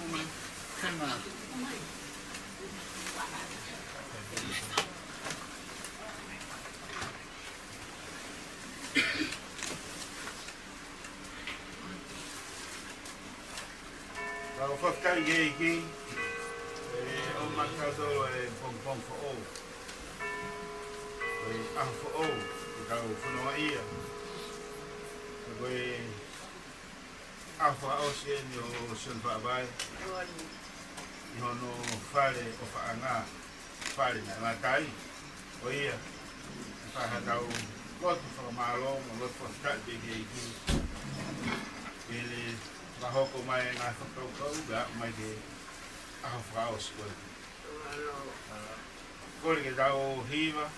kuma kama. Kalau fakta gigi, om makadol pom for all. For all, kalau funo iya. Gue afa osien yo sun babai. Yo no fale o fa anga fale na matai. O iya. Fa hadau lot for malo, lot for kat gigi. Ele bahoko mai na foto ga mai de afa os ko. Ko le dau hiva.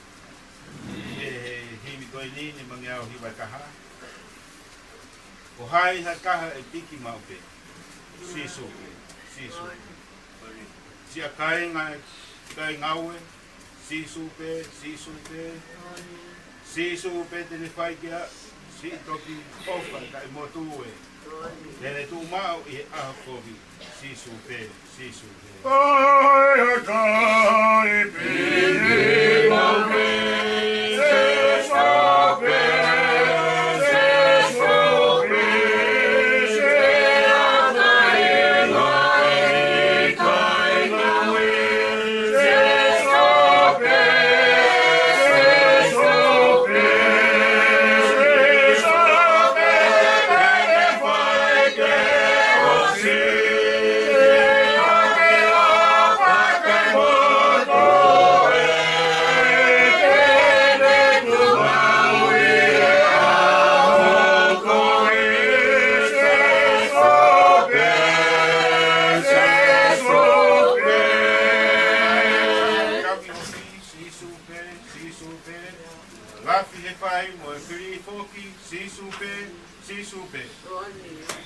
Hivi ko ni mangiao hiva kaha. O hai hakaha e piki maupe. Siso. Sia kai ngaue. Siso pe. Siso pe te ne fai kia. Si toki ofa kai motue. Nene tu mau I akovi. Siso pe. Hai hakaha e piki maupe.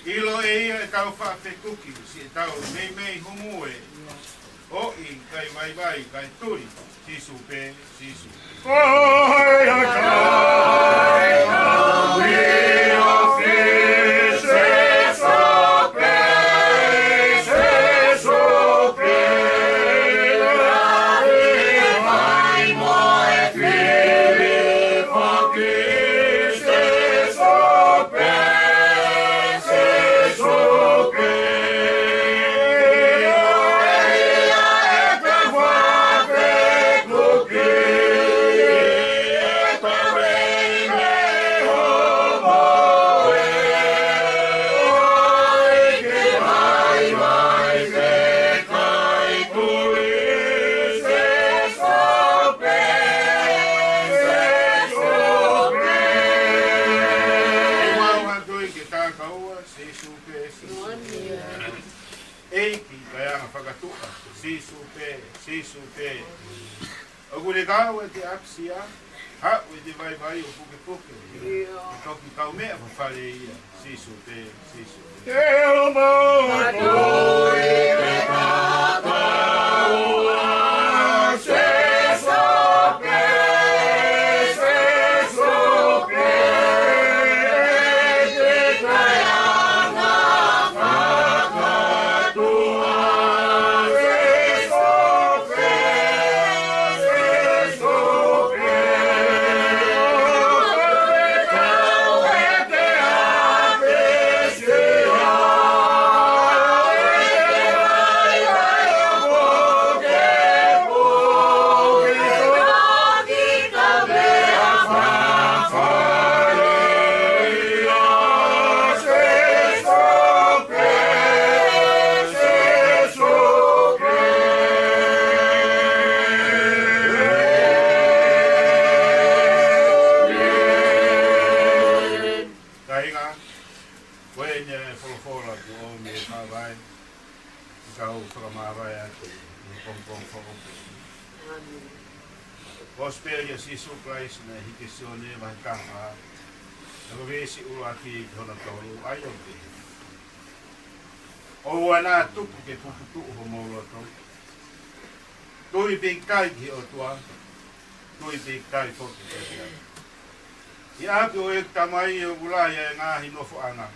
Ilo e ia e tau whaafekuki, si e tau mei humue. O I kai vai, kai turi, sisu pe. Oi, akai, we of fishes of Eiki kaya nga whakatuka, sisu pe. O gure gau e te apsia, ha e te vai o puke. Toki kau mea whawhare ia, sisu pe. Gospel ya Sisu Christ na hikisione mahkama. Nagawesi ulaki hono tolu ayo be. O wana tupu ke puputu homolo to. Toi bengkai ki o tua. Toi bengkai fo ki. Ya ko e tamai o bulaya ngahi no fo ana.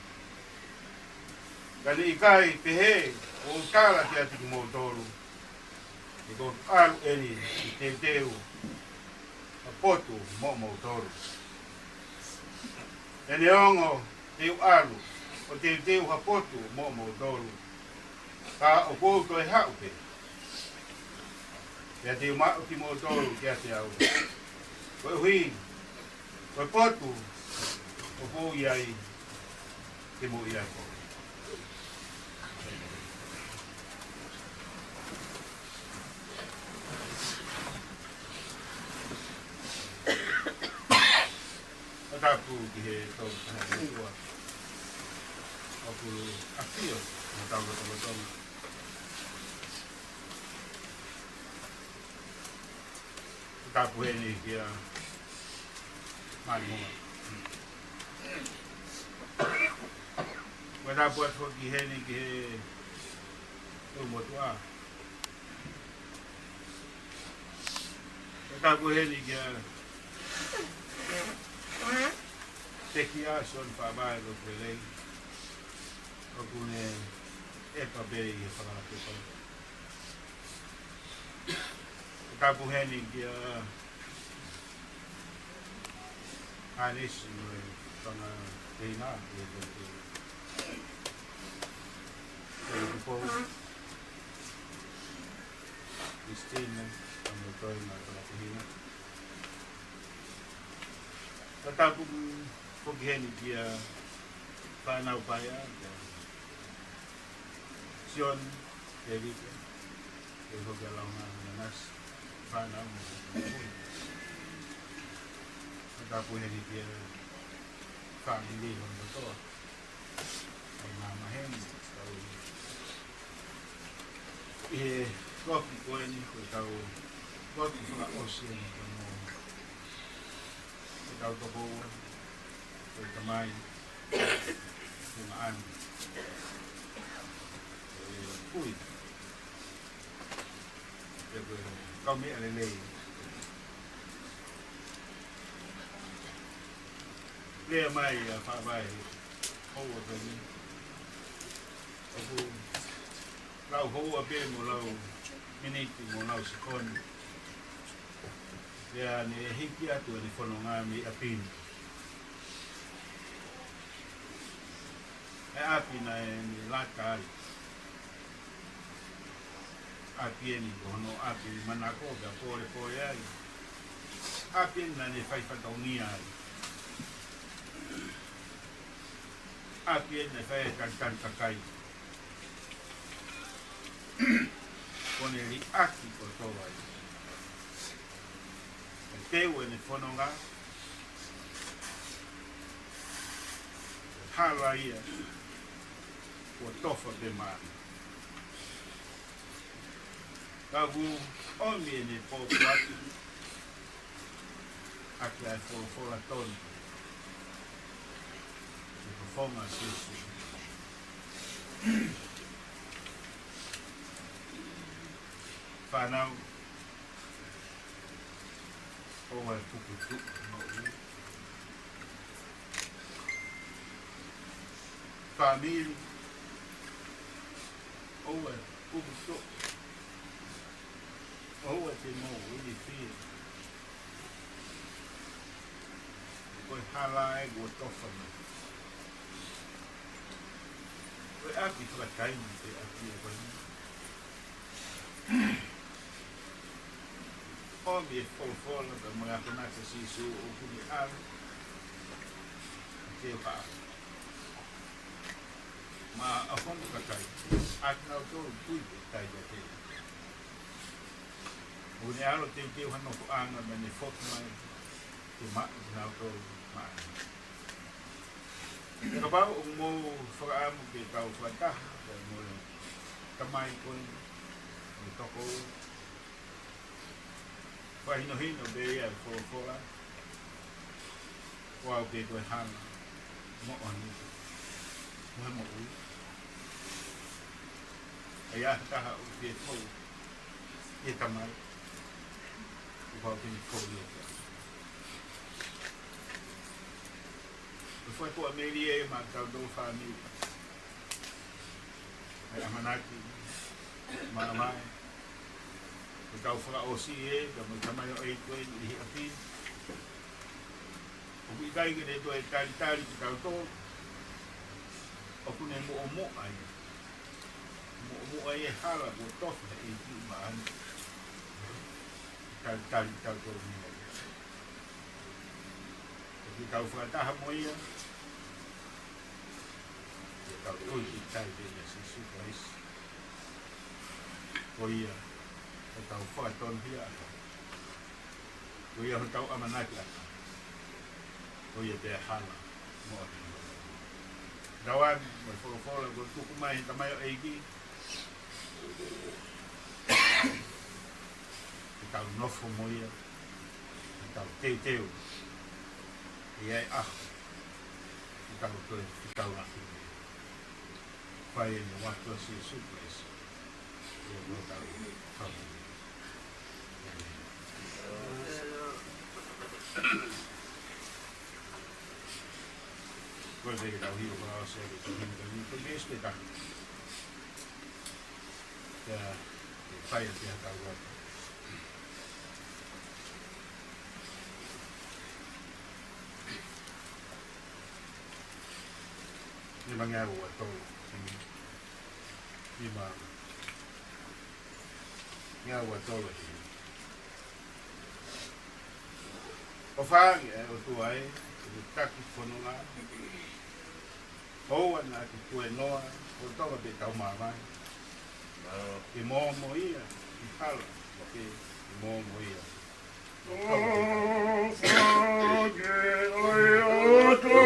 Kali ikai pehe O tala te ati ki mo tolu. E ko alu eni i te teu. A potu mo tolu. Ene ongo te alu. O te teu ha potu mo tolu. Ka o kou toi hau pe. Ia te umau ki mo tolu kia te au. Koe hui. Koe potu. O kou iai. Te mo iai ko. Tapu ki he tau taha ua. Aku afio na tau tau tau. Tapu he ni ki a mani hoa. Wa tapu atu ki he ni ki he tau motua. Wa tapu he ni ki a te ki a son whaamai lo te lei. O kune e pa beri e whakarake pala. Ka puheni ki a anesi no e whanga teina e te pou. Christine, ang ito na kalakihina. Tapu pogiheni kia whanau paya, Sion, Erika, e hoki alauna nanas, whanau mo. Tapu heni kia whanili hondo toa. Ai mama heni, tau e koki koeni, koe tau koki whaka osien kamo tau toko ua, koe tamai, koe maani, pui, koe kaumea lelei. Lea mai a whaamai, houa tani, oku lau houa pe mo lau miniti mo lau sikoni. Lea ne hiki atu ni whanonga mi apini. E apina e ni laka ai. Api e ni kohono api manako ka pore pore ai. Api na ne whaiwhakaunia ai. Api e ne whai kankan kakai. Kone li aki ko toa ai. Teu e ne whanonga. Hala ia. Kua tofa pe maana. Kagu omi e ne pōku atu. Aki ai whola tonu. E whonga sisu. Whanau. Oa e puku tuku no u. Whamiri. Oa e puku tuku. Oa te mo uli whia. Koe hala e gua tofana. Koe aki whakaini te aki e wani. Omi e wholofola ka mga kanaka sisu o kuni alu. Te paa. Ma a whono kakai. Aki nau tōru tui te tai a te. Une alo te teo hano ko anga me ne whotu mai. Te maa nau tōru maa. Te kapau o mō whakaamu ke tau whataha. Te mō tamai koe. Me toko wahino hino be ia wholofola. Wau ke koe hana. Mo ani. Mohe mo ui. Ai aha taha o ke tau. E tamai. Wau ke ni kou ia. Foi por a Maria e Matau do família. Ai amanaki mai o tau whakaosi kamai o ei koe ni hi api o kui kai ke reto e tari ki tau tō o kune mo ai mo ai e hala ko tofu e ki maani tari tau tō ni ai o kui tau whakataha mo ia e tau tō ki tari te si suka isi o ia o tau whakaton hia ata o ia ho tau amanaki ata o ia te hala mo ati Dawan, mai whakafola ko tuku mai hita mai o eiki i tau nofo mo ia i tau teu i ai aho i tau toi i tau naki whai e ni watua si e suples i e mo tau whamu Koe te tau hiu wha o se ke te hinta ni koe me espetaki. Te whai a te tau wata. Ni ma ngā ua tōu. Ni ma ngā ua tōu. O whaangi o tu ai, o taki whanunga. Hou ana ki tue noa, o tonga pe tau mawai. Ke mōmo ia, i hala, ke mōmo ia. O whage oi o tō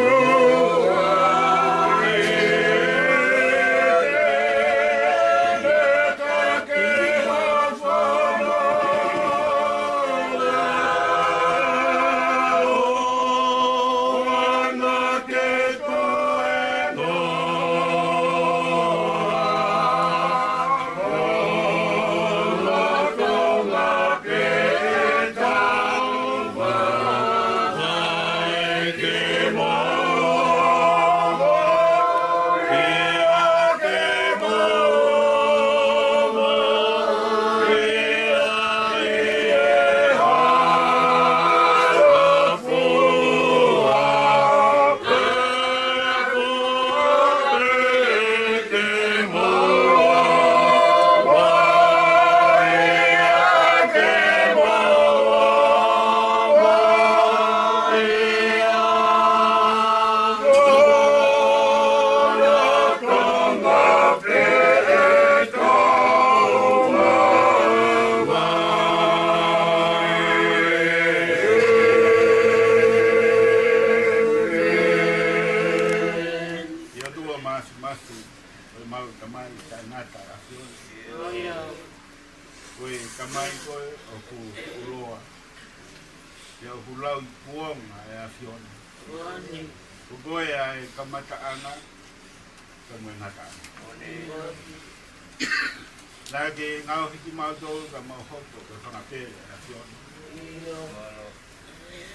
Lagi ngau hiki mau tolu ka mau hoto ka whangapere a whiona.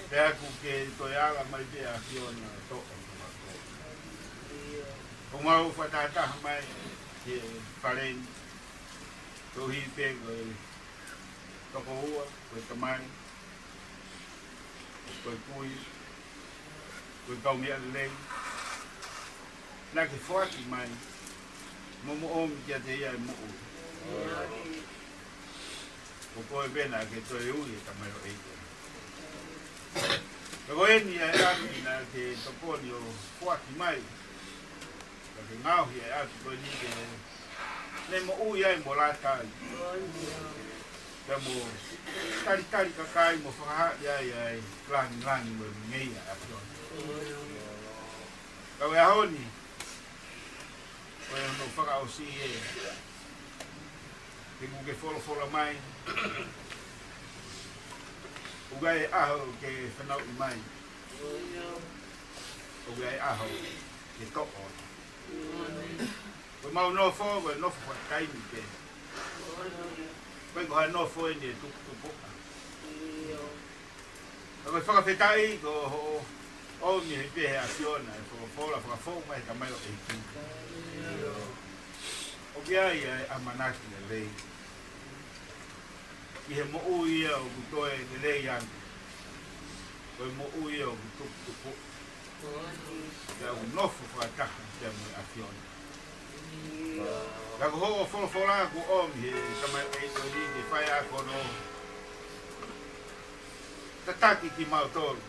Pea ku ke toiaga mai te a whiona toko ka mako. O mau whatataha mai ke whareni. Tohi pe koe toko ua, koe kamai. Koe kui. Koe kaumia lelei. Lagi whaki mai. Momo omi kia te ia e mo'u. O koe pena ke toe ui e tamai o eiko. Ka koe ni e aki na ke toponi o whaki mai. Ka ke ngauhi e aki koe ni ke ne mo ui ai mo rātai. Ka mo tari kakai mo whakahaati ai klangi mo ngei a akiona. Ka koe ahoni. Koe no whakaosi e. Ke muke whola mai. Ugai aho ke whanau I mai. Ugai aho ke toko. Koe mau no who, koe no wha kaimi ke. Koe koe no who e ne tukupoka. Koe whakawhetai ko ho o mi he pehe a Fiona. Koe whola whakawhou mai ka mai o e tuka. o kia ia e amanaki le lei. I he mo ui ia o kutoe le lei anu. Koe mo ui ia o kutupu. Ia o nofo whakaha kia mo i afiona. Ka ko ho fola ko omi he kamai e to ni de fai a kono. Tataki ki mau tolu.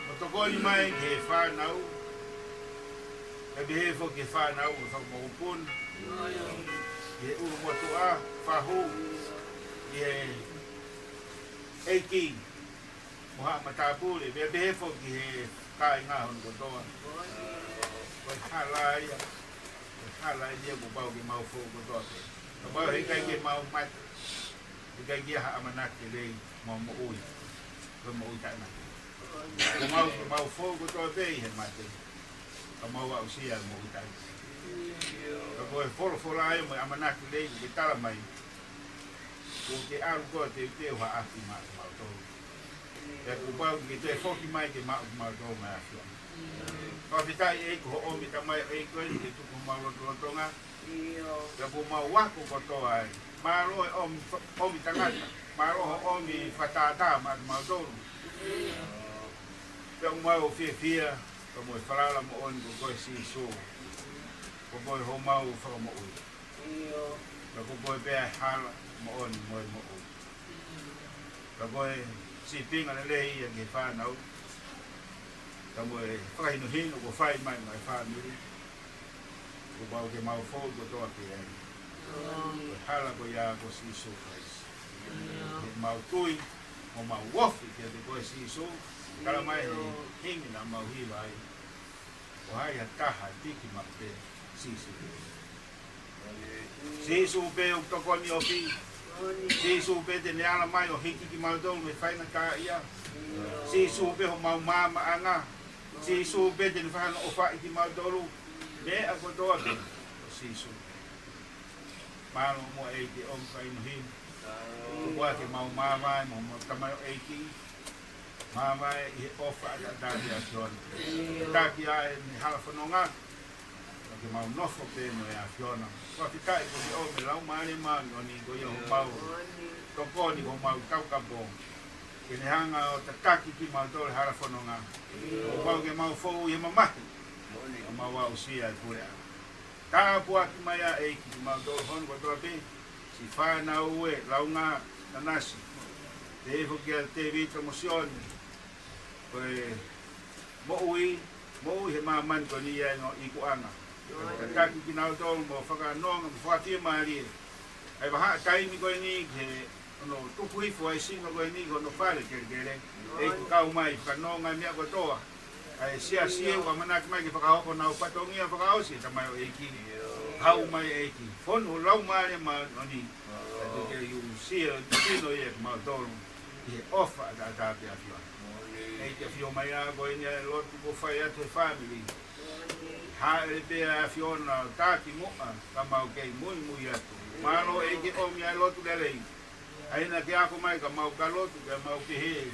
Mo to goi mai ke fa nau. E behe fo ke fa nau mo mo pun. Ye u mo to a fa hu. Ye eki. Mo ha matapu le behe fo ke kai nga hon ko to. Ko halai halai dia mo bau ke mau fo ko to. Ko bau he kai ke mau mat. Kai ke ha amanak ke le mo mo ui. Ko mo ui ta na. Ko mau fo ko to be he mate. Ko mau au sia mo ui ta. Ko fo ai mo amanak ke le ke tala mai. Ko ke aru ko te ha afi ma mau to. Ya ko bau ke te fo ki mai ke ma to ma afi. Ko fitai e ko o mi tamai e ko ni tu ko mau lo tonga. Ya ko mau wa ko to ai. Maro o mi tangata. Maro o mi fatata ma to. Ya mau fia ko mo fala mo on ko si so. Ko mo ho mau fa mo u. Ya ko mo be hala mo on mo. Ko mo si pinga le ia ke fa nau. Kamu fai no hino ko fai mai family. Ko bau ke mau fo ko to ati ai. Hala ko ya ko si so kais. Mau tui o mau wofi ke de ko si so. Kala mai hingi na mau hi vai. O hai ataha tiki mape si so. Si so pe o to ko ni ofi. Si so pe de ne ala mai o hiki ki mau do me fai na ka ia. Si so pe o mau mama anga. Si su beden fan o fa iki mau dolu me ako doa si su malo mo e di om fa in him ko ke mau mama mo tamai e ki mama e ofa da dia son ta ki ai ni hala fononga ke mau no fo pe no e afiona ko ki kai ko o me lau mani ma no ni go yo mau to ko ni ko mau tau ka bo ke ne hanga o tataki ki mau dole hala fononga. O pau ke mau fou i mamahi. O mau au sia e kure a. Tā pua ki mai a e ki mau tōru honu kwa tōra pe. Si whāna ue, launga, na nasi. Te efo ki a te vita mosioni. Koe mo ui he mamani ko ni ia no i kuanga. Ka taki ki nau tōru mo whakaanonga, mo whaatia maari e. Ai waha taimi koe ni ke ono tupu ifo ai singa koe ni ko no whare kere. E ku kau mai whakanonga mea ko toa. Ai sia ua manaki mai ke whakahoko nau patongia whakaosi tamai o eiki. Hau mai eiki. Whonu lau maare ma oni. Ke yu sia tino e ma tolu. I ofa da tāpe a fio. E te fio mai a koe ni a lotu ko whai atu e family. Ha e pe a fio na tāki moa. Ka mau kei mui atu. Mano eiki omi a lotu lelei. Aina ke ako mai ka mau ka lotu ka mau ke he.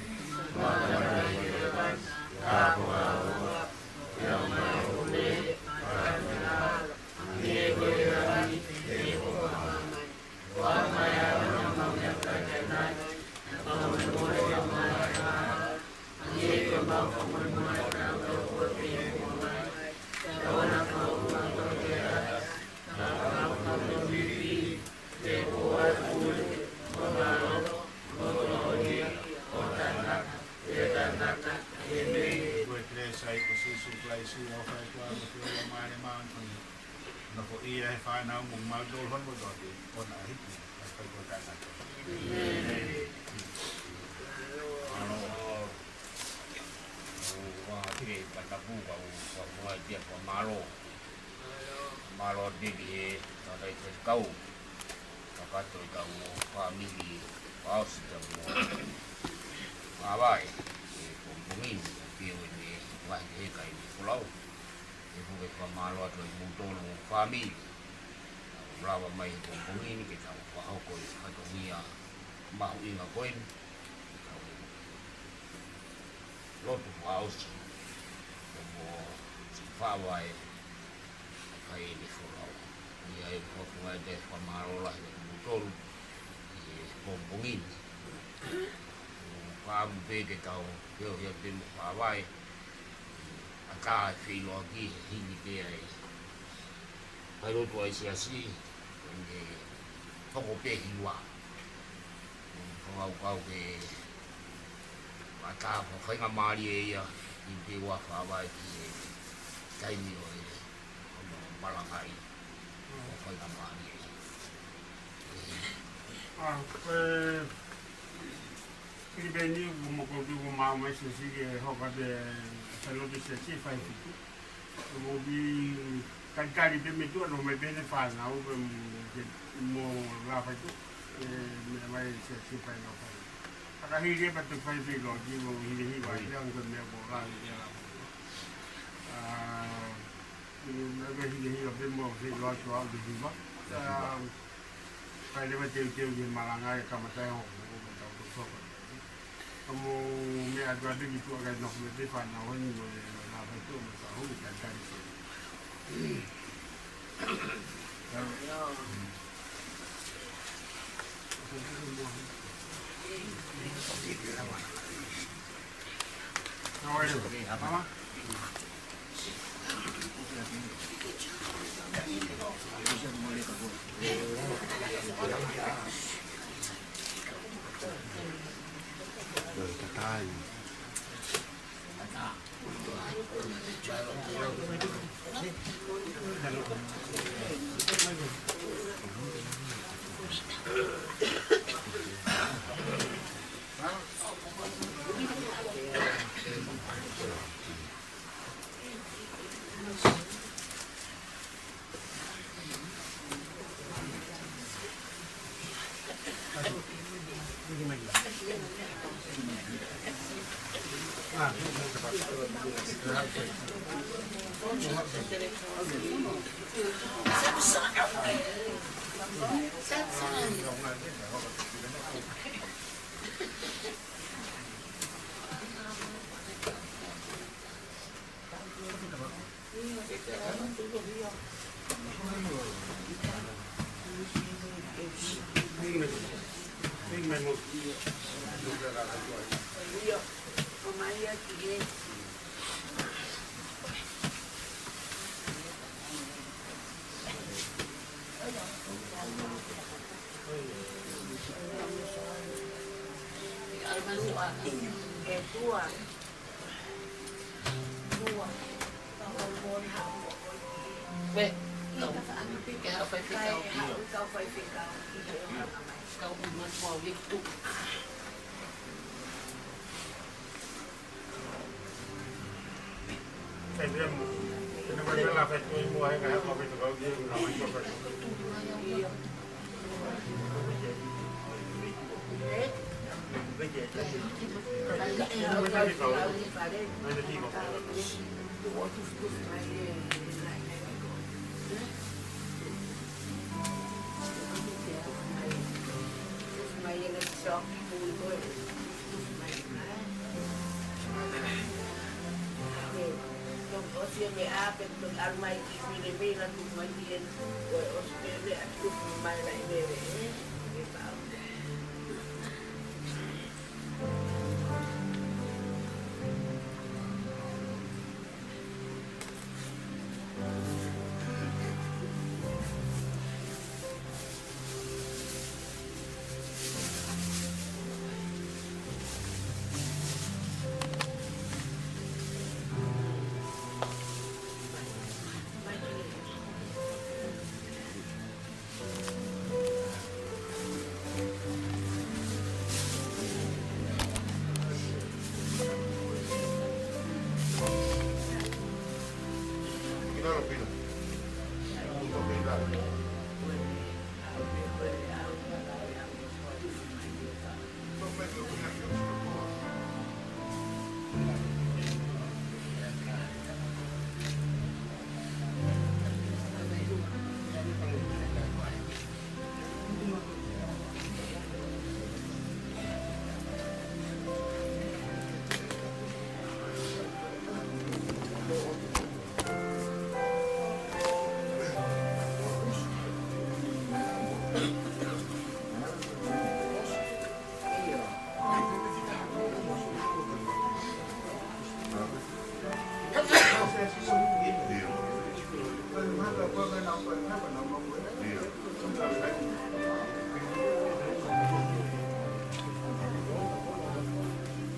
No ko ia he whanau mong maudol hon mo dodi o na hiki a whai ko tāna. Tire patapu wa mua dia ko malo dili e na dai te kau ka to ka mo family paus da mo awai ko bumin pio ni wa he kai pulau e ko ko malo to mu to no family rawa mai ko bumin ke ta ko ha ko ha to mia ma inga koin lotu paus mo whawai kai ni whorau. ia whakungate whamarola i mutolu i pompongini. Whaamu peke tau heo hea te mo whaawai a tā e whiloa ki he hini pēa e pai roto ai se asi e toko pehi wā. Whangau ke a tā whainga maari e ia i te wā whaawai ki e taimi o e malangai o whainga maari e. Kiri beni umoko tu umau mai sesi ke hoka de salo de sesi fai fitu. Mobi kari be metu no me bene fa na o mo la fa tu me mai sesi fai no fa. Aka hiri pa tu fai fi lo di mo hiri wa yang ko me bo la ya. Me be hiri lo be mo fi lo cho de di ba. Pai le te di Malangai ka matai ho ko ta so. Como me agora de tu agora não me de fa na oni no na fa tu mo sa ho ka kari se. How are you? Mama?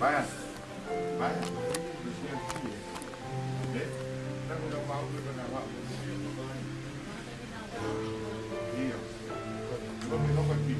Banyak. Banyak. Kita udah mau benar mau. Iya. Lo mau apa sih?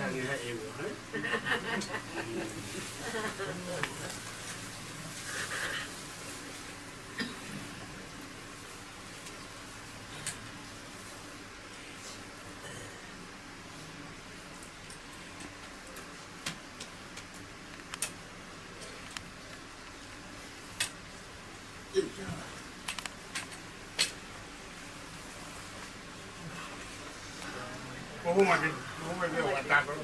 Tangi hai ewa. Kau makin watak kau.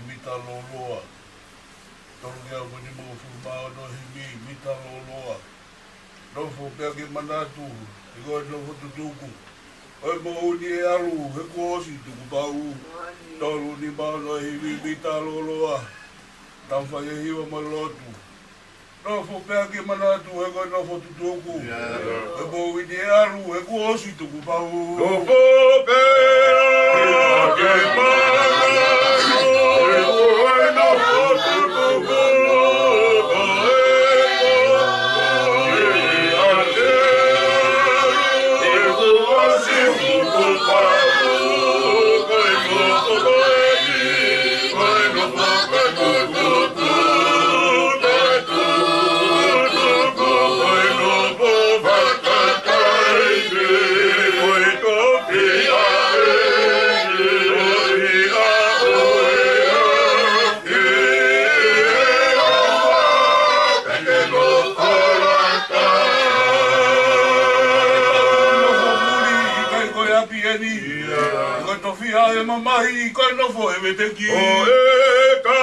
Mita loloa. Tolongnya muni mau fumau no himi mita loloa. No fu pegi manatu. Iko no fu tutuku. Oi mau ni alu he kosi tuku bau. Tolu ni mau no himi mita loloa. Tamfa ye hiwa malotu. No fu pegi manatu iko no fu tutuku. Oi mau ni alu he kosi tuku bau. No fu pegi manatu. Mamahi ko no fo e te ki o e ka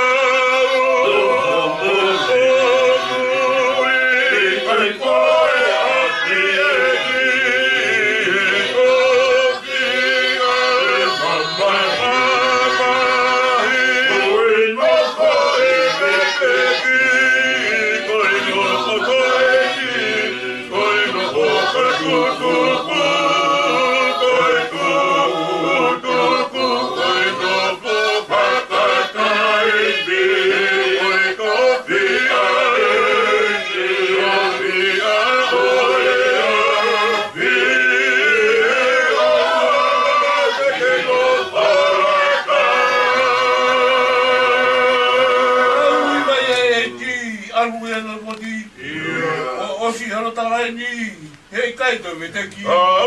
Oh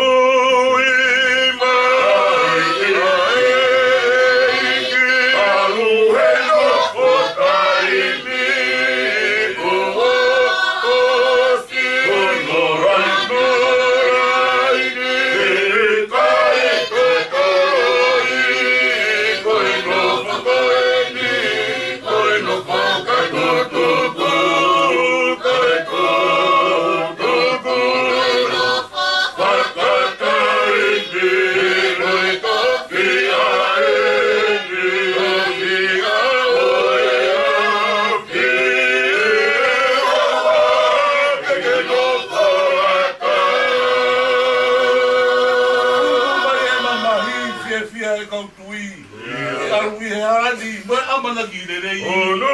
no,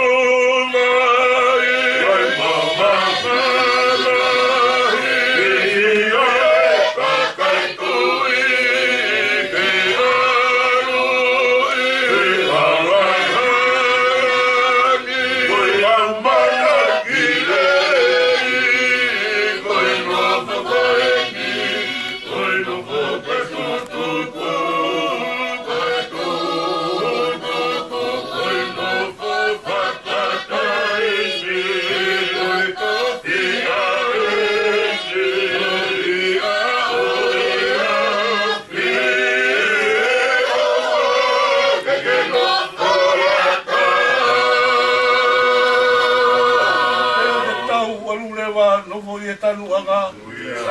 wa no fo ye tanu anga.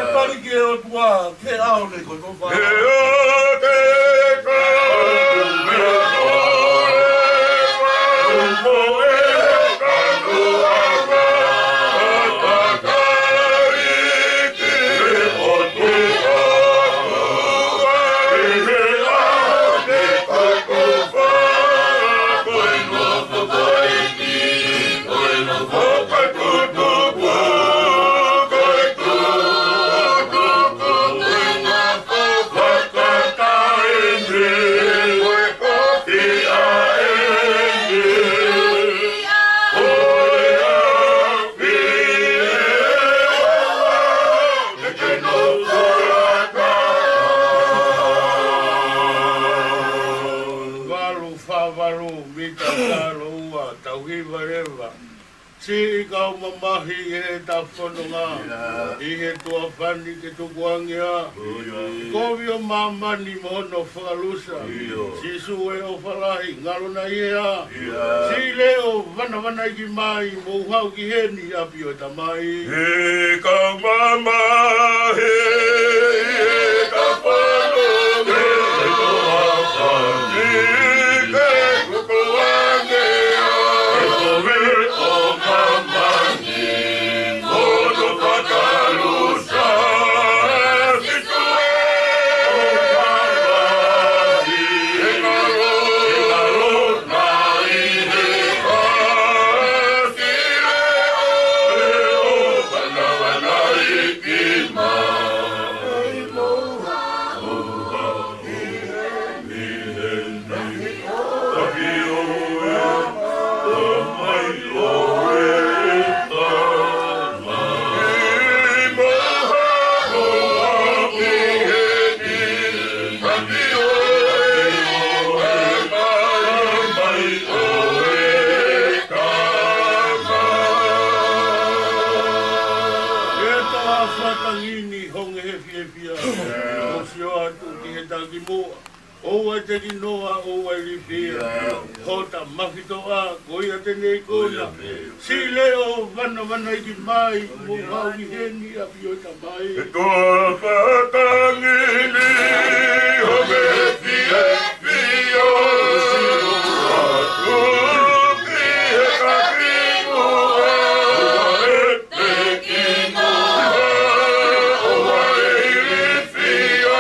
Atari ke o tua ke ao le ko no fa. Si kau mamahi e ta whanonga, i he tua whani ke tukuangia. Kovi o mamani mono whakalusa, si sue o whalahi ngalona ia. Si leo wana ki mai, mo hau ki heni api o tamai. He kau mamahi e ta whanonga, e tua whani ke tukuangia. Oa te noa oa ripia, hota mawhitoa, koia te nei kona. Si leo wana i ki mai, mo hau ki heni a pio ta mai. E toa whakangini, home pia pio, atu ki he ka kimua, e te kimua, oa e ripia.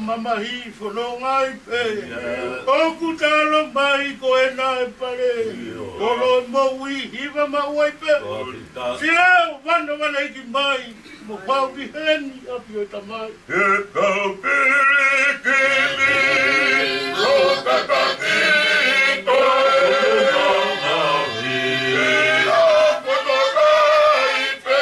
Mamahi fono ngai pe, o kutalo mai ko e nai pare, kolo moui hiva mawai pe, sila wana iki mai, mo pau ki heni api o tamai. E kau pirikimi, o kakaki, o e mamahi, e o fono ngai pe,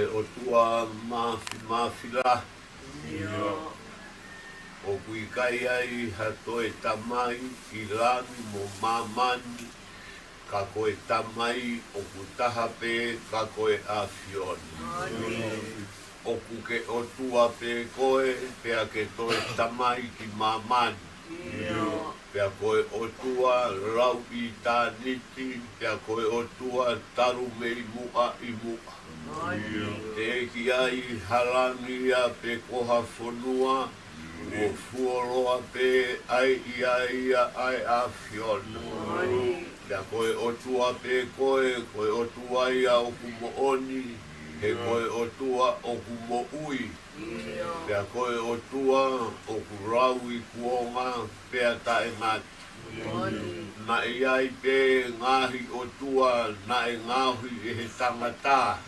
o tua mawhila. O kui kai ai hatoe tamai ki langi mo mamani. Ka koe tamai o kutaha pe ka koe awhiona. O kuke o tua pe koe pea ke toe tamai ki mamani. Pea koe o tua rau i tā niti, pea koe o tua taru me i mua i mua. Te eki ai halangi a pe koha whonua, o fuoroa pe ai ia ai a whiona. Pea koe o tua pe koe o tua ia o kumooni, he koe o tua o kumo ui. Pea koe o tua o kurau i kuonga pea tae ngati. Na e ai pe ngahi o tua na e ngahi e he tangata.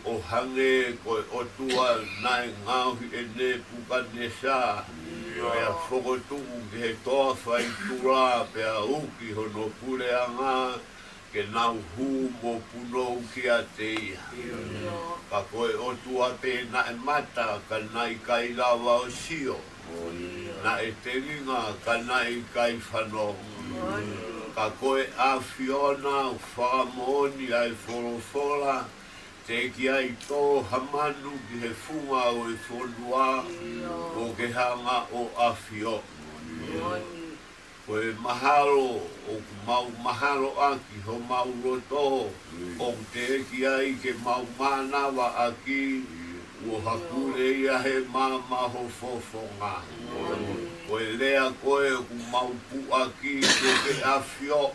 O hange koe o tua na e ngahi e ne pukane sa. Pea whokotu ki he toa whai tura pea uki hono pure anga. Ke nau hu mo punou ki a te ia. Ka koe o tua pe na e mata ka nai kai lawa o sio. Na e te ringa ka nai kai whanau. Ka koe a Fiona o whakamoni ai whorofora. Te ki ai tō hamanu ki he funga o e whonua o ke hanga o a Fiona. Koe mahalo o mau mahalo aki ho mau roto o te eki ai ke mau manawa aki o hakure ia he mama ho fofonga. Koe lea koe o mau pu aki ko ke awhio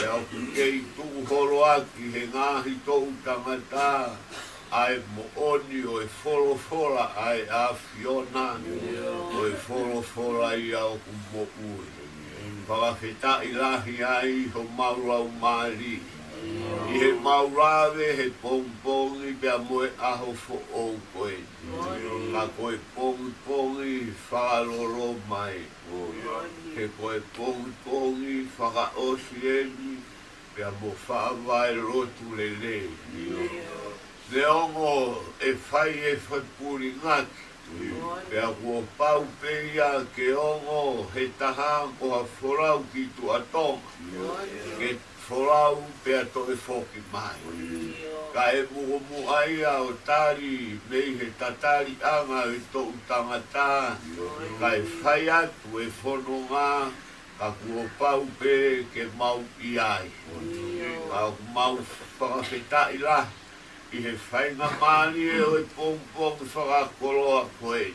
e au kei tuku horo aki he ngahi tou tangata ai mo oni o e wholofora ai a Fiona o e wholofora ia o kumo ui. Whakawheta i lahi ai ho maurau maari. I he maurawe he pongpongi pia moe aho fo ou koe. Ka koe pongpongi whakaloro mai. He koe pongpongi whakaosieni pia mo whaawai rotu lele. Le ongo e whai e whaipuri ngaki. Pea kua pau peia ke ongo he taha ko ha whorau ki tu atonga. Ke whorau pea to e whoki mai. Ka e muhomu aia o tari mei he tatari anga e to utangata. Ka e whai atu e whononga ka kua pau pe ke mau i ai. Ka mau whakawheta i lahi. I he whainga mani e o e pongpong whakakoloa koe.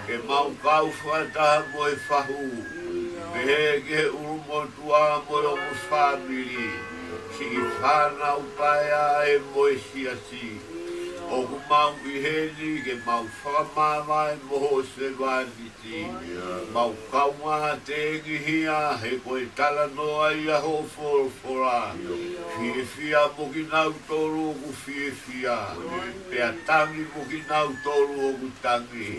Ke mau kau whataha mo e whahu. Me he ke he urumotua mo e o mo whamiri. Si i whanau paia e mo e siasi. O ku mau i heni ke mau whakamama e moho se vaniti. Mau kaunga te ngihia he koe tala noa i a ho whorofora. Fie fia mo ki nau toru o ku fie fia. Pea tangi mo ki nau toru o ku tangi.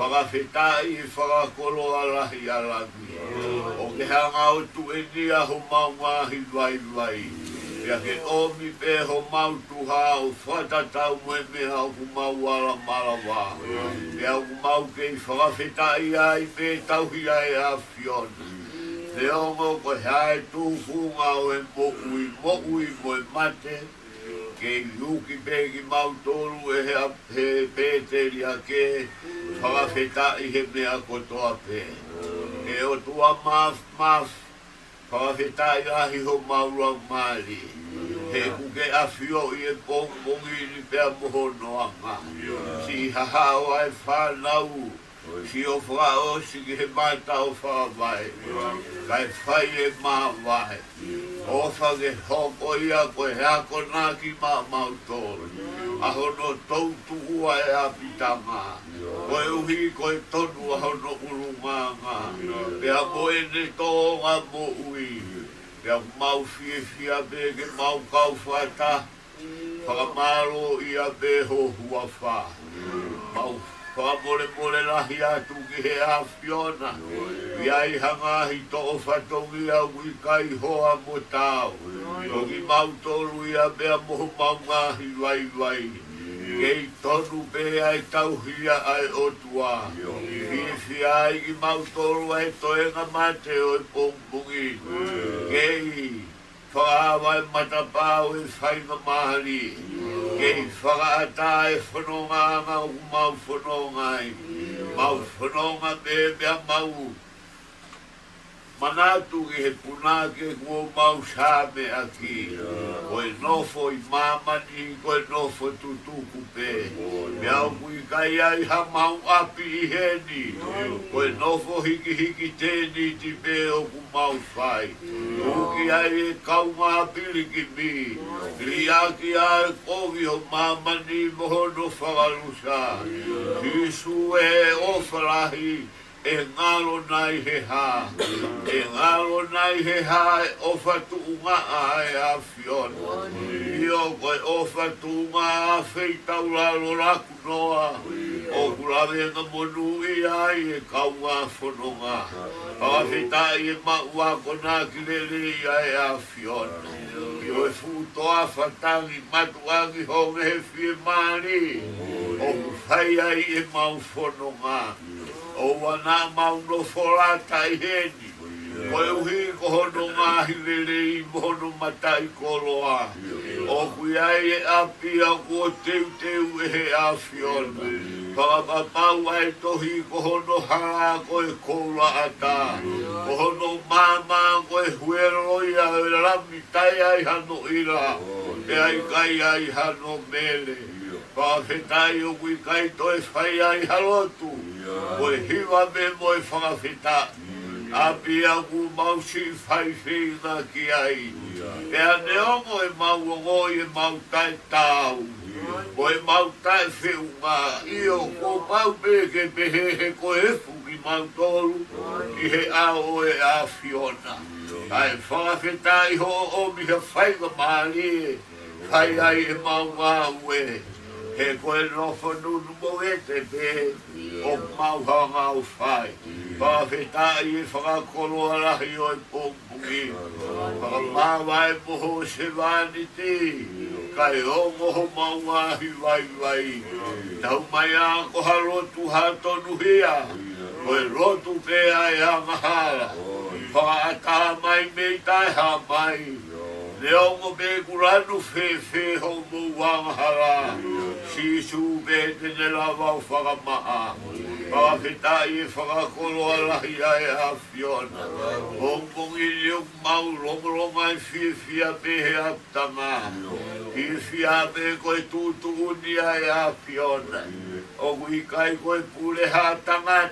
Whakawhetai e whakakolo alahi alagi. O ke hanga o tu e nia ho mau mahi vai vai. Pea ke omi pe ho mau tuha o whatatau mo e meha o ku mau ala malawa. Pea o ku mau kei whakawhetai ai pe tauhi ai a Fiona. Te ongo ko hae tūwhunga o e mo ui mo e mate. Ke yuki pegi mautoru e he pēteri a ke whakawhetai he mea kotoa pe. E o tua maf, whakawhetai ahi ho maurau maari. He kuke awhio i e pongpongi ni pea moho noanga. Si hahao ai whanau. Si o whaosi ki he mata o whawai. Kai whai e mawai. O whake hoko ia koe heako naki ma mautoru. Aho no tautu ua e apitanga. Koe uhi koe tonu aho no urumanga. Pea moe ne toonga mo ui. Pea mau fie fia be ke mau kau whata. Whakamaro ia be ho hua wha. Mau whakamore lahi atu ki he a Fiona. Iai hanga hi to o whatongi au i kai hoa mo tau. O ki mautolu ia mea moho maungahi vai vai. Kei tonu pe ai tauhia ai otua. Whiwhi ai ki mautolu ai toenga mate o i pongpungi. Kei whakaawai matapau e whainga mahali. Kei whakaata e whanonga anga o mau whanonga ai. Mau whanonga me mea mau. Manatu ki he puna ke kua mau sāme aki. Koe nofo i mamani, koe nofo tutuku pe. Mea kui kai ai ha mau api i heni. Koe nofo hiki hiki tēni ti pe o ku mau whai. Uki ai e kaunga apili ki mi. Li aki ai kogi o mamani moho no whakalusa. Hisu e ofarahi. E ngalo nai he ha, e ngalo nai he ha e ofa tuunga ai a fiona. Io koe ofa tuunga a feitau lalo raku noa, o kurawe nga monu i ai e kaunga whanonga. Pawa feitai e maua kona ki lele i ai a fiona. Io e futoa whatangi matuangi honge he fie mani, o kuwhai ai e mau whanonga. O wana mau no whorata i heni. Koe uhi ko hono ngahi lele i mono matai koloa. O kui ai e api a kua teu teu e he a fiona. Whakapapau ai tohi ko hono hara koe koula ata. Ko hono mama koe huero i a rami tai ai hano ira. E ai kai ai hano mele. Whakawhetai o kui kai toi whai ai halotu. Koe hiwa me moe whakawheta. Api a ku mausi whai whina ki ai. E a neongo e mau ongo e mau tai tau. Koe mau tai whiunga. Io ko mau peke pehe he koe efu ki mau tolu. I he ao e a fiona. Ai whakawhetai ho o miha whaiga maali. Whai ai e mau ngā ue. He koe nofo nunu mo e te pe, o mau hanga o whai. Whawhetai e whakakoroa rahi o e pongpungi. Whakamawai moho se wani te, kai o moho mau ngahi vai vai. Tau mai a ko ha rotu ha tonu hea, koe rotu pe ai a ngahara. Whakaata mai mei tai ha mai. Leongo be kuranu fe ho mo wangahara. Si su be te ne lava o whakamaa. Whakawhetai e whakakoloa rahi ai a fiona. Hongkongi liuk mau rongoronga e fia pehe aptanga. Fia pe koe tutu uni ai a fiona. O kui kai koe pule ha tangat.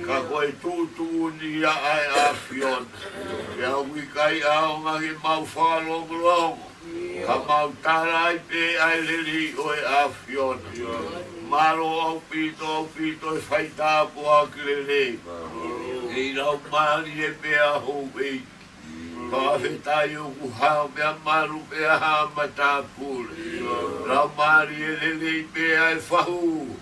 Ka koe tutu ni a ai a fiona. Ia ui kai ao ngangi mau whakalongolongo. Ka mau tarai pe ai lili o e a fiona. Maro au pito e whaitapo a kilele. E rau mari e pea hou ei. Whakawhetai o kuhao mea maru pea ha matapule. Rau mari e lili pea e whahu.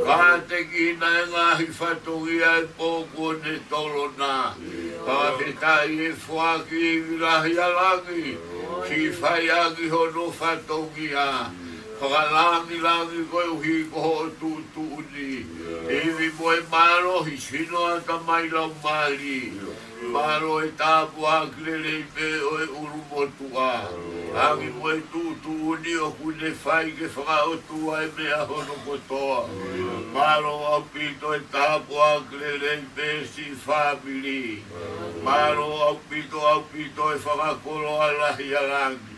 Ka te kina e ngahi whatongi ai pōko ne tolona. Whakawhetai e whaki i virahi alangi. Si whai angi hono whatongi a. Whakalangi koe uhi koho tutu uni. Ewi moe maro hi sino ata mai lau mali. Maro e tāpu a kilele pe o e urumotua. Angi moe tutu uni o kune whai ke whakaotua e mea hono kotoa. Maro au pito e tāpu a kilele pe si family. Maro au pito e whakakolo a lahi alangi.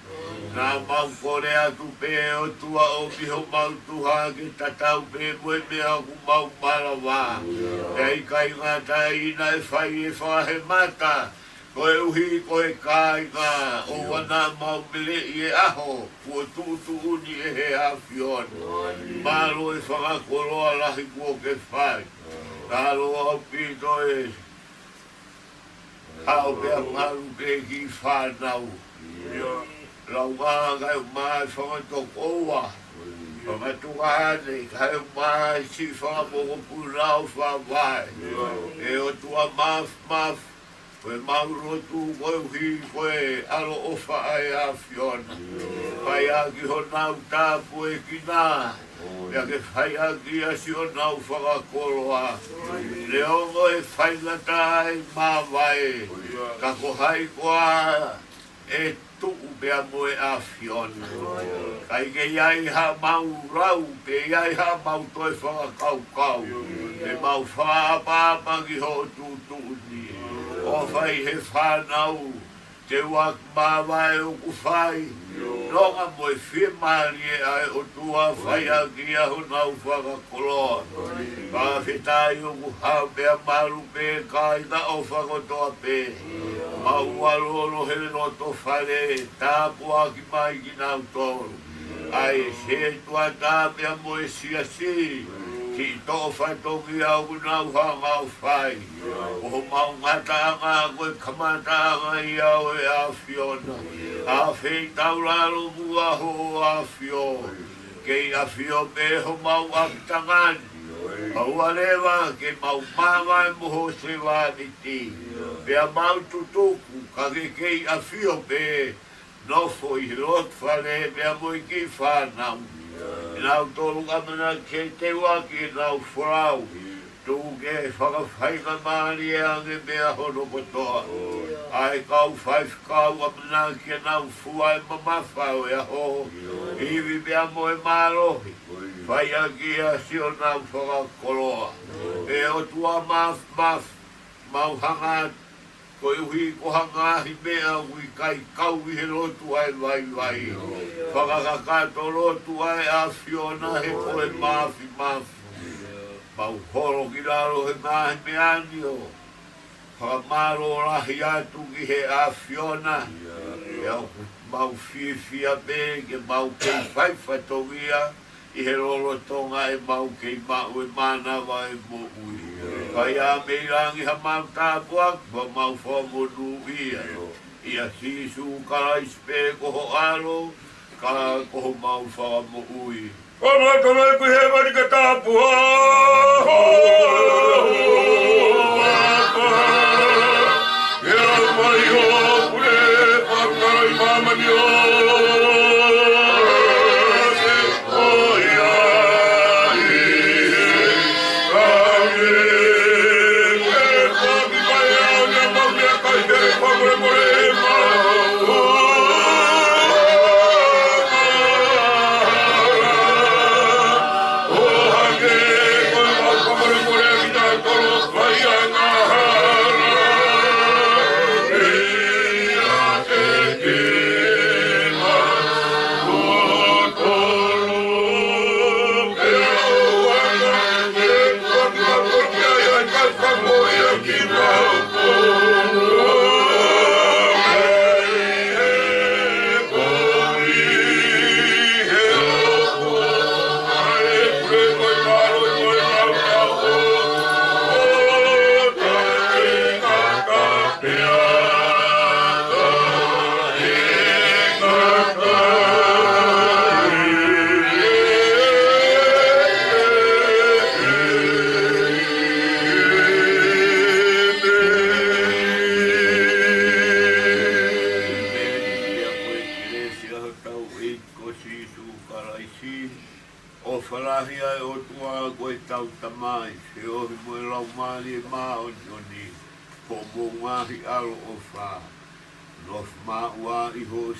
Nā mau kore atu pe o tua o miho mau tuha ke tatau pe moe mea ku mau marawa. Ei kai ngata ina e whai e whahe mata. Koe uhi koe kai ngā o wana mau mele i e aho. Kua tutu uni e he a fiona. Maro e whakakoroa lahi kua ke whai. Nāro au pito e hao pea maru ke ki whanau. Lau maa kai maa whangatoko oa. Whangatukane kai maa si whangamoko purau whawai. E o tua maf Koe mauro tu koe uhi koe alo ofa ai a fiona. Pai aki ho nau tāpu e kina. Ia ke whai aki a si o nau whakakoloa. Leongo e whaingata ai mawai. Ka ko hai koa e tuku pea moe a fiona. Kai ke iai ha mau rau, ke iai ha mau toi whakakau kau. E mau whaapapa ki ho tutu ni. O whai he whanau, te wak mawai o ku whai. Nonga moe whimari e ai o tua whai a kia ho nau whakakoloa. Ka whetai o ku hau pea maru pe kai ta o whakotoa pe. Mau alolo hele no to whare, tāpua ki mai ki nau toru. Ai se tua tāpea moe siasi. Ki tō whaitongi au nau hanga au whai. O mau ngataanga koe kamataanga i au e a Fiona. A whei tauraro mua ho a Fio. Kei a Fio me ho mau akitangani. Aua lewa ke mau manga e moho se wāniti. Pea mau tutuku ka ke kei a Fio me nofo i lot whale mea moi ki whanau. Nau tolu kamana ke te waki nau whrau. Tu ke whakawhaika maani e ange mea hono potoa. Ai kau whaifkau kamana ke nau fuai mamawhau e ho. Iwi mea moe marohi. Whai aki a sio nau whakakoloa. E o tua maf mau hanga koe uhi ko hangahi mea ui kai kau i he lotu ai vai. Whakakakato lotu ai a Fiona he koe mafi. Mau horo ki raro he ngahi meani o. Whakamaro rahi atu ki he a Fiona. Mau fia me ke mau kei whaifatongia. I he rolo tonga e mau kei mau e mana wa e mo ui. Kai a meirangi ha mau tāpuak, wa mau whamonu ia. Ia sisu karaispe koho alo, ka koho mau whamo ui. Kama kama ku he mani ka tāpua. Ia mai ho kure whakarai mamani o.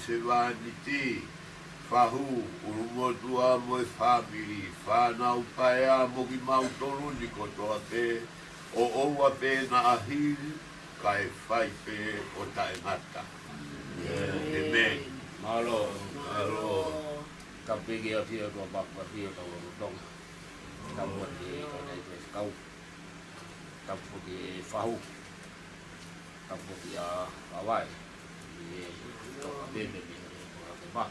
Se vaniti, fahu, urumotua mo e family, whanau paea mo ki mautoluni kotoa pe, o oua pe na ahiri, ka e whai pe o tae ngata. Amen. Malo. Ka pigi a fia kua bakwa fia ka urutong. Ka muati ka nai kau. Ka puki fahu. Ka puki a awai. Bebe ni ba.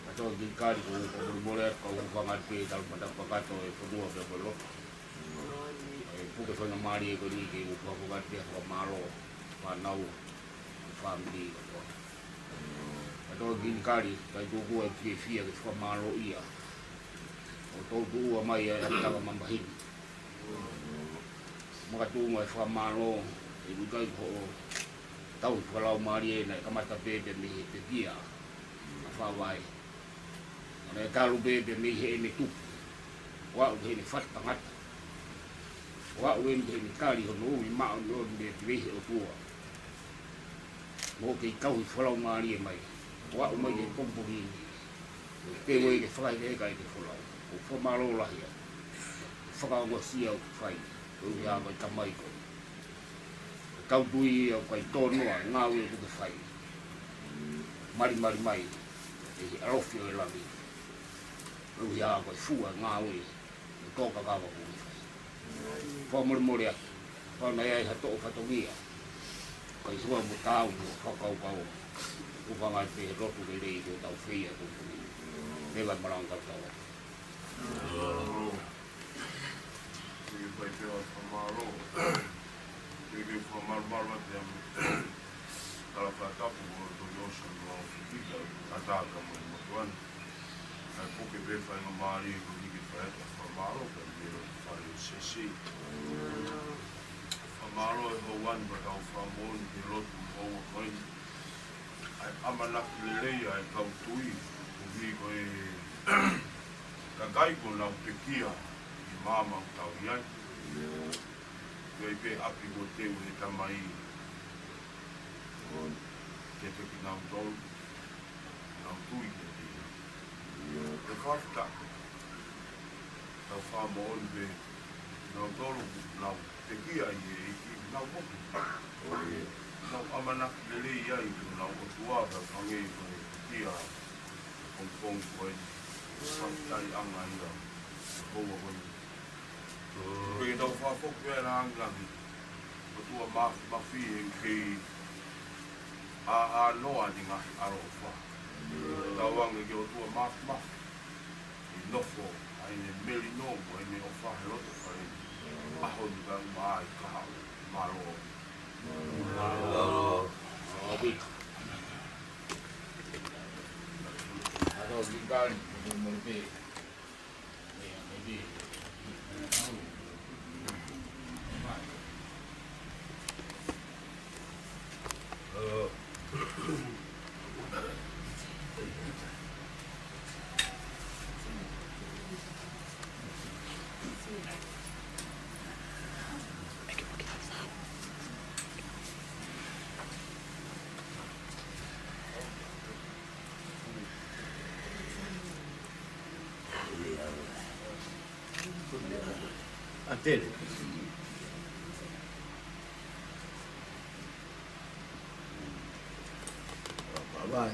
Ato di kari ko mole ko vangat pe tal pada pakato e puno be bolo. E puke fa na mari ko ni ke ko vangat pe ko malo panau family ko. Ato di kari kai ko ko e fia ke ko malo ia. O to du mai e ta mambahin. Maka tu mo fa malo Ibu kai ko tau kalau mari na kamata bebe mi te dia. Fa vai. Ana kalu bebe mi he ni tu. Wa he ni fat tangat. Wa wen he ni kali ho no mi ma no de vi o tua. Mo ke kau kalau mari mai. Wa mai ke kompo ni. Ke we ke fai ke kai ke kalau. O fa malo la ya. Fa ka go sia o fai. O ya mai tamai ko. Kau tui au kai tonoa ngā ue kuke whai. Mari mai, e arofi o e lami. Rau hia kai fua ngā ue, e tōka kawa kuke whai. Wha more atu, whanai ai ha tō whatongia. Kai sua mo tāu mo whakau kau. Upangai pe rotu ke rei ko tau whia kuke. Newa marang kau tau. Sige pai te o whamaro. Sige whamarmara te ala whatapu o to yosa no whikika ataka mo i motuan. Ai poke pe whai no maari ko hiki whai te whamaro pe mero whai o sesi. Whamaro e ho wan ba tau whamon ki rotu o o koin. Ai amanaki lelei ai kau tui o vi ko e kakai ko nau pekia i māma o tau iai. Kai pe api ko te ue tamai te toki nau tolu, nau tui te te. Te whafta, tau whama on pe nau tolu, nau te kia i e iki, nau moku. Nau amanaki lele iai tu nau o tuaka whangei ko e kia kongkong ko e whaftai anga ira, koua koe. Kaya tau whafok pia na anglangi, o tua mawhi e kei a noa ni ngahi aro wha. Tau anga ki o tua mawhi, i nofo, ai ne meli nomo, ai ne o whahe roto whae, aho ni kau maa i kaha, maro. Abi. Ada ligan mo pe. Atele. Bye-bye.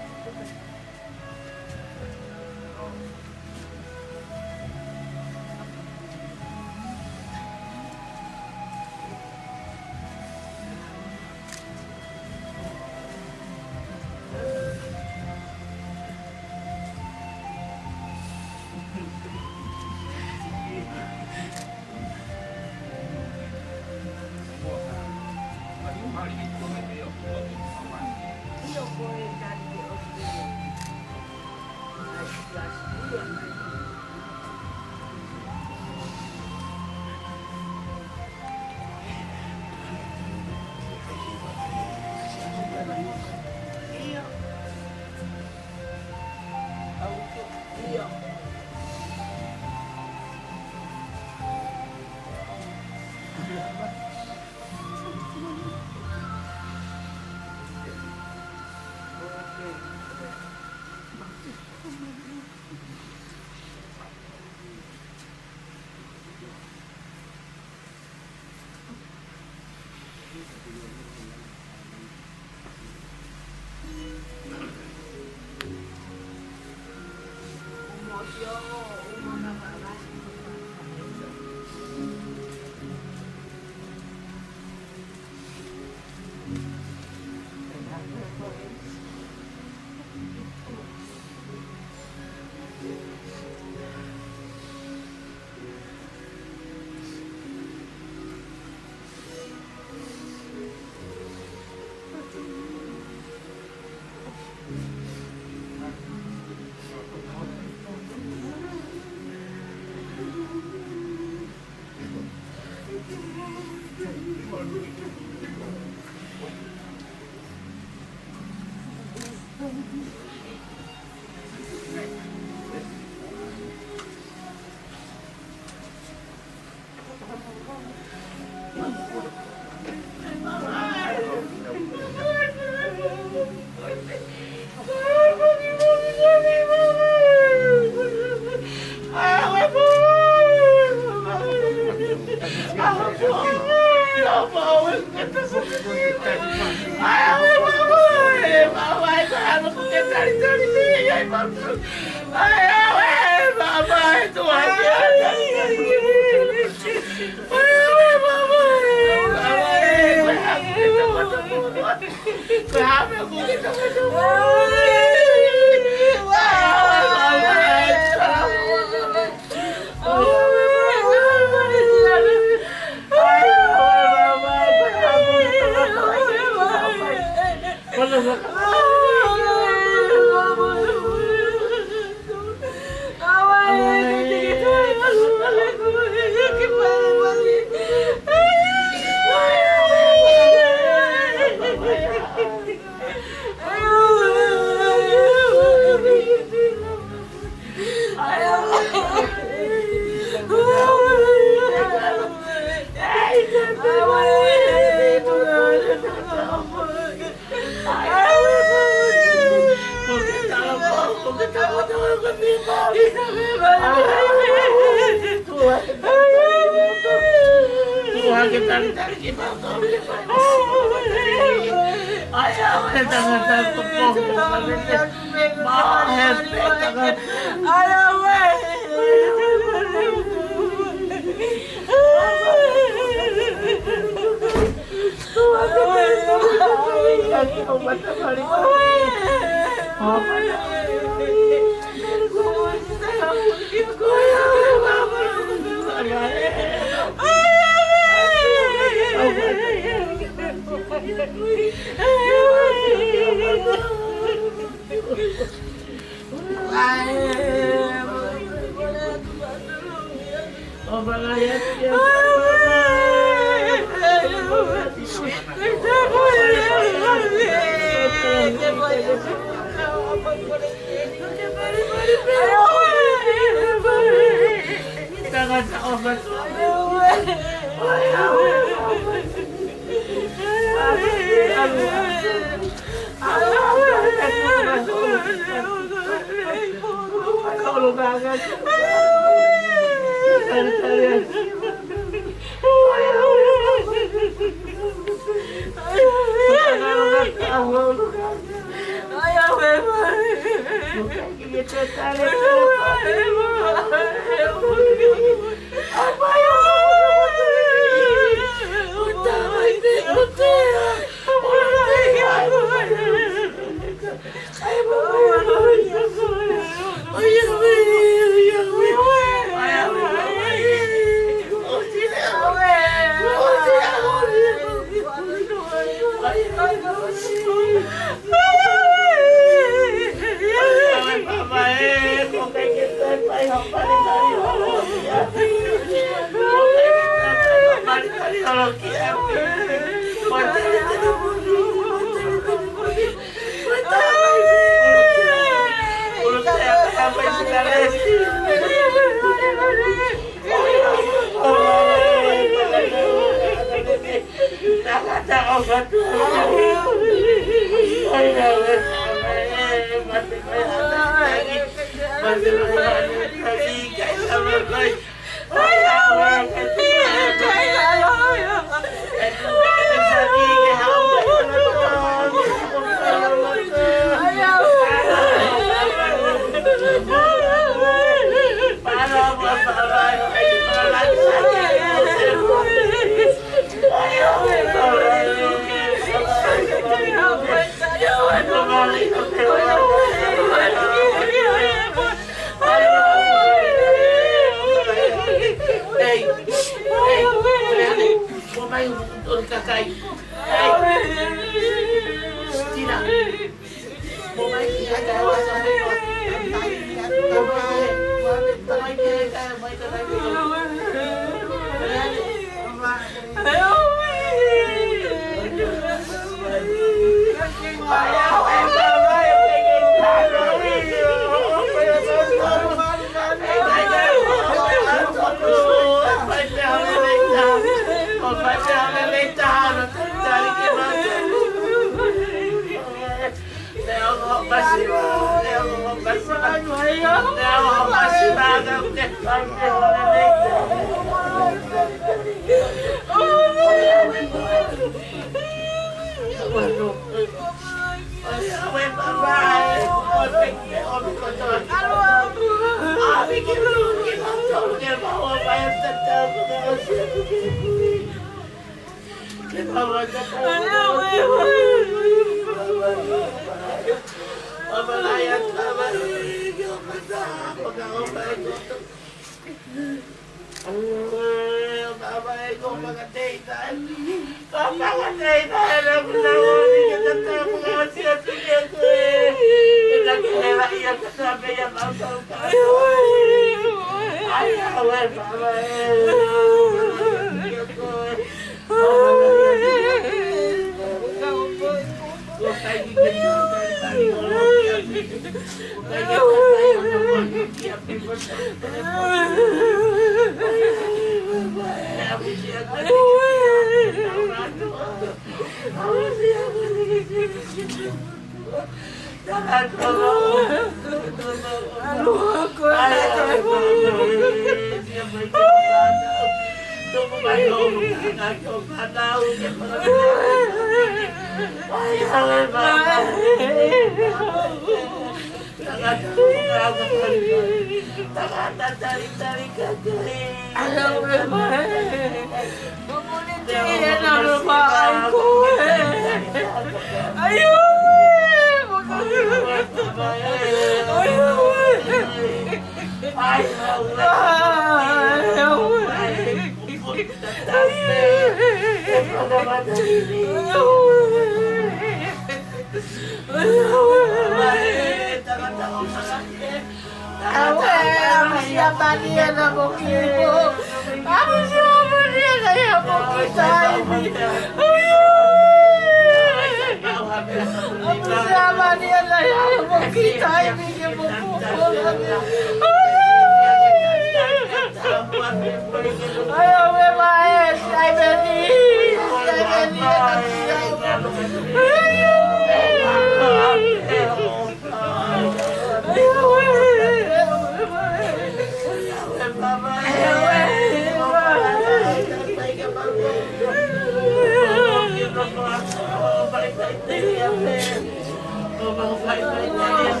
Hãy subscribe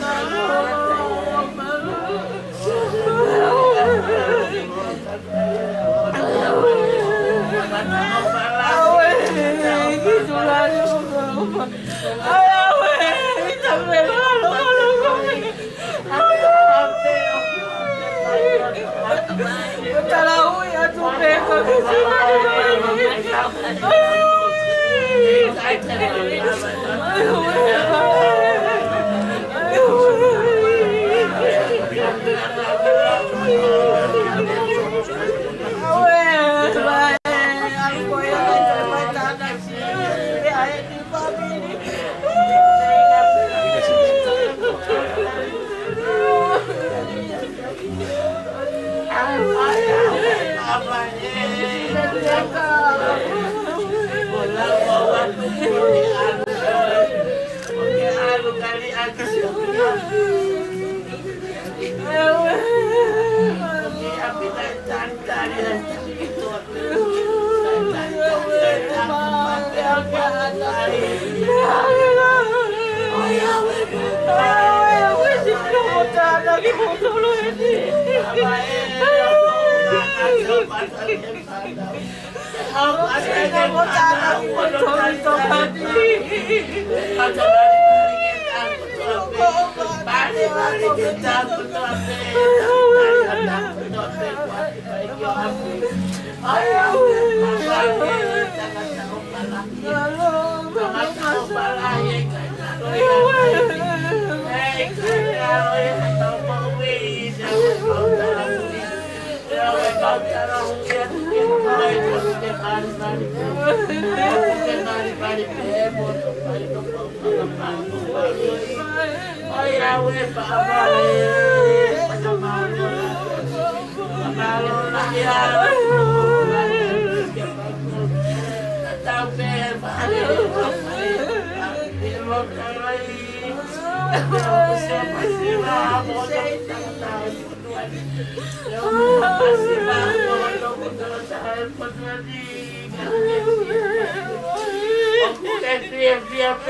cho kênh Ghiền Mì Gõ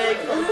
để không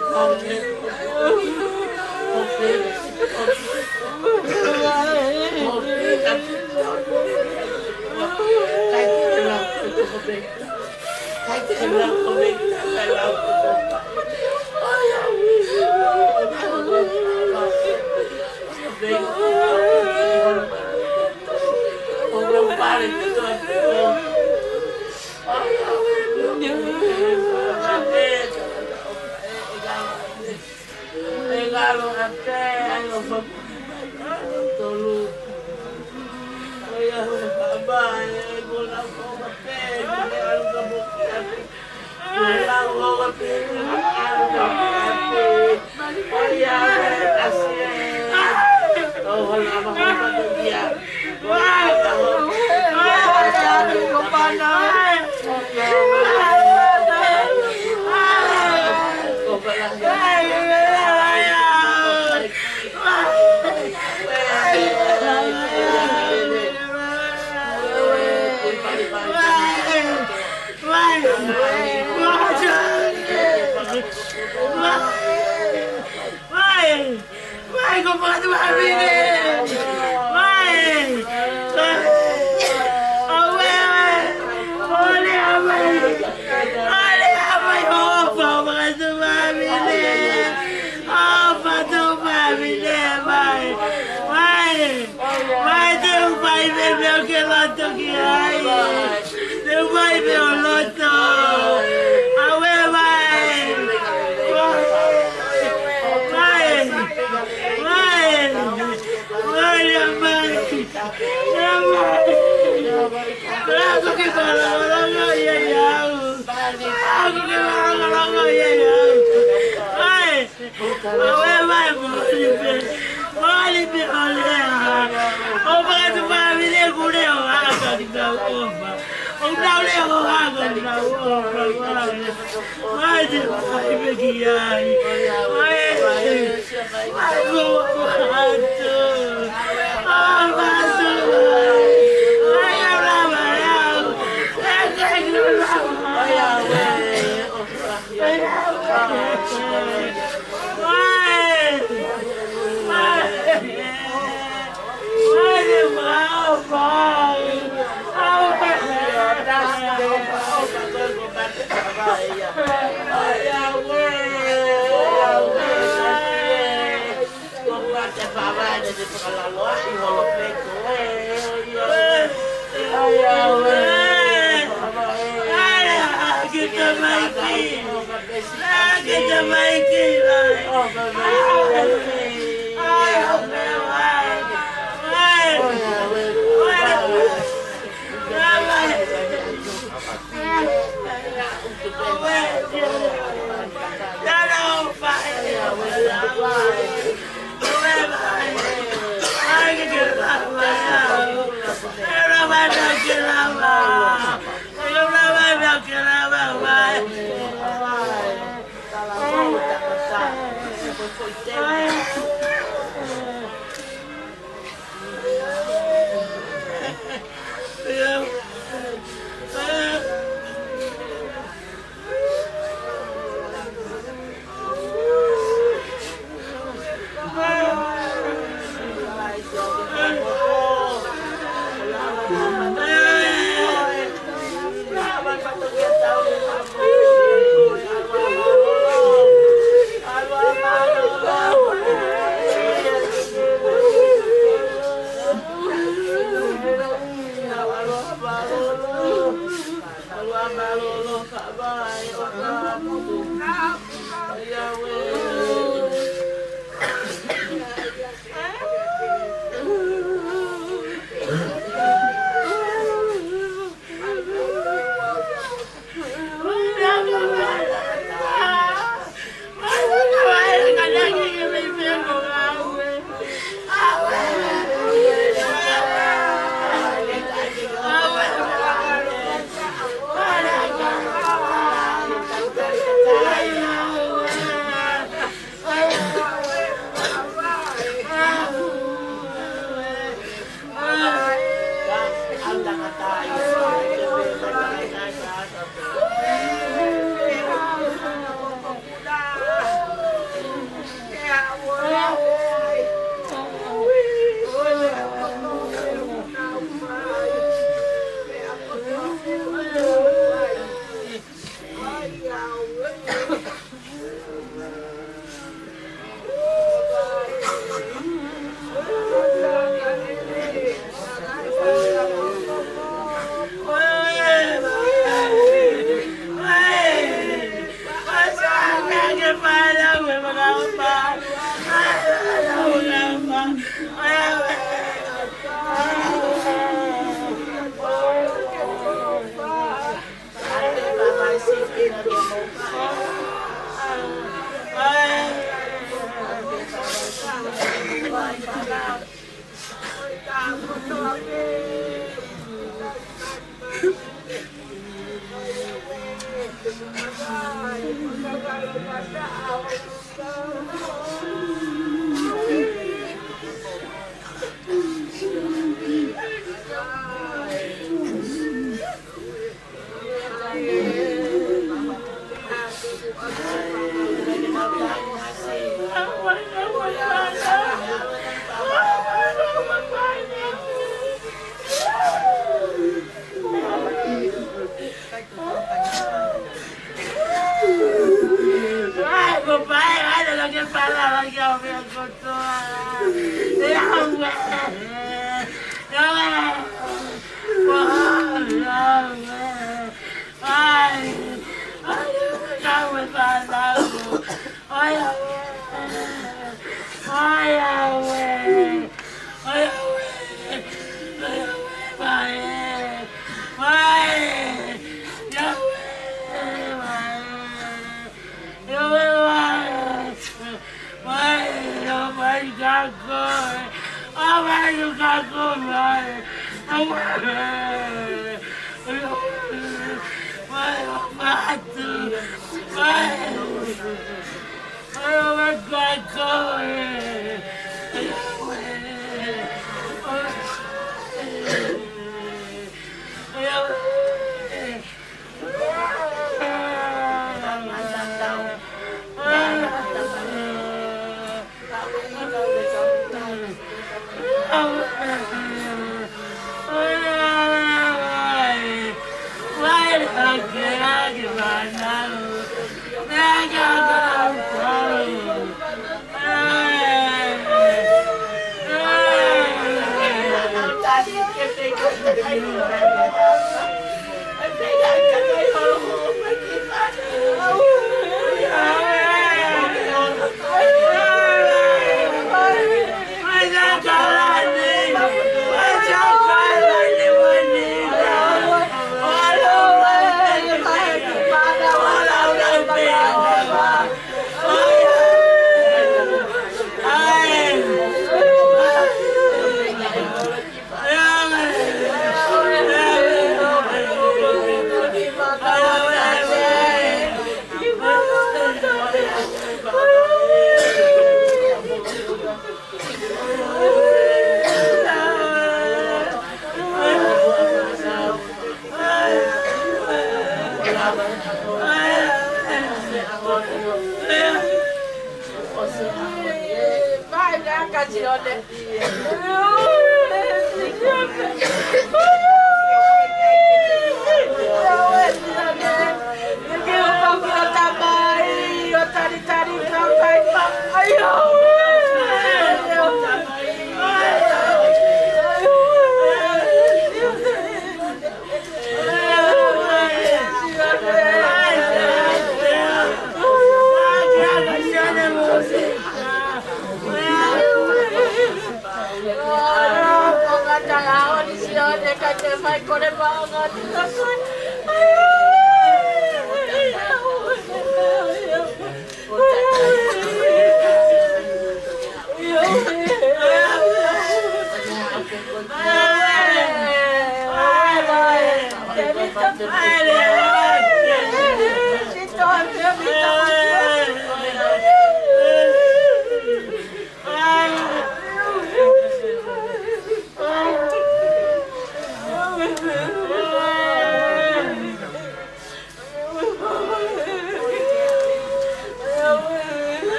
bỏ lỡ Halo,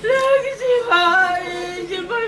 Lagi si Mai, si Mai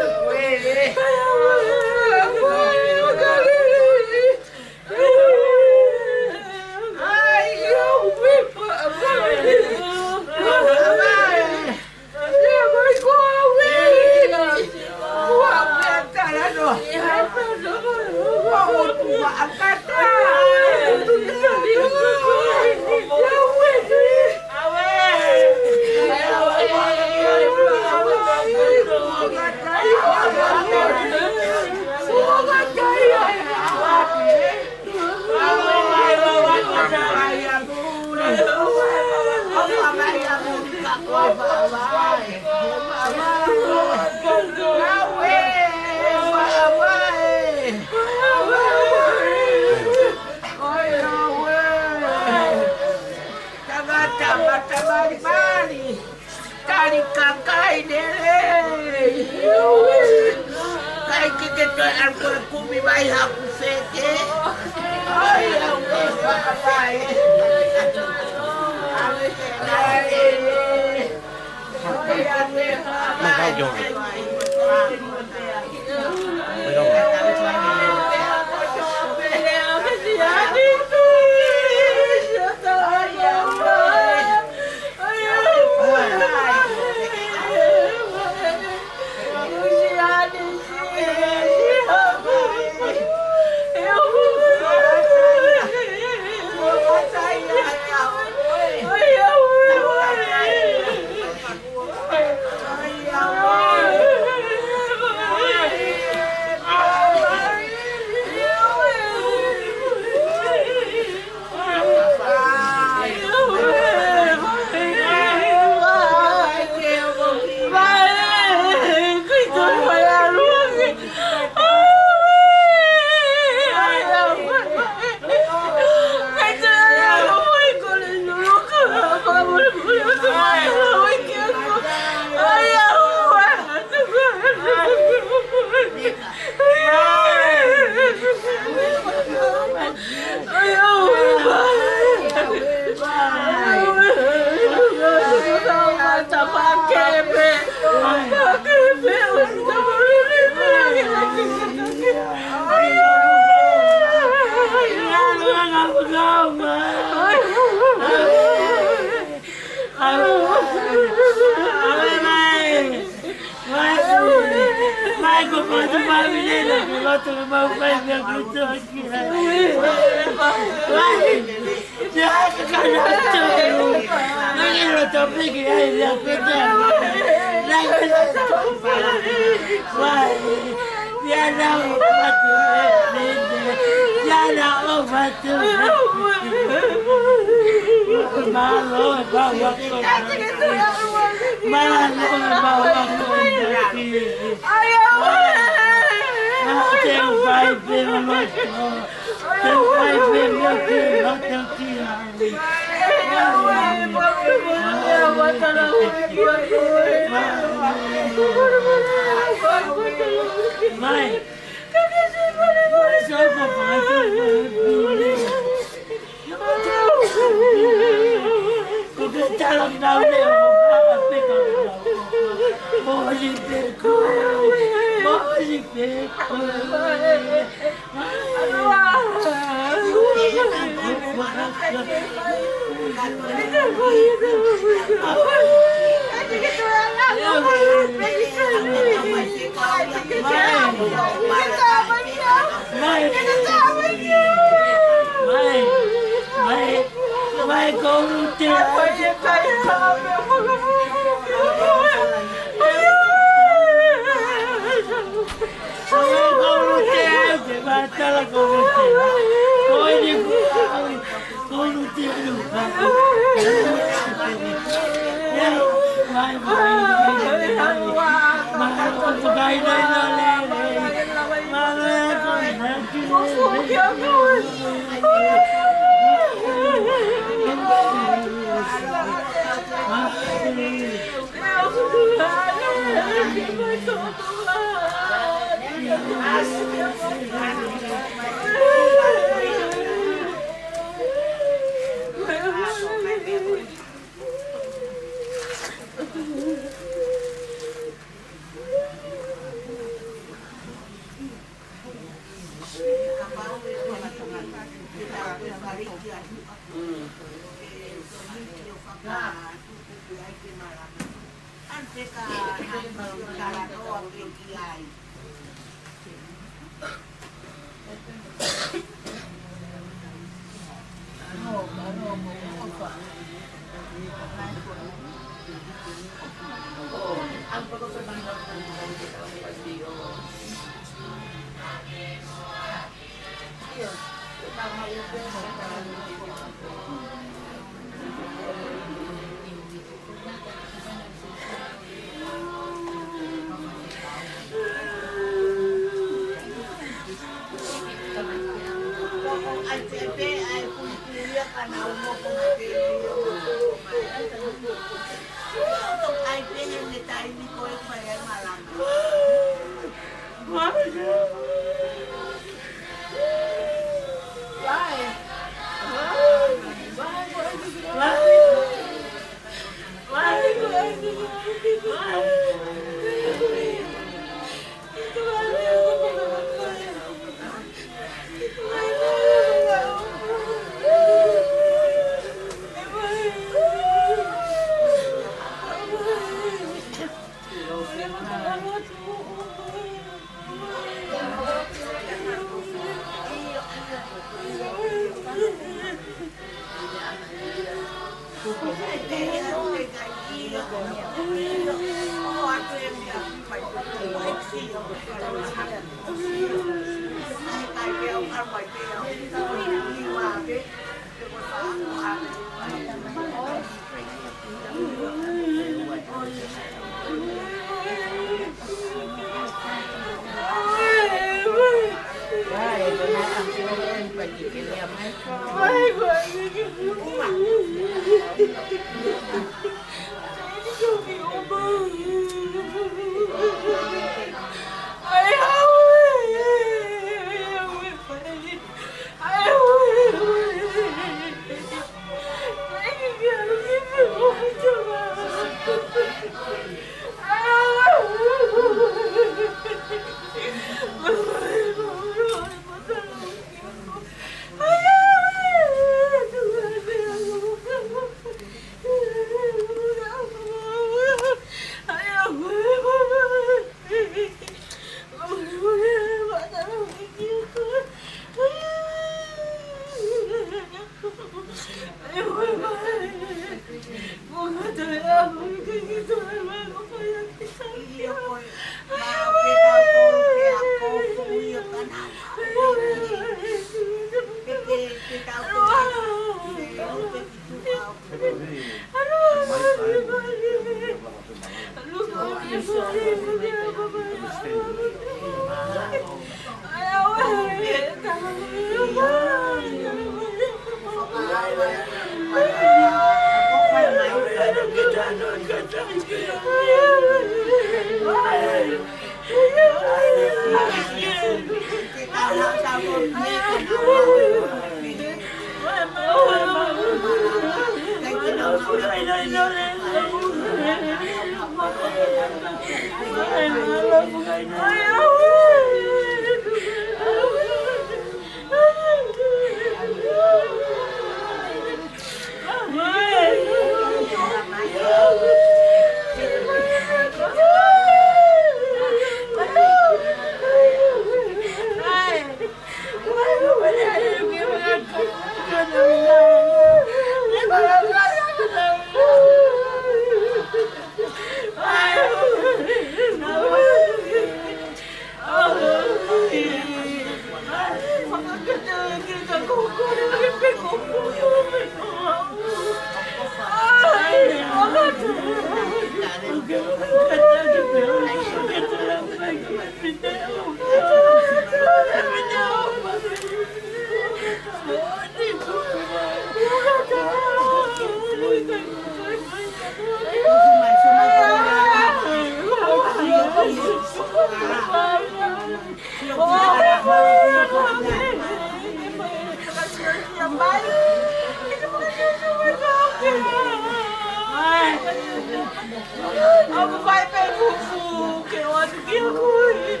Aku vai per fufu, che oggi che io corri.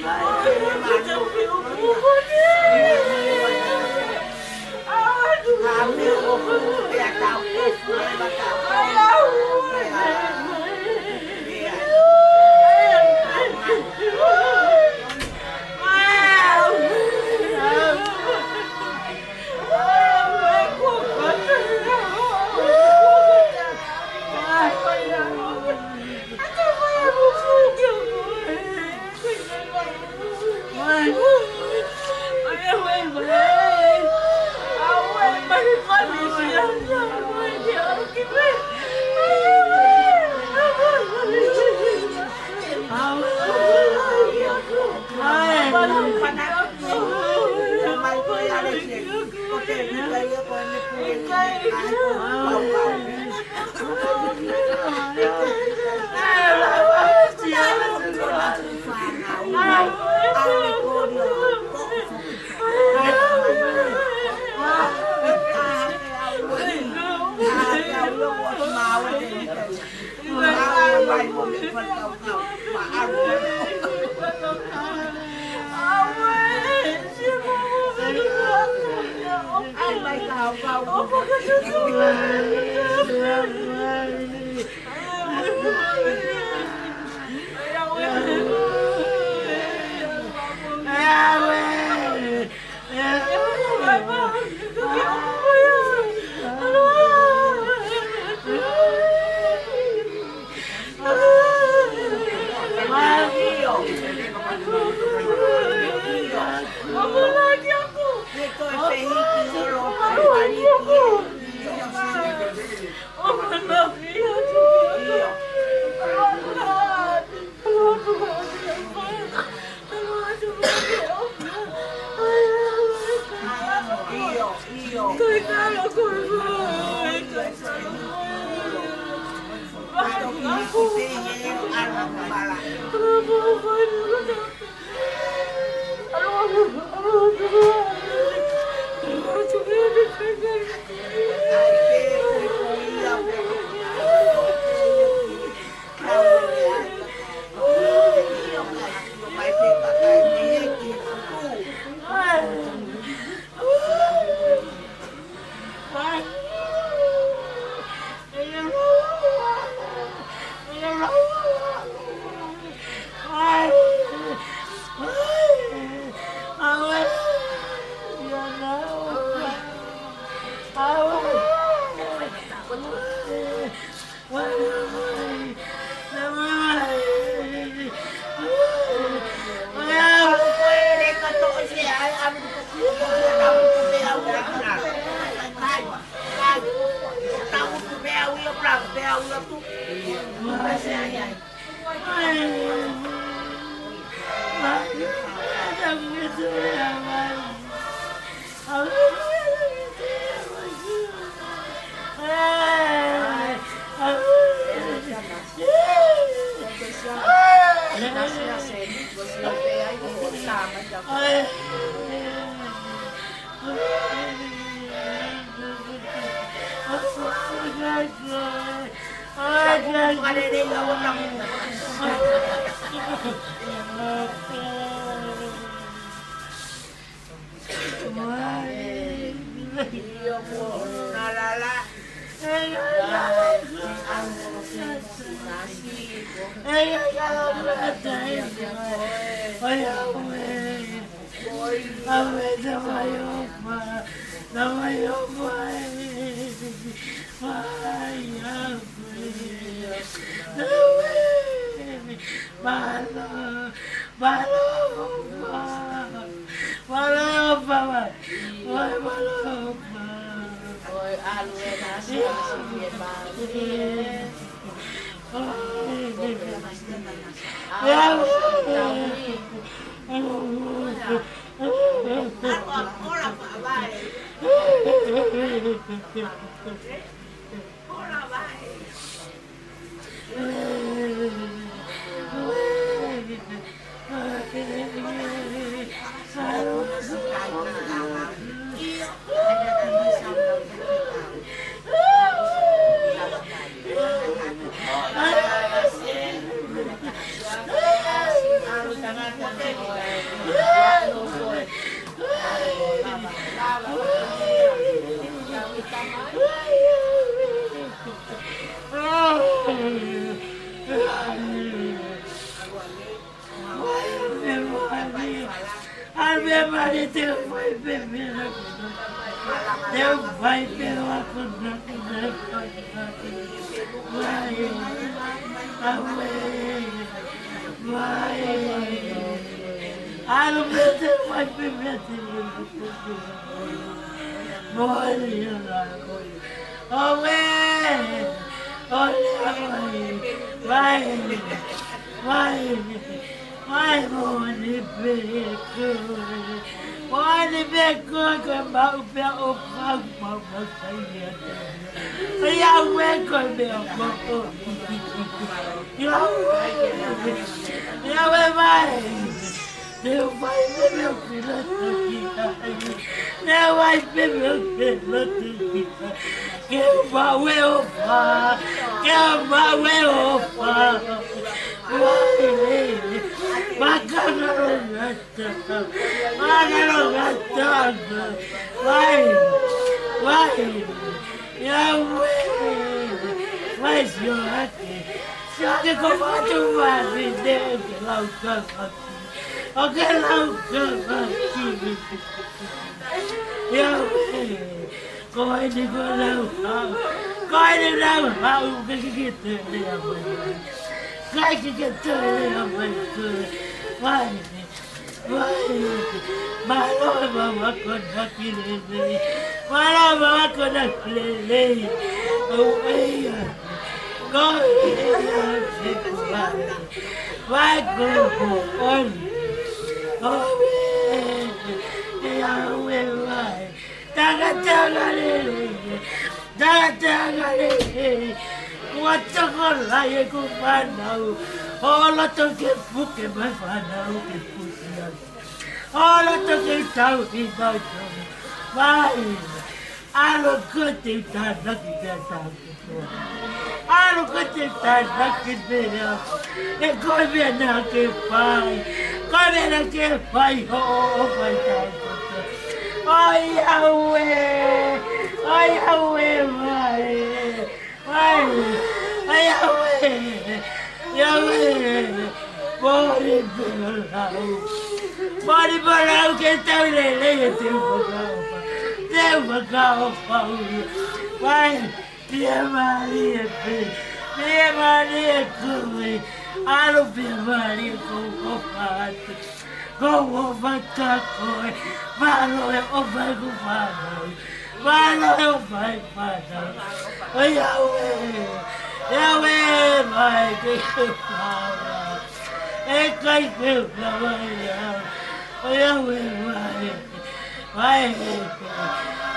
Vai per fufu,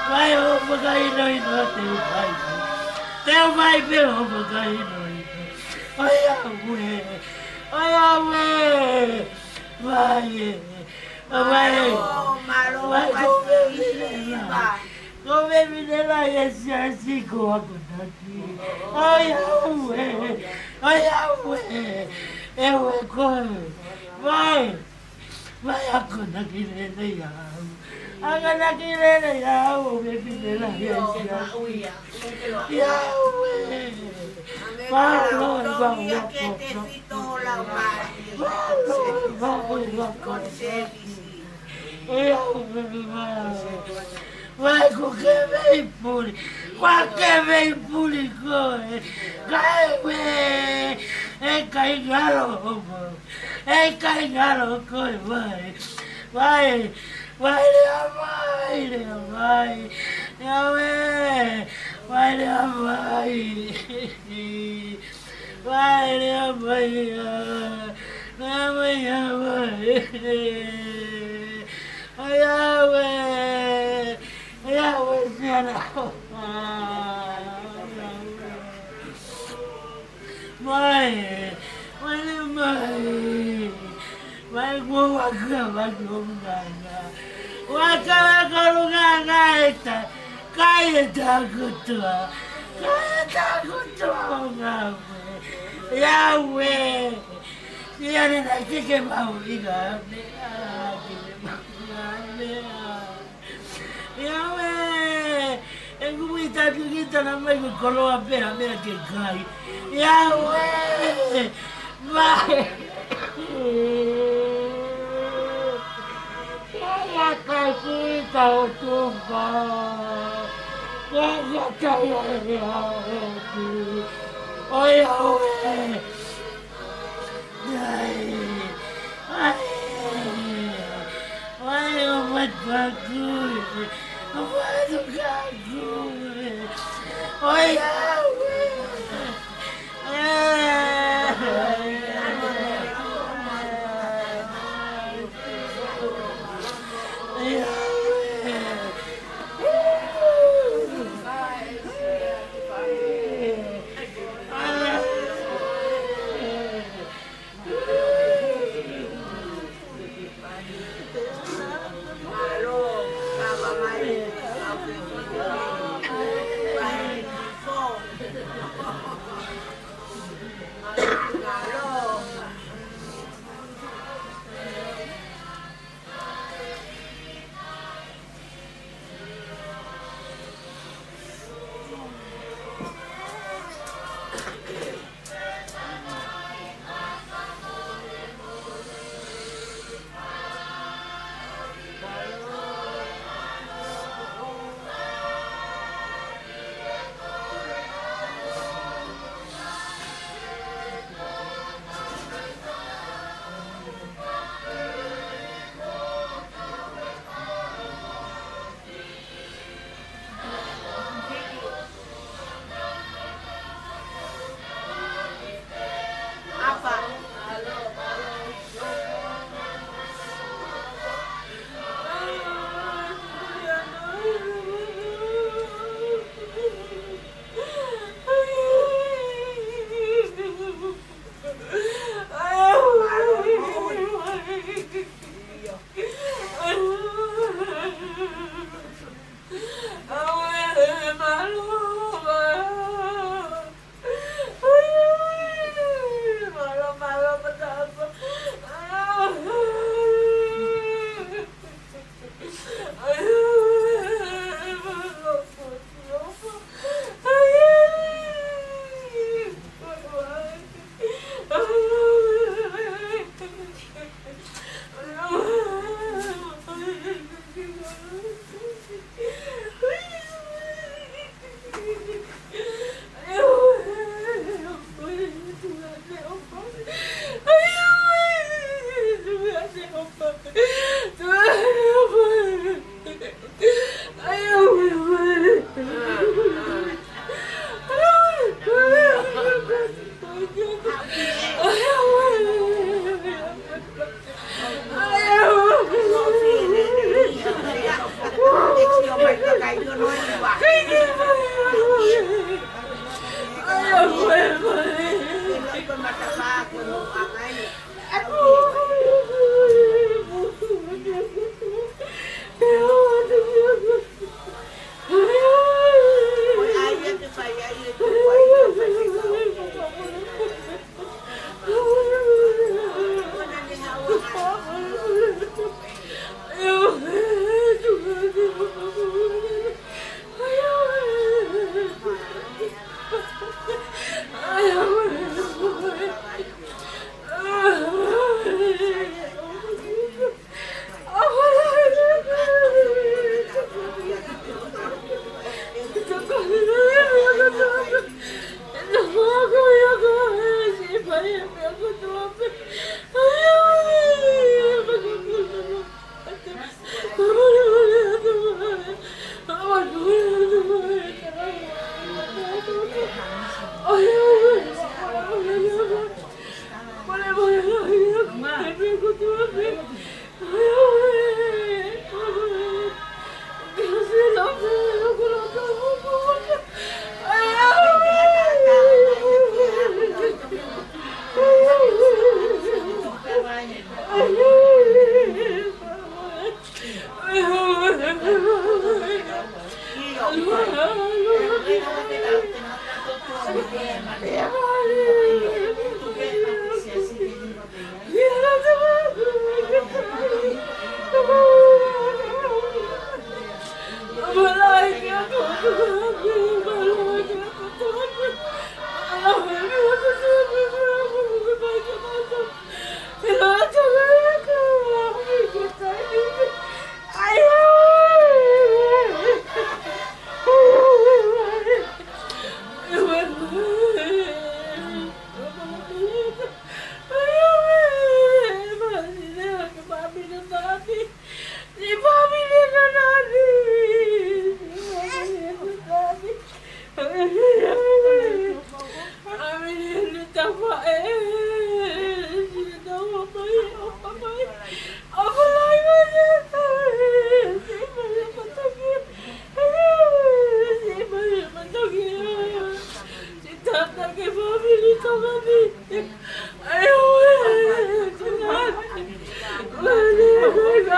Vai, ô, Pacaíno, não tem pai. Teu vai, meu, Pacaíno. Olha, ué. Vai, come mineira esse assim com a daqui. Olha, ué. Eu é corre. Vai a conta que ele é. Agora que ele é, o bebê dela é. Yahweh. Vai com quem vem puri, qualquer vem puri corre, cai, carregalo, corre, vai, vai Yahweh, Yahweh, que mau liga, Yahweh, engumita pigita na mai koloa pera mera que cai, Yahweh, vai, ya casita o tumba, ya caiu Yahweh. Oh Yahweh! Ai, eu vou te bagulho! Eu vou do bagulho! Oh Yahweh!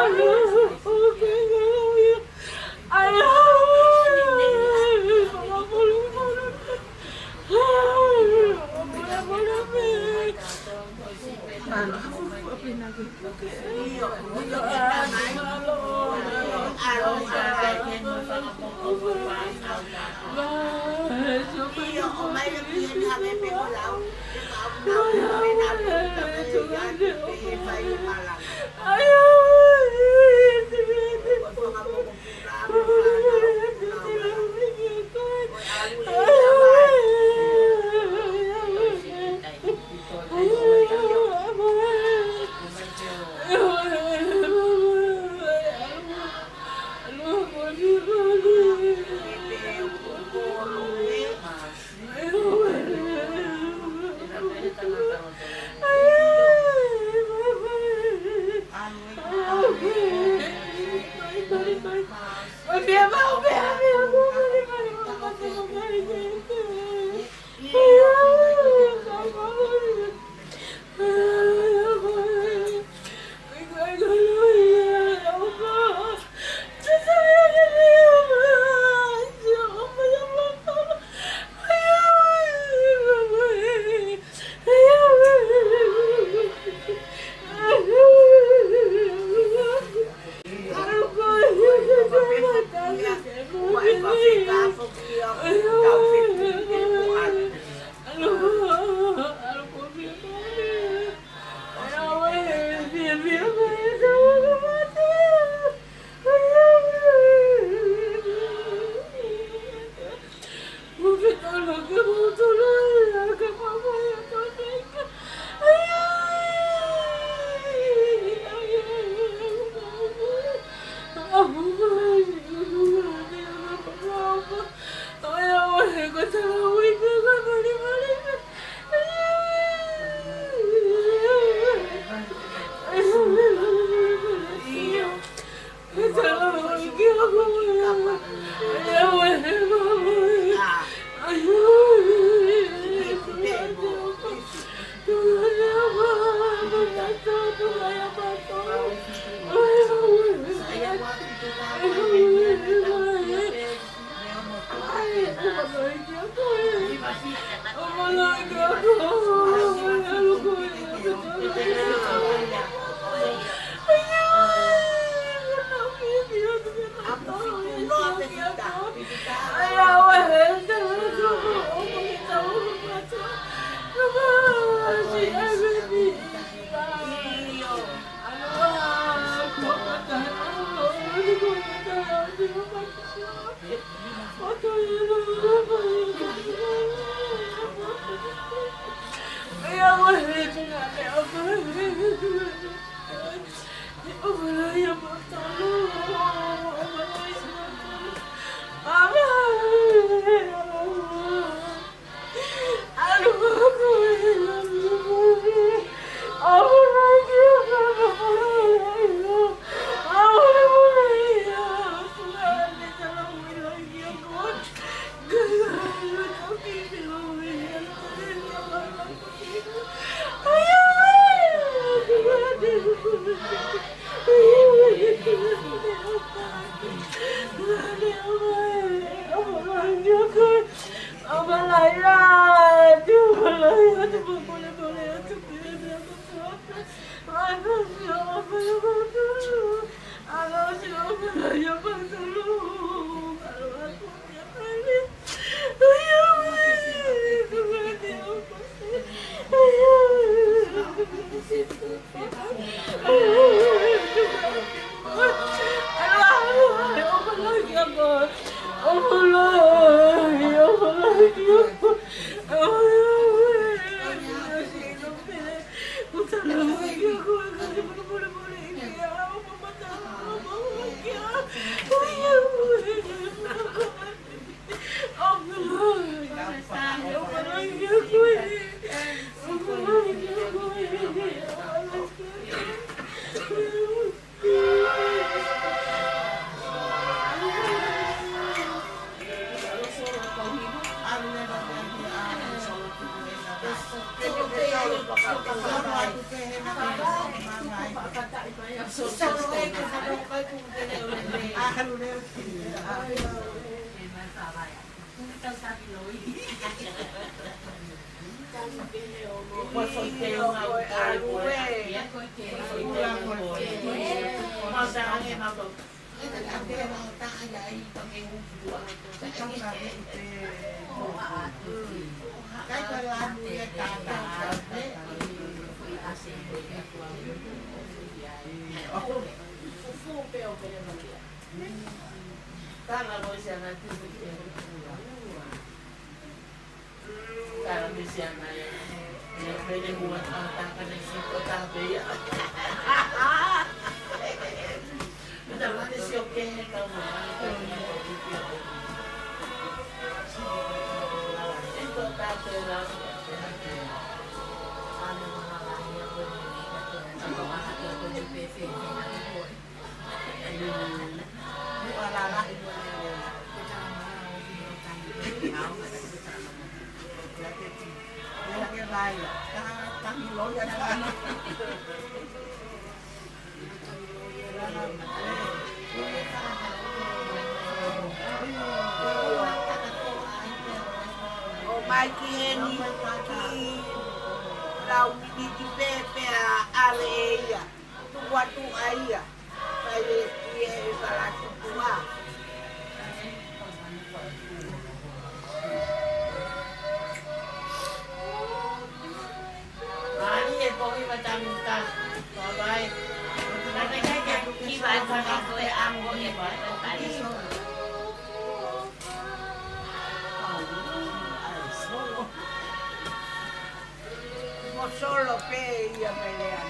Oh, Solo pe ia pelea,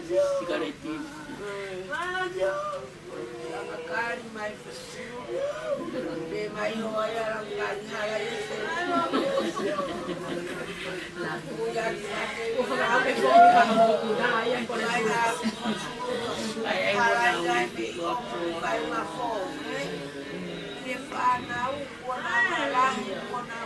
sigaretin. Mana dia? Kali mai be mai hoya lang kali halay kuya grabe ko ayan ko na ay ay ay mako ni panau ko na lang ko na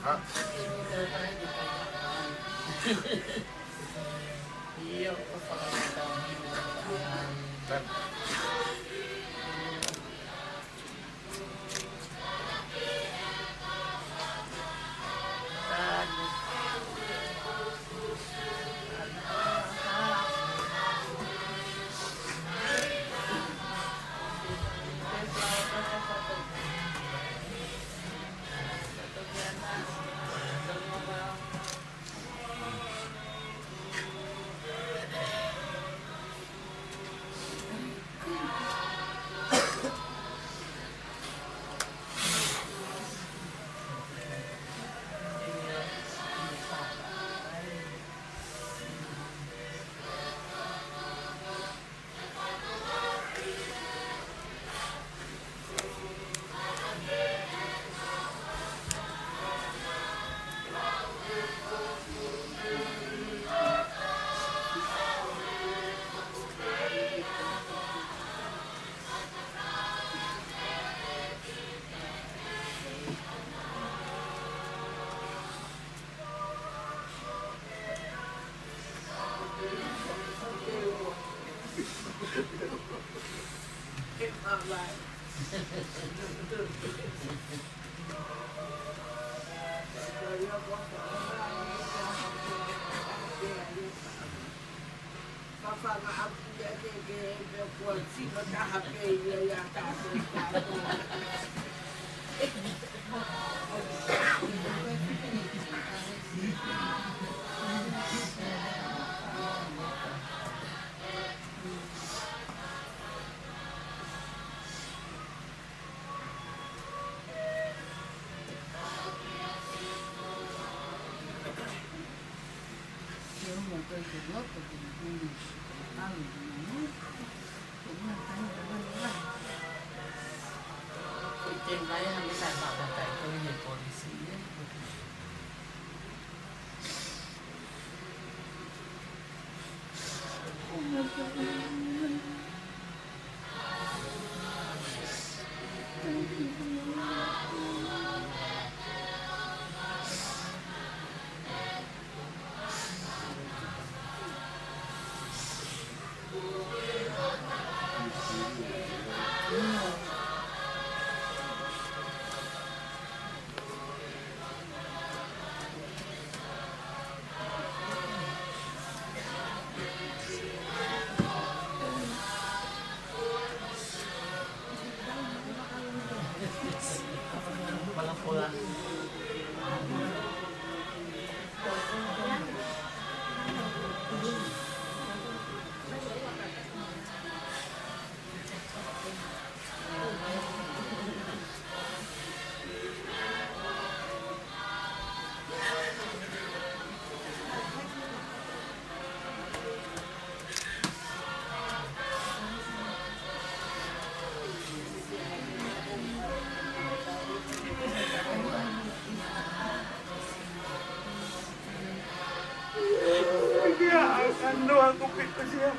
Ha? Iya, trên đấy là cái sản phẩm là cái tôi hiểu có lý sĩ đấy. Pola. Ano ang kupit ko siya?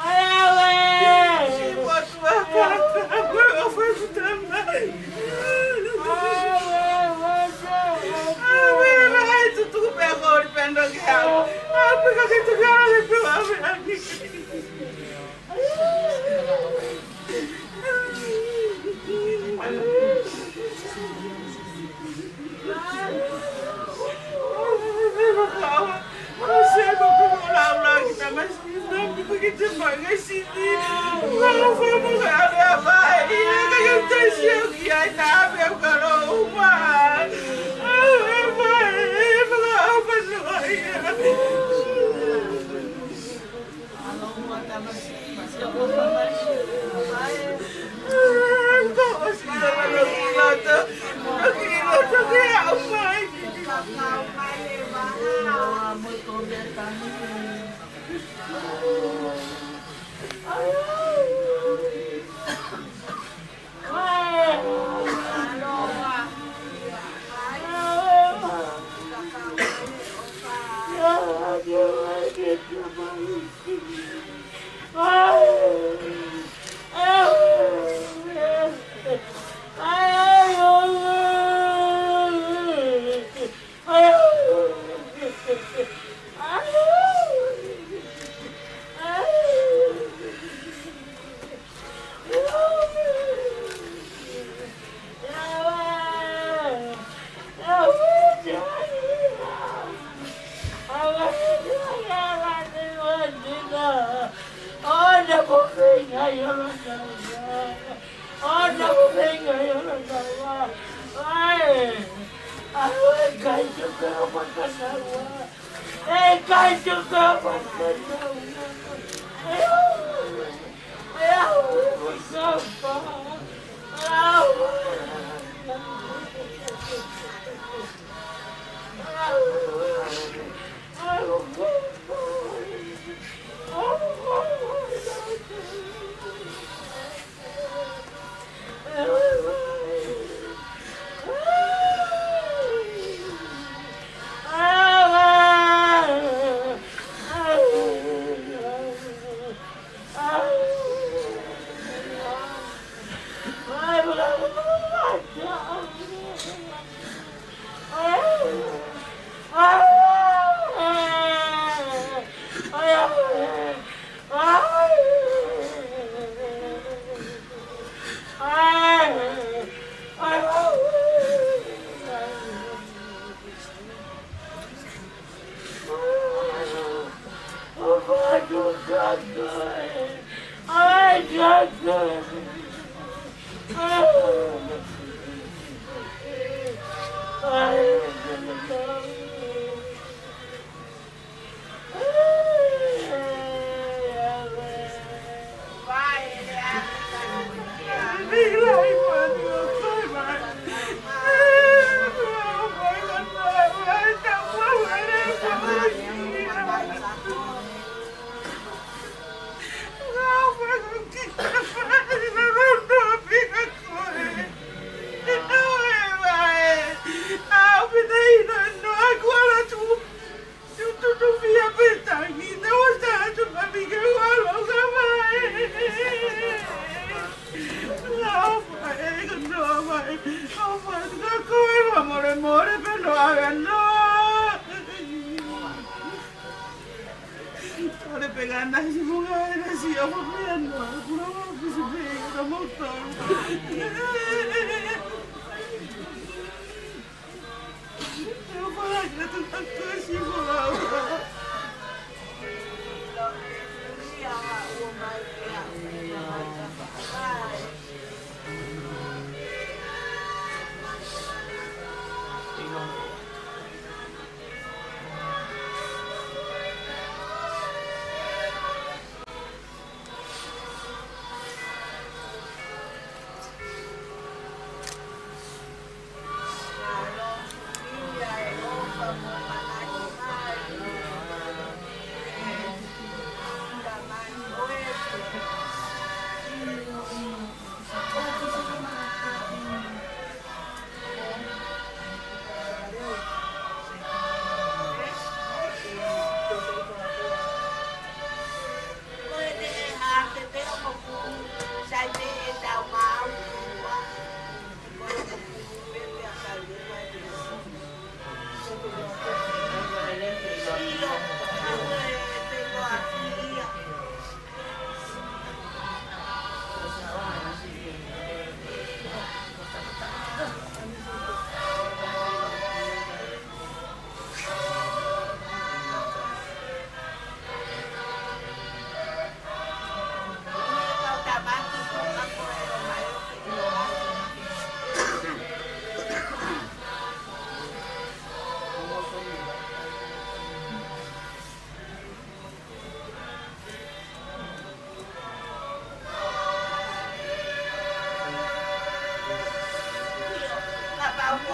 I sini. Kalau kamu ada baik, kayak tersiap dia nabi kalau rumah. Baik, apa saya?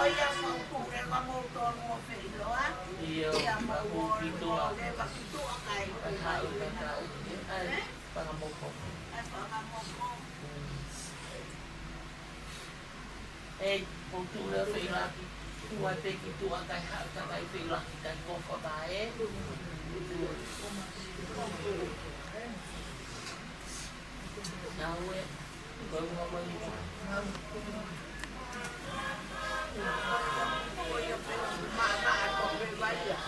ia mau kuke kamu tuan mau filo ah. Iya, Ia mau gitu mau lah. dia waktu tu akai. Tahu pangamoko. Apa kamu mau? Kung tula sa ila, kuwate kitu akai hak kakay sa ila kita koko tae. Nawe, kau mau balik. Mama aku berbalik.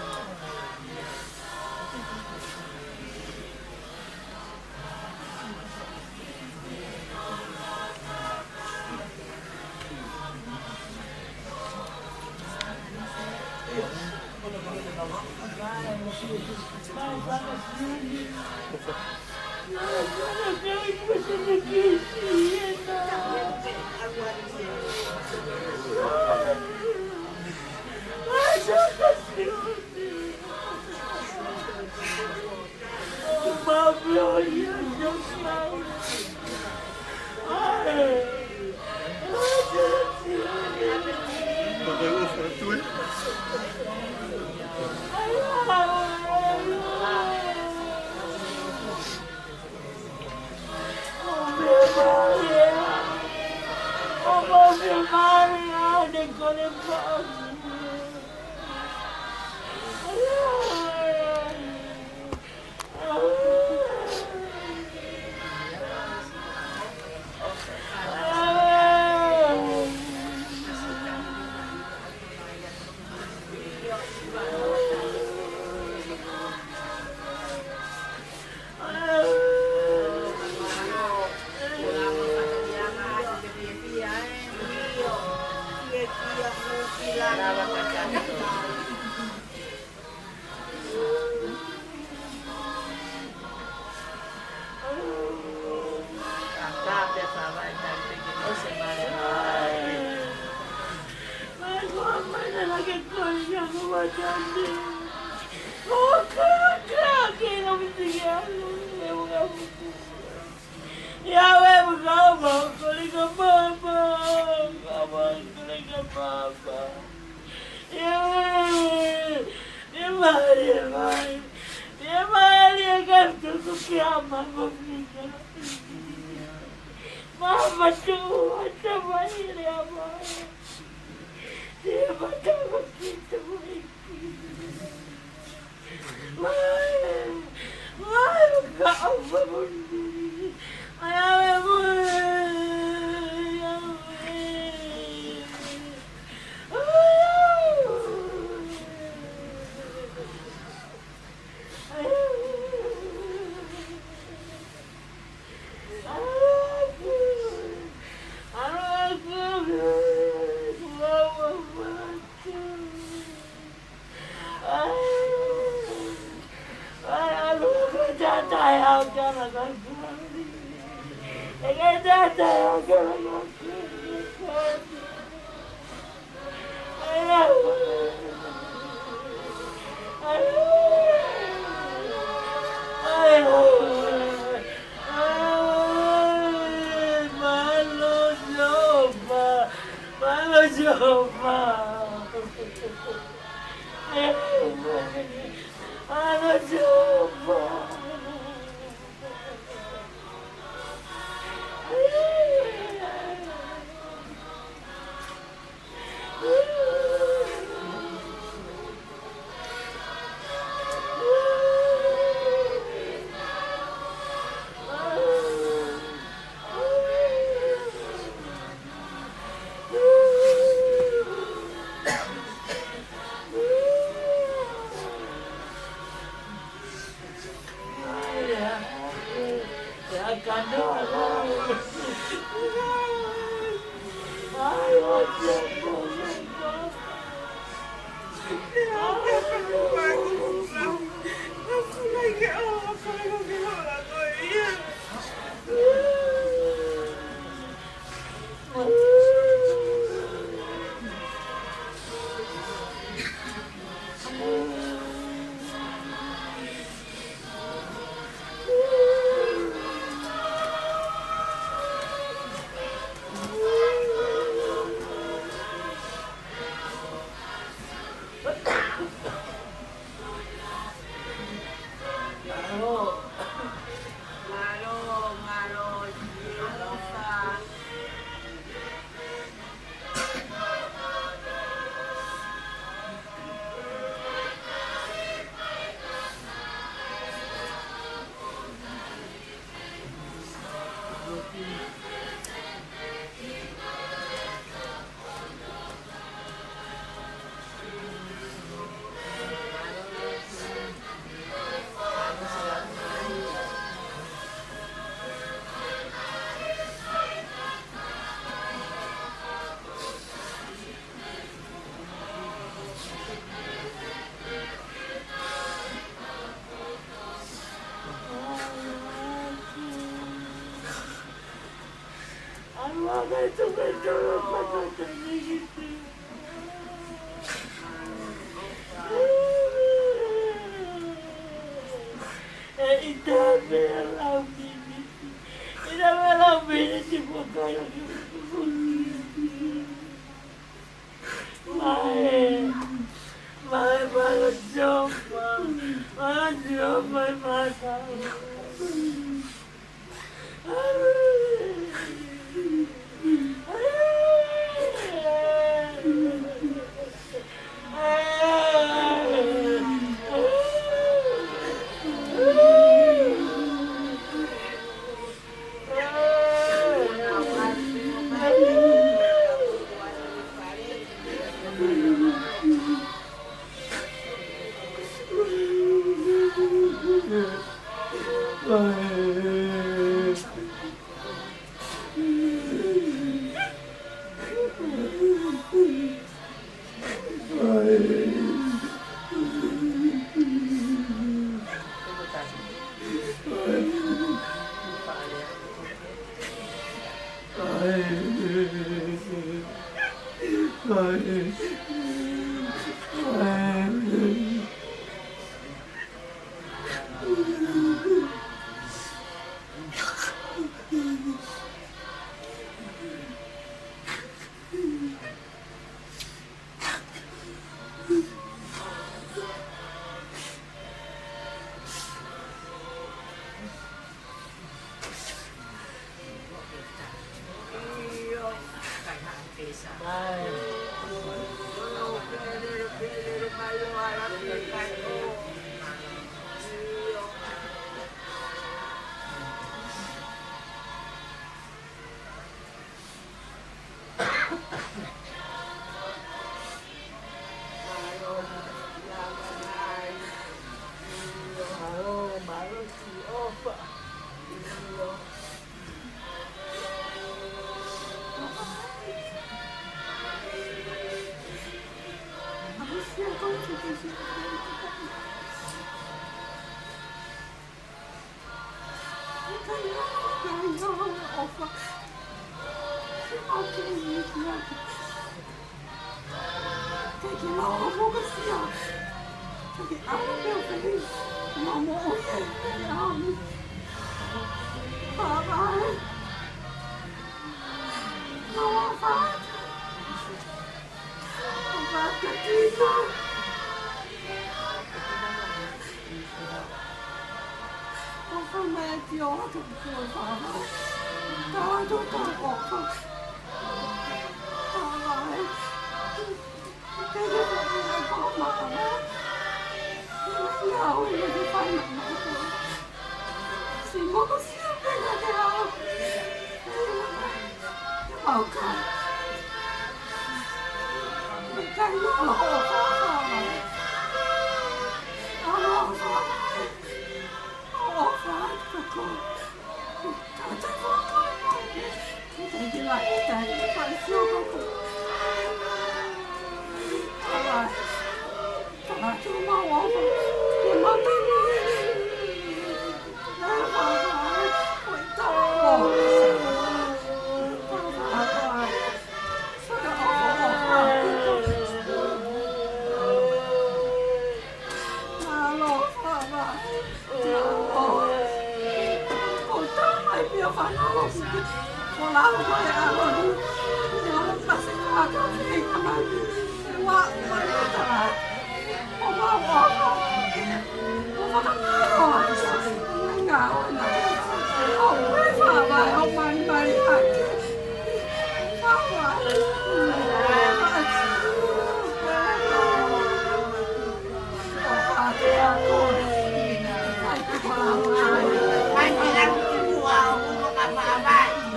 Anh thì đang mua mua cà phê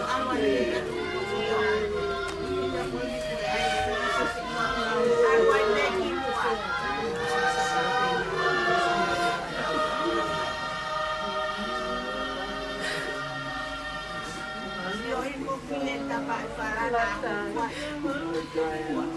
mo pinenta pa para na ako. Ay,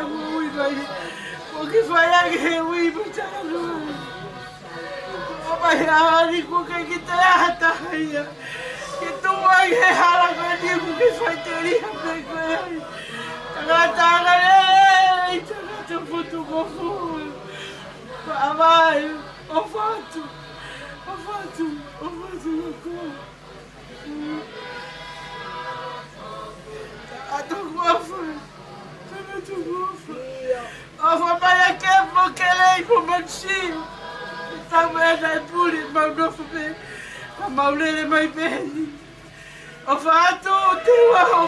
ui vai. O que vai a ui bicara lu. O vai ali com que terra tá aí. Que tu vai hala com dia que vai ter aí. Tanga ei, tanga foto gofu. Vai, o fato. O fato go. Of my careful killing for my sheep. Somewhere I put it, my brother, I'm already my baby. Of I told you how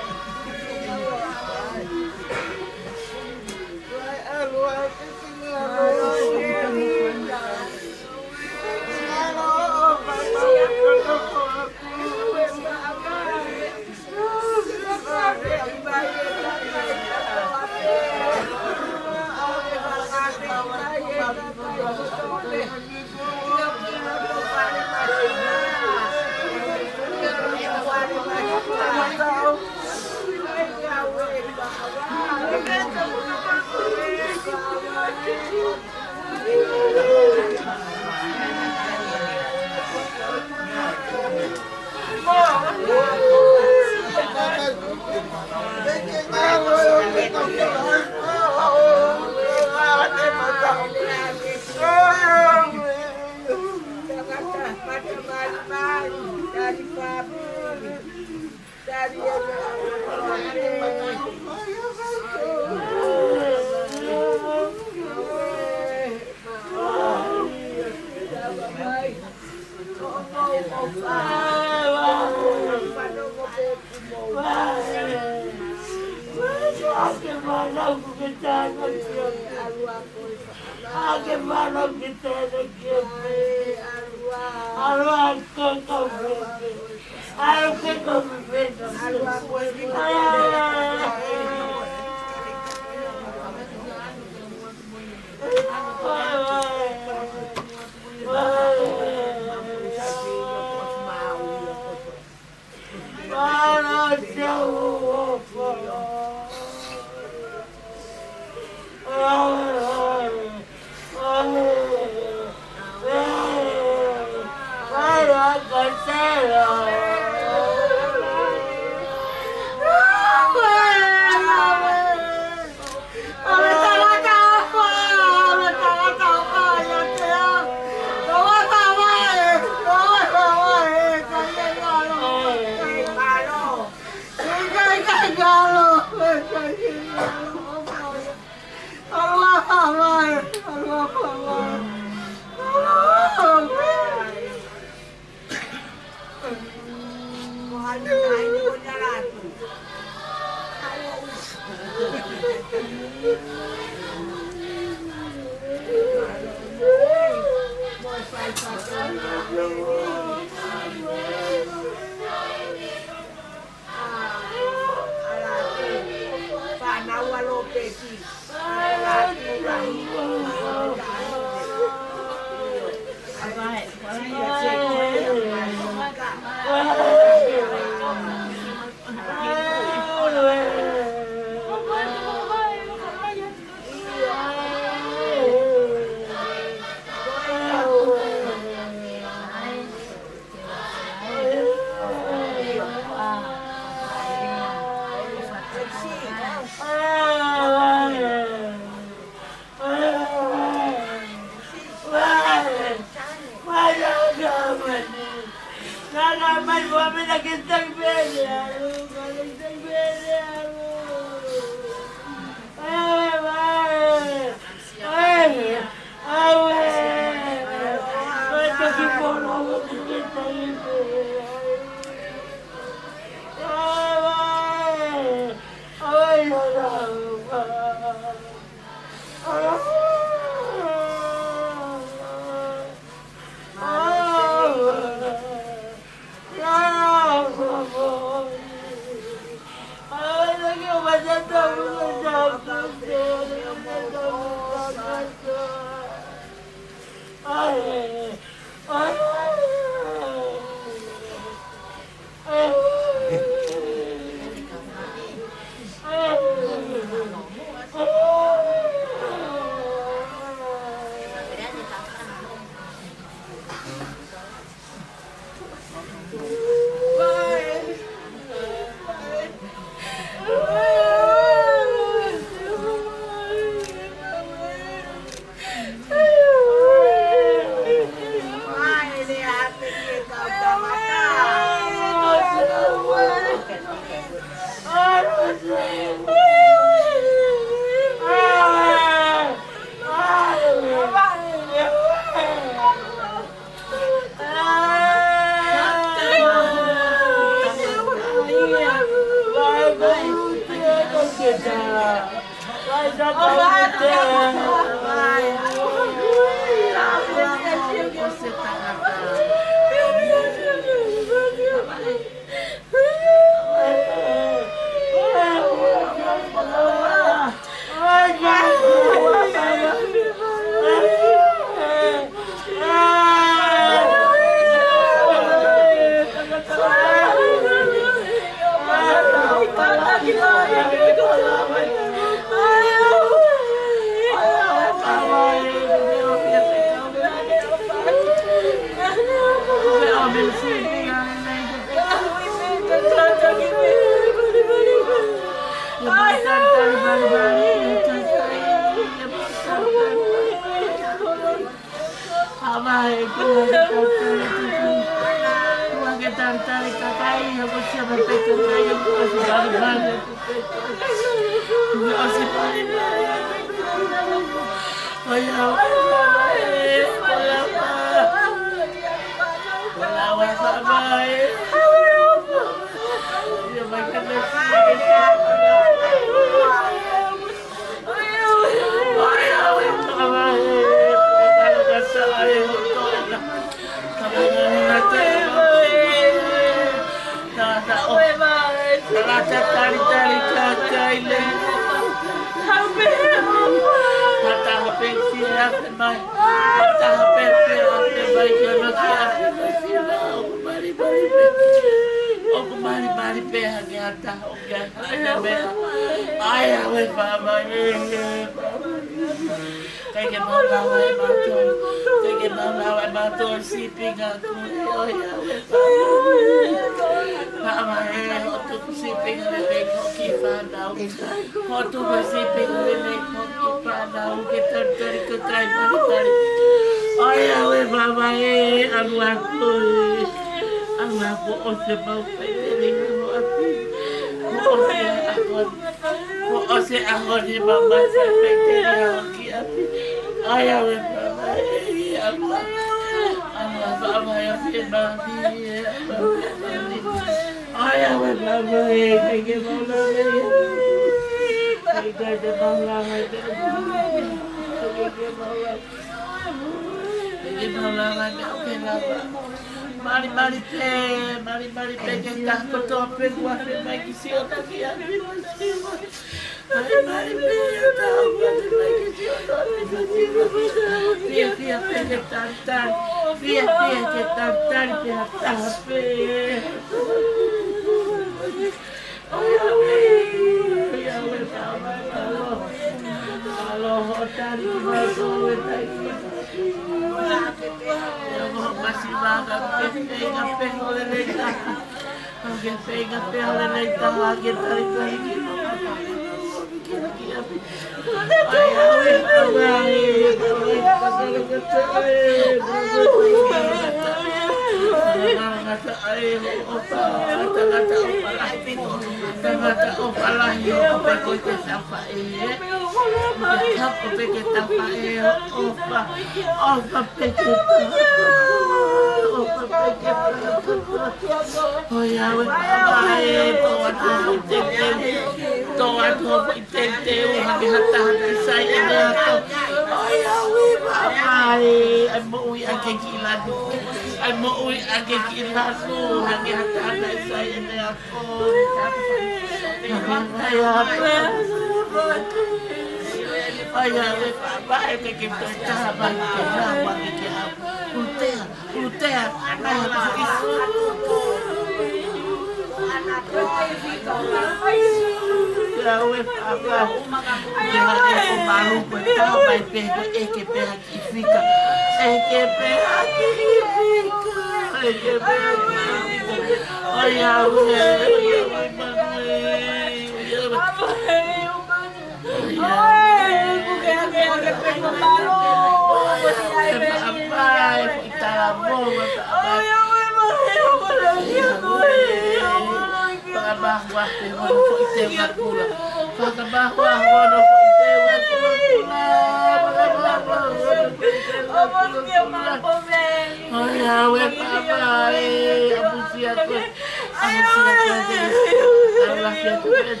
Allah ya Tuhan.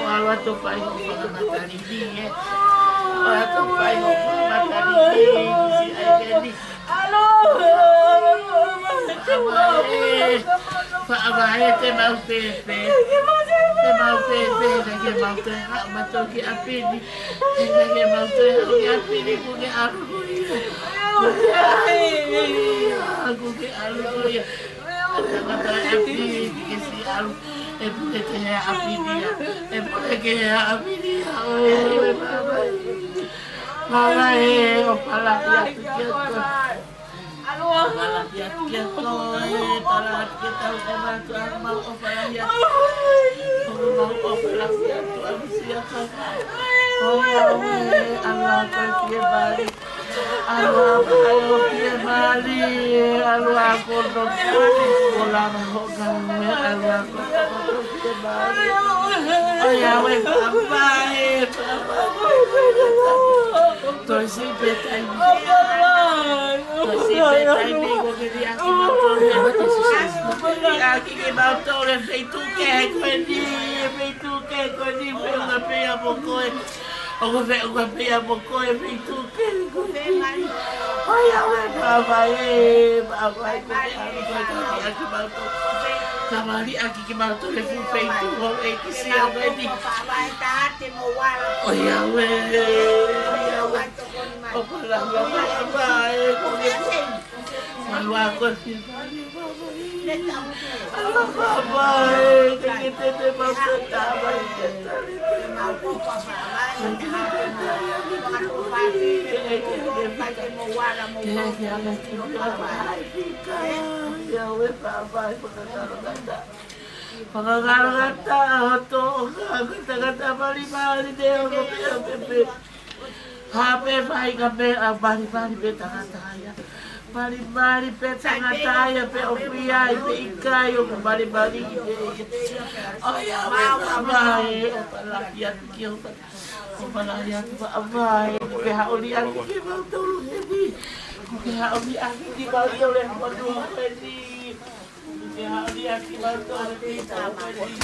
Allah tu pai matari ni Allah tu pai matari ni si ai Pak Abah te mau pepe lagi mau te hak betul ki api ni lagi mau te ki api ni ku ke aku aku ke aku ya kata api ki si alu boleh ke api dia boleh ke api dia oh baba mama opala ya tu Malah dia talat kita udah Tuhan mau opelah ya mau opelah ya Tuhan siapa oh ya Allah pergi balik Allah ayo pergi balik Allah aku nak sekolah hogan Allah aku pergi balik oh ya weh baik Tosi betai Tosi betai bego jadi aku motor Aki ke motor feito que quando feito que quando pela peia bocoi o peia bocoi feito que olha o papai aqui motor Kamali aki ke motor feito que se abedi olha o pala baik malu aku sih Allah baik kita te bapak baik kata bali deo Hape vai kape bali petangata bali petangata pe opia pe ikai o bali oh ya vai opala ya kio opala ya vai pe hauli aki ke mau tolu ni pe hauli aki di mau tolu padu pedi pe hauli aki mau tolu ni ta pedi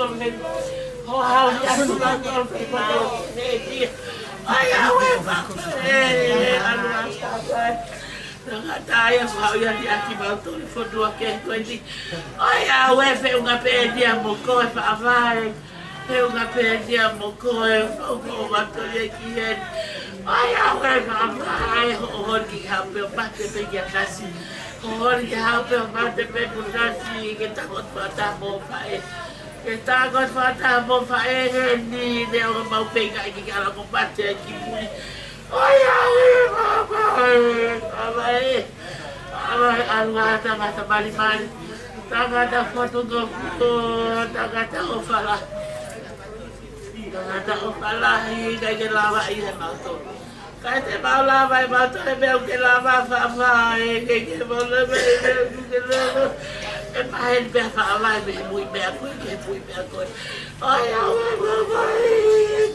torne. Oh, how ya tu la torne pa. Ai awe pa. Anu asa. Ngataya sao ya di ati bauto le fodua ke kondi. Ai awe fe unga pe dia moko e pa vai. Fe unga pe dia moko e o bato ye kien. Ai awe pa vai o ki hape pa te pe ya kasi. O ki hape pa te pe putasi ke takot pata mo pae. Ke takot pata mo pae ni de o mau pe ka ki ala ko pate ki puli. Ai awe pa Abai, tangata bali-bali, tangata fotografi, tangata ofala, kaya lava iya mauto. Kaya mau lava mauto le bel ke lava fa kaya mau le bel ke lava. Pahen be fa be muy be ko. Ay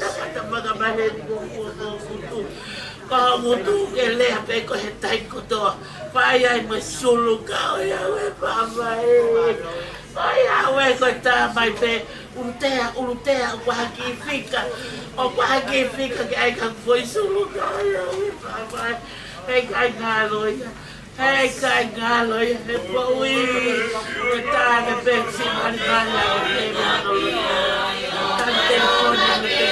tangata mga bahen ko. Kau mutu ke le pe ko hetai ko to pa ai me sulu ka ya we pa mai ai we ko ta mai pe urutea ko hakifika ke ai kan foi sulu ka ya we pa mai kai ngalo ya he po wi ta ke pe si man ya ke ngalo ta telefon ke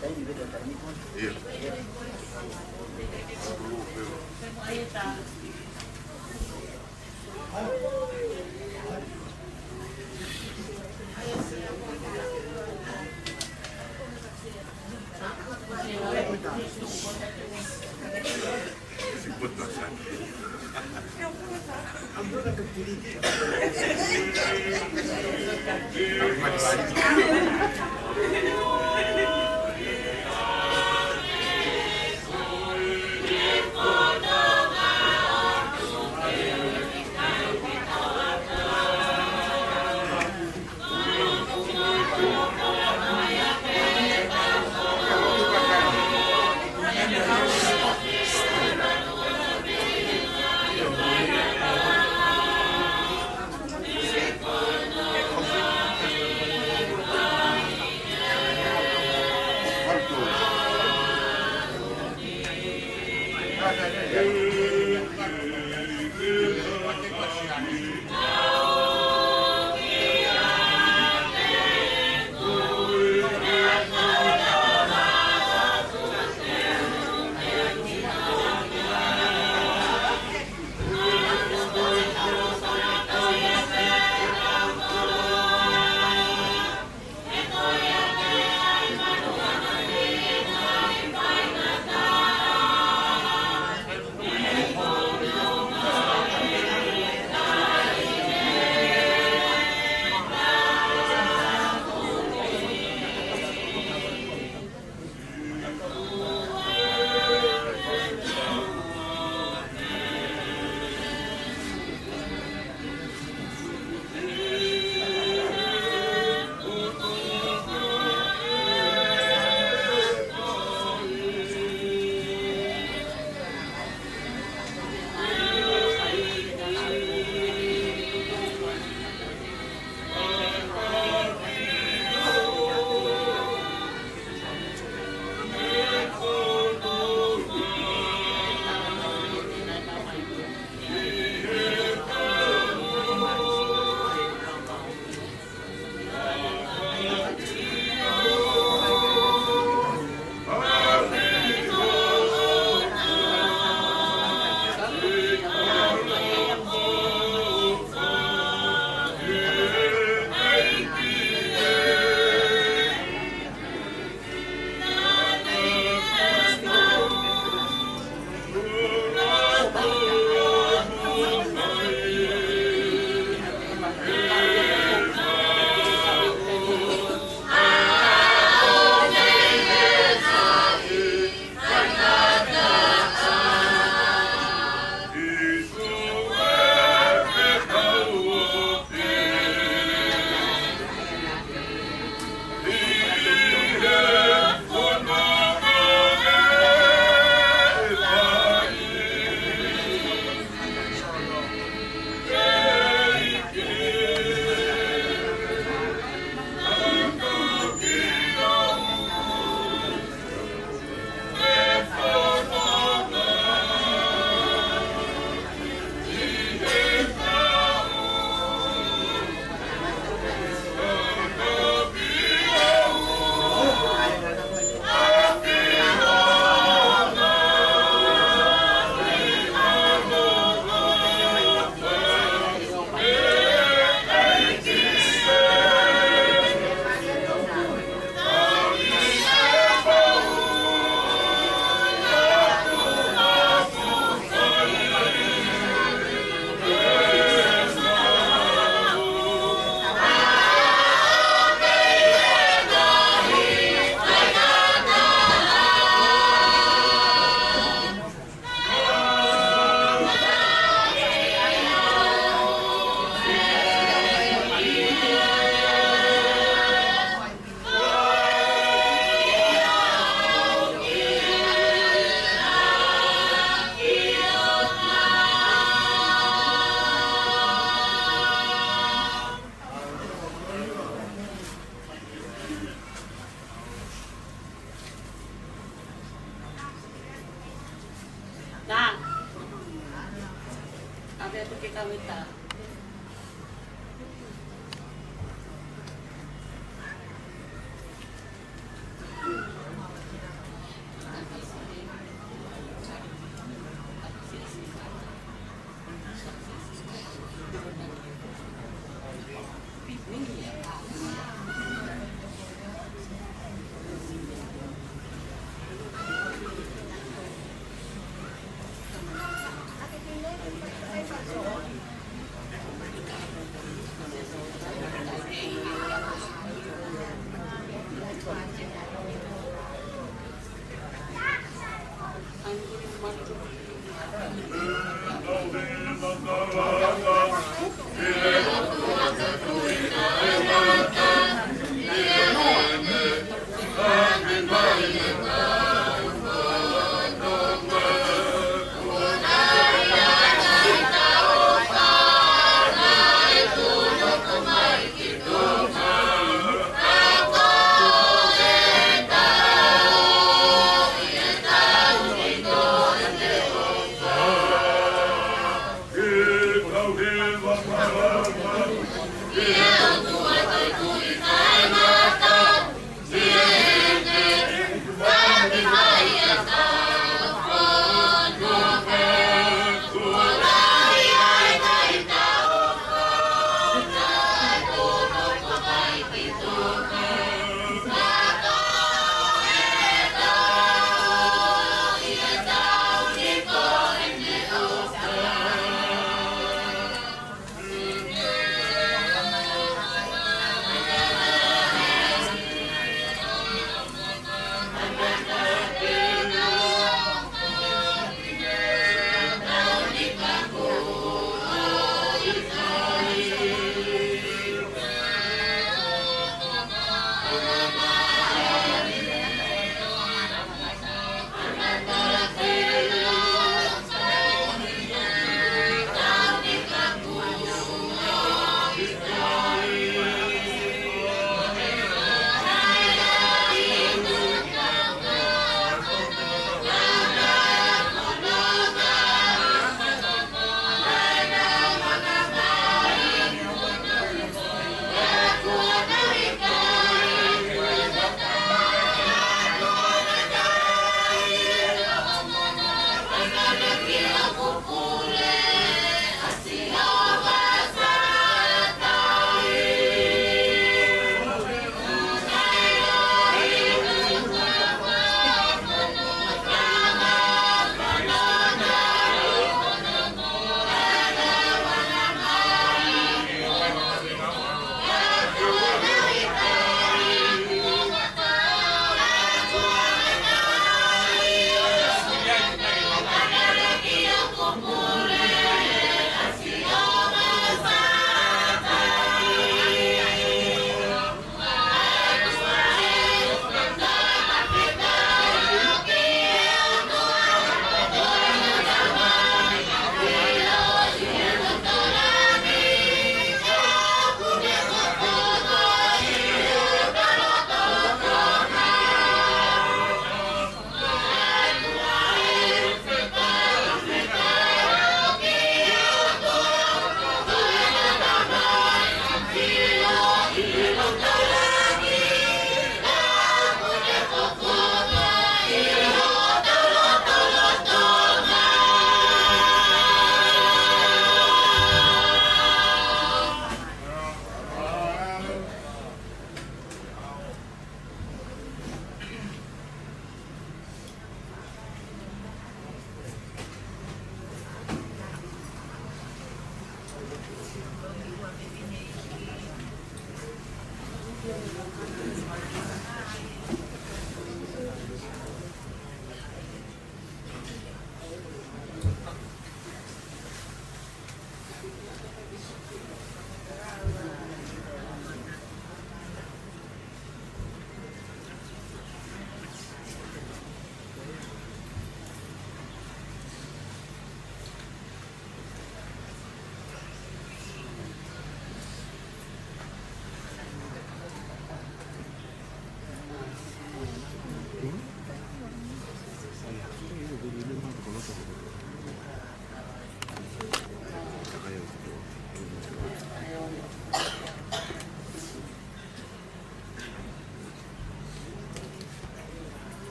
Iya. Siput dosan.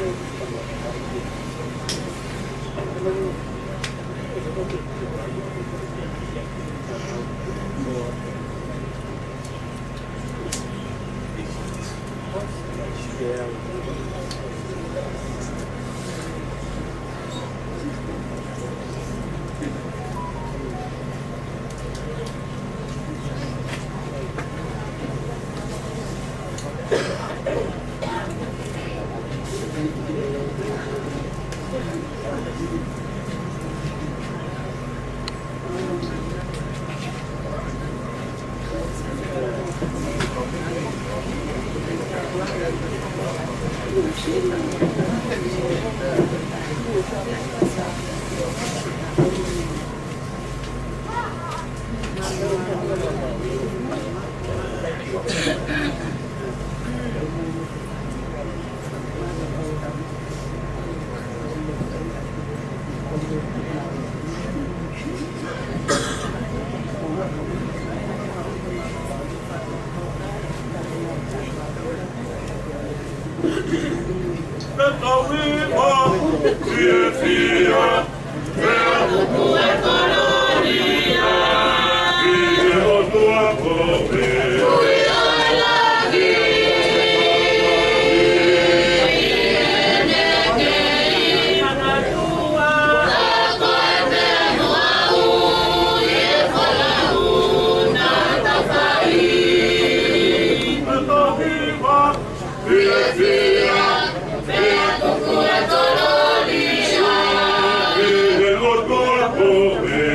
Via, via, via,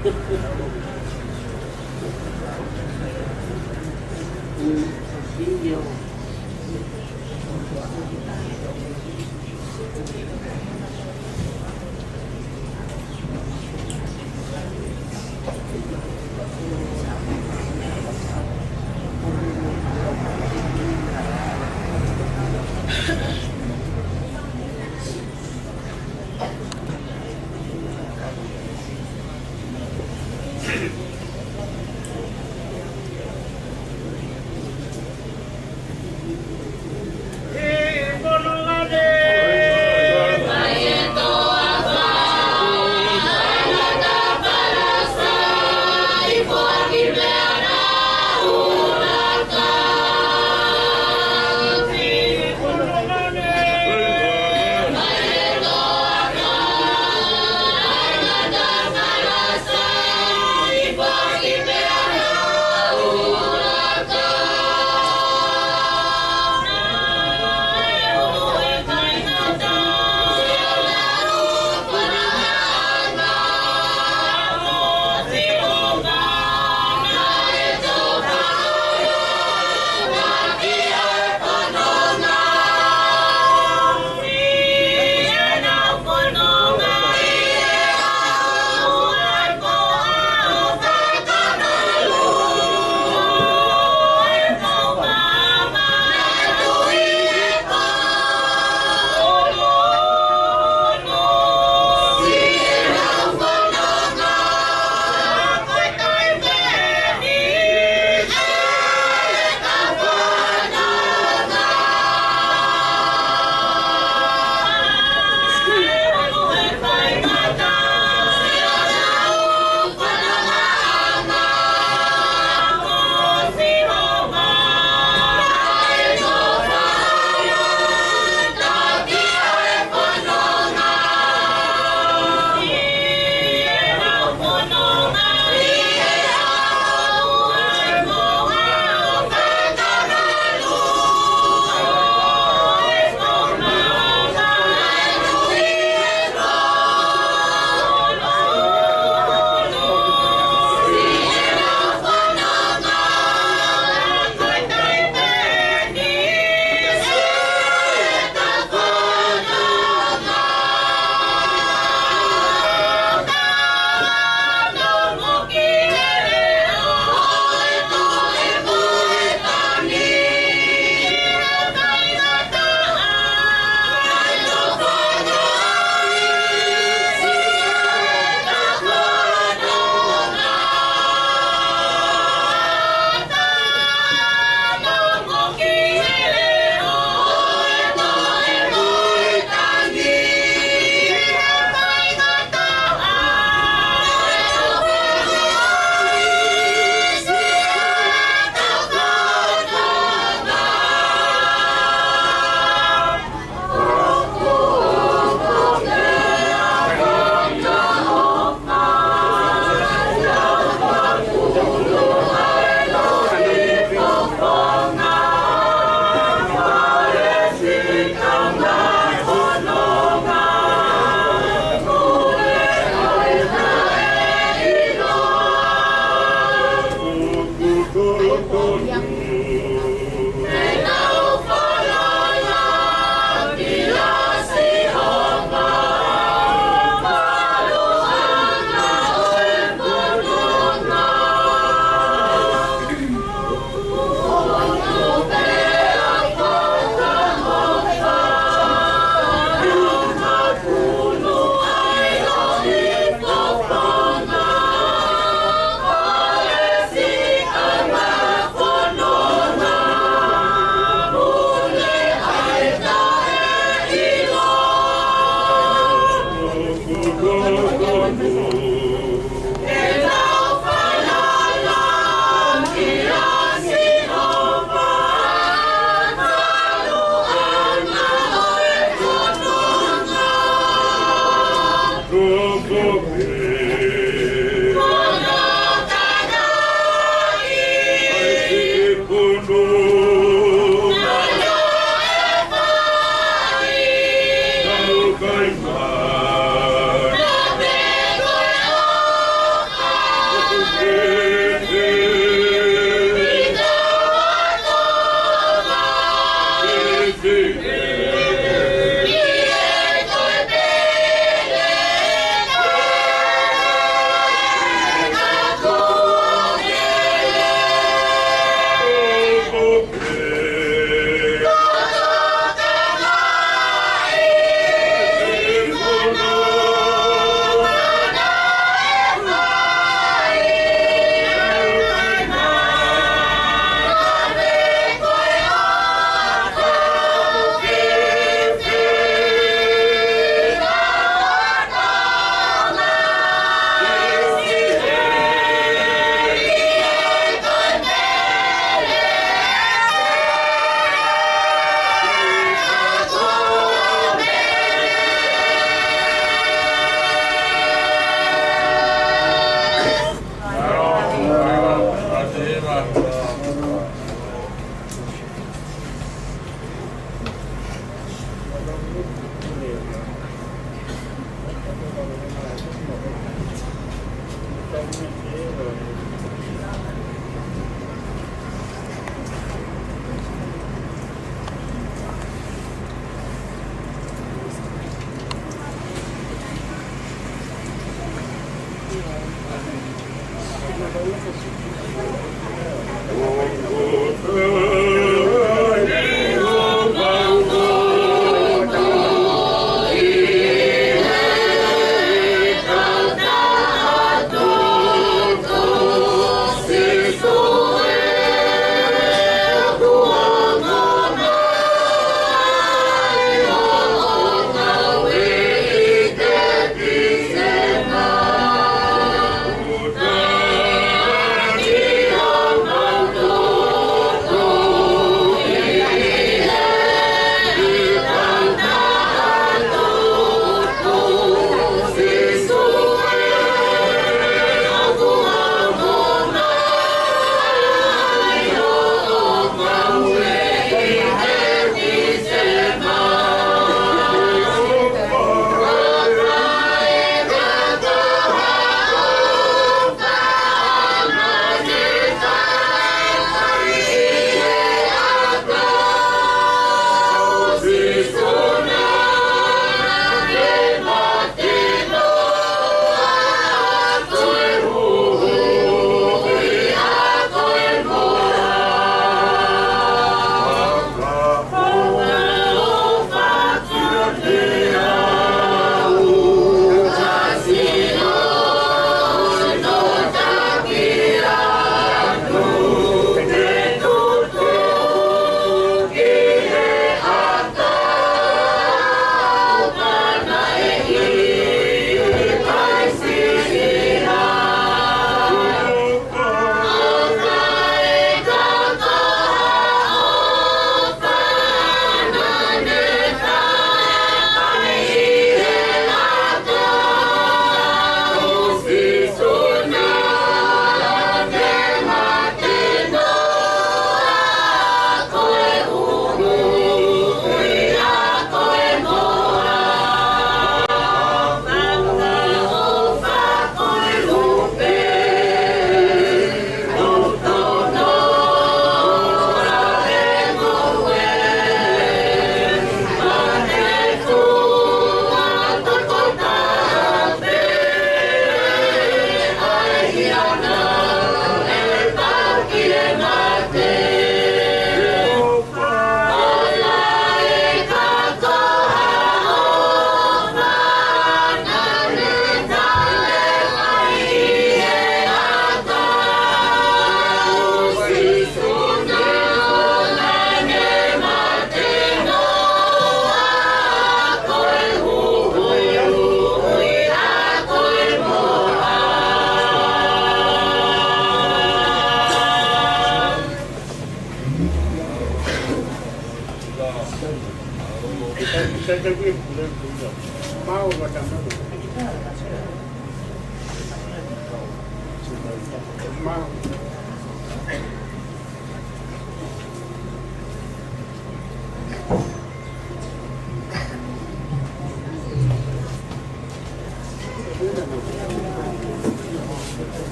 Ibu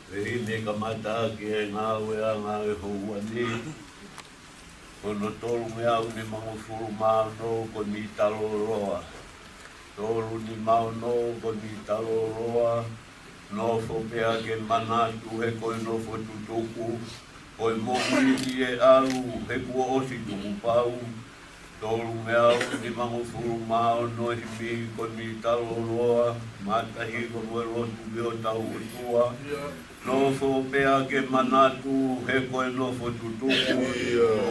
Vehi kamata ki ngā wea ngā e hou ani. Kono tolu me au ni mangufuru māno ko ni talo roa. Tolu ni mauno ko ni talo roa. Nofo pea ke manatu he koe nofo tutuku. Koe mohi ni e alu he kua osi tuku pau. Tolu me au ni mangufuru māno hi mi ko ni talo roa. Matahi ko mwe rotu beo tau utua. Nofo pea ke manatu he koe nofo tutuku.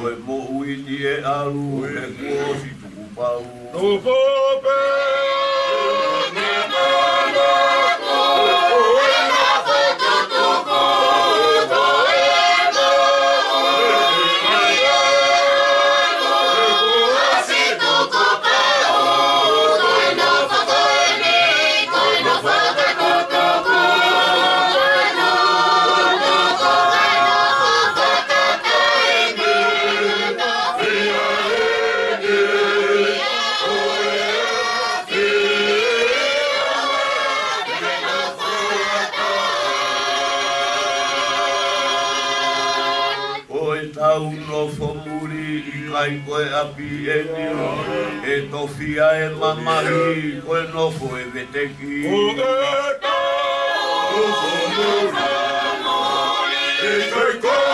Koe mohi ni e alu he kua osi tuku pau. Nofo pea ke manatu koe api e nio, e tofia e mamahi, koe nofo e veteki. O e tau, e kai koe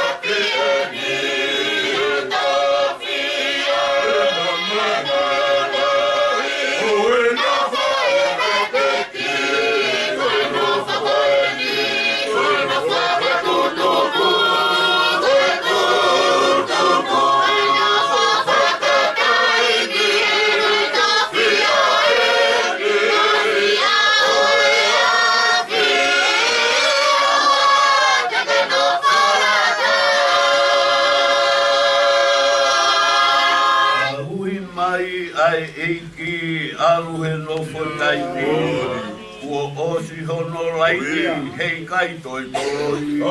api e nio, e tofia e mamahi, o e nofo e veteki. Koe nofo e nio, koe nofo e tutuku. Ai eiki alu he nofo taiti, ua osi hono laiti, hei kai toi toroi.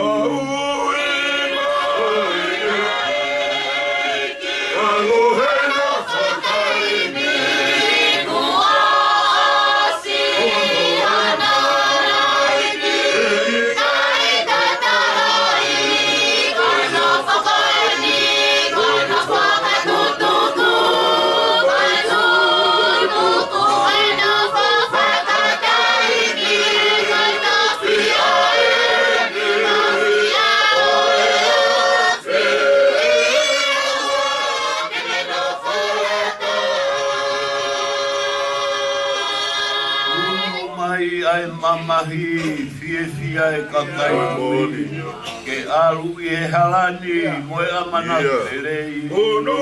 Alu he nofo taiti, mai ai mamahi fia e kakai mori. Ke alu I e halani moe amana perei. Ono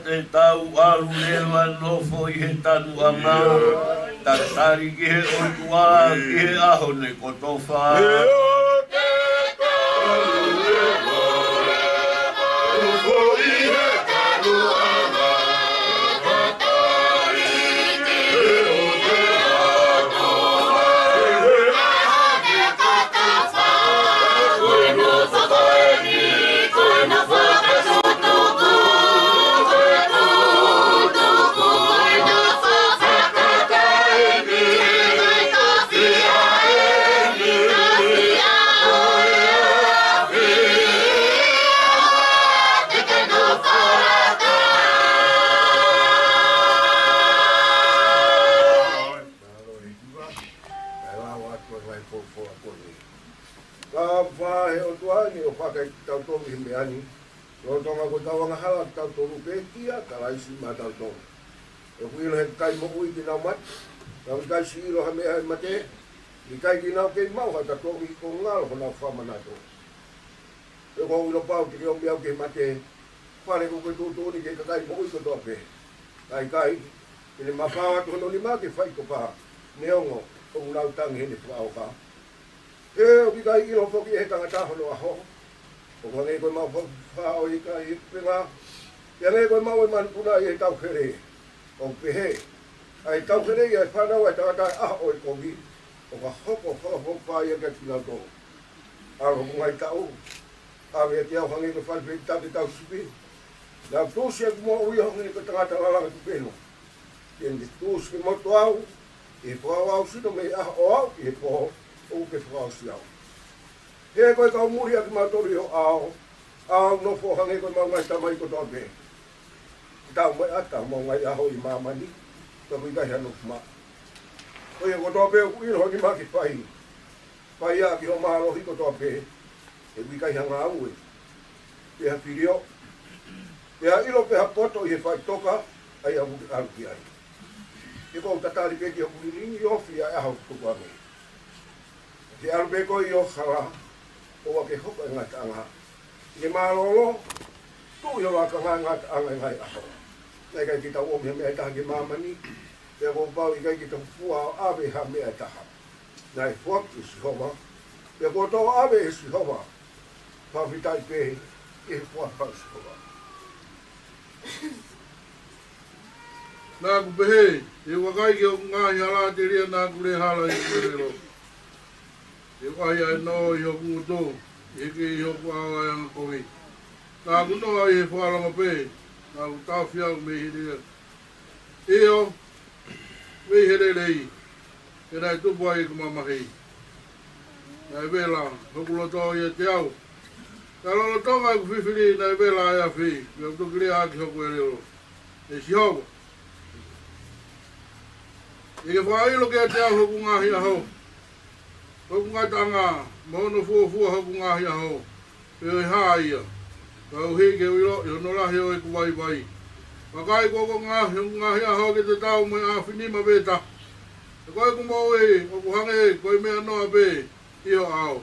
te tau alu lewa nofo I he tanu anga. Tatari ki he otua ki he aho ne kotofa. Kalaisi matau tong. E kui lo he kai mo ui ki nau mat. Nau kai si ilo ha mea mate. I kai ki nau kei mau hata tongi ko ngalo ko nau whamanato. E ko ulo pau ki o miau kei mate. Whare ko koe tūtūni kei ka kai mo ui ko tope. Kai kai. Kene mawhawa tono ni mā ke whai ko paha. Neongo. O unau tangi hene whao ka. E o ki kai ilo poki e he tangata hono aho. O kwange koe mau whao I kai penga. Ia ngai koe mau e manpuna I he tau kere. O pehe. Ai tau kere I ai whanau ai tangata aha o I kongi. O ka hoko whako whai e kati nau tō. Aro mungai tau. Awe te au hangi koe whanpe tate tau sipi. Nā tūsi e kumua ui hongi koe tangata lalanga tu peno. Kende tūsi ke moto au. I whakau au sino me aha o au. I he poho. O ke whakau si au. He koe kau muri aki matori o au. Au no fo hangi koe mau ngai tamai ko tō pe. Tau mai ata mo ngai aho I mamani. Ka kui kai hano kuma. Koe ko tō pe o ilo ni maki pai. Pai a ki ho mahalo hi ko tō pe. E kui kai hanga au e. Pe ha pirio. Pe ha ilo pe ha poto I he whai toka. Ai amu ki aru ki ai. E ko tatari pe ki ho kuri ringi ofi a aho tuku ame. Te aru pe ko I o hara. O a ke hoka e ngata anga. Ke malolo. Tu yo la ka ngata anga ngai aho. Nei kai kita o me me ta ke mamani. Pe ko pau I kai kita fua ave ha me ta ha. Nei fuak I si homa. Pe ko to ave I si homa. Pa vitai pe I fua pa si homa. Nā ku pehe, e wakai ki o ngāhi ala te ria nā ku le hala I kurero. E wahi ai no I o kunguto, e ke I o kuawa I anga kohi. Nā ku noa I he whaalanga pe, nā ku tāwhia ku me hirea. E o, me here rei, e nai tupu ai ku mamahi. Nai vela, hokuloto I te au. Nā lolo tonga I ku whiwhiri, nai vela ai a whi, me o tukiri aki hoku e reo. E si hoku. E ke whailo ke te au hoku ngahi aho. Hoku ngatanga, mohono fuafua hoku ngahi aho. E oi haa ia. Ka uhi ke uiro, I ono lahi o e ku wai wai. Wakai koko ngahi aho ke te tau me a whinima beta. E koe ku mau e, o ku hange, koe mea noa be, Iho ao.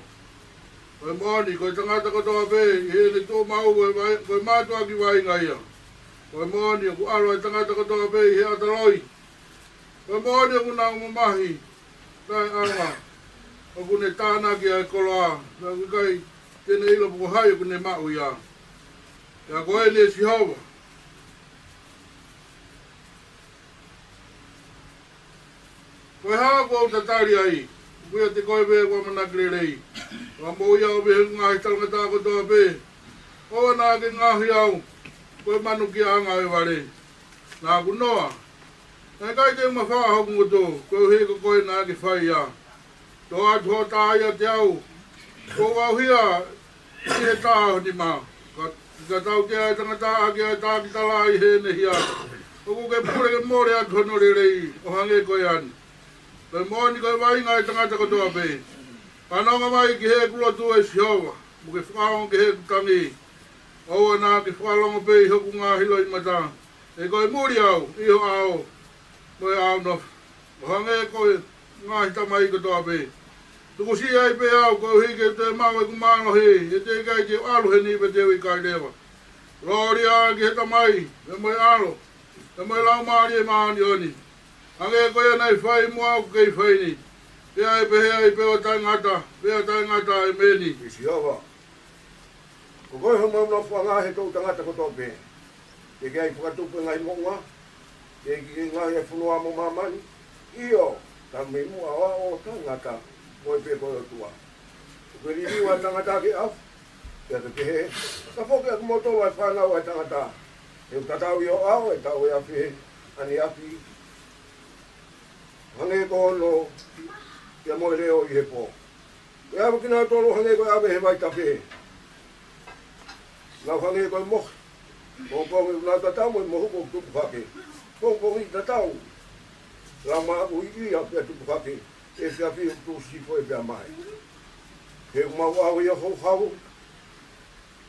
Koe moani, koe tangata kotoa be, I he ne tō mau koe mātua ki wai ngaia. Koe moani, o ku aro e tangata kotoa be, I he ataroi. Koe moani o ku nā umamahi, tai anga, o ku ne tānaki ai koloa, nā ku kai tēne ilo puko hai o ku ne mau ia. Ia koe ne si hawa. Koe haa kua utatari ai, kuia te koe pēr kua manakire rei. Rambo ia o behe ngahi talangata ko toa pe. O nā ke ngahi au. Koe manu ki anga e wale. Nā kunoa. Nā kai te mawhaa hoku ngoto. Koe he ko koe nā ke whai ia. Tō atu ho tā ia te au. Ko wau hia. I he tā honi mā. Ka tau ke ai tangata a ke ai tā ki tala i he ne hia. Oku ke pure ke more atu hono rei. O hange koe anu. Koe mōni koe wai ngai tangata ko toa pe. Panonga mai ki he kula tu e sihowa. Mo ke whakaong ke he kutangi. Oua nā ke whakalonga pe i hoku ngā hilo i mata. E koe muri au, iho au. Koe au nof. O hange koe ngā hita mai ko toa pe. Tuku si ai pe au, koe hike te mau e kumano he. E te kai ke alu he ni pe teo i kai lewa. Rori a ki heta mai, e moe alo. E moe lau maari e maani oni. Hange koe nei whai mua au kei whai ni. Pea e pehe ai peo tai ngata, pea tai ngata e meni. Isi awa. Ko koe ho mau nofua ngā he tau tangata ko tō pe. E ke ai whakatupu ngai monga. E ki ngai e whunua mo mamani. Io, ta me mua wa o tangata. Moe pe koe o tua. Koe ni niwa tangata ke au. Pea te pehe. Ka whoke aku mo tō ai whanau ai tangata. E u tatau i o au e tau e awhi. Ani api. Hange ko no. Ia moe reo i he pō. E awa ki nā tōro hange koe awe he vai tape. Nau hange koe mohi. Kōkongi nā tatau moe mohu kōk tupu hake. Kōkongi tatau. Rā maa ui i a pia tupu hake. E whia whia tū sifo e pia mai. He umau au ia hou hau.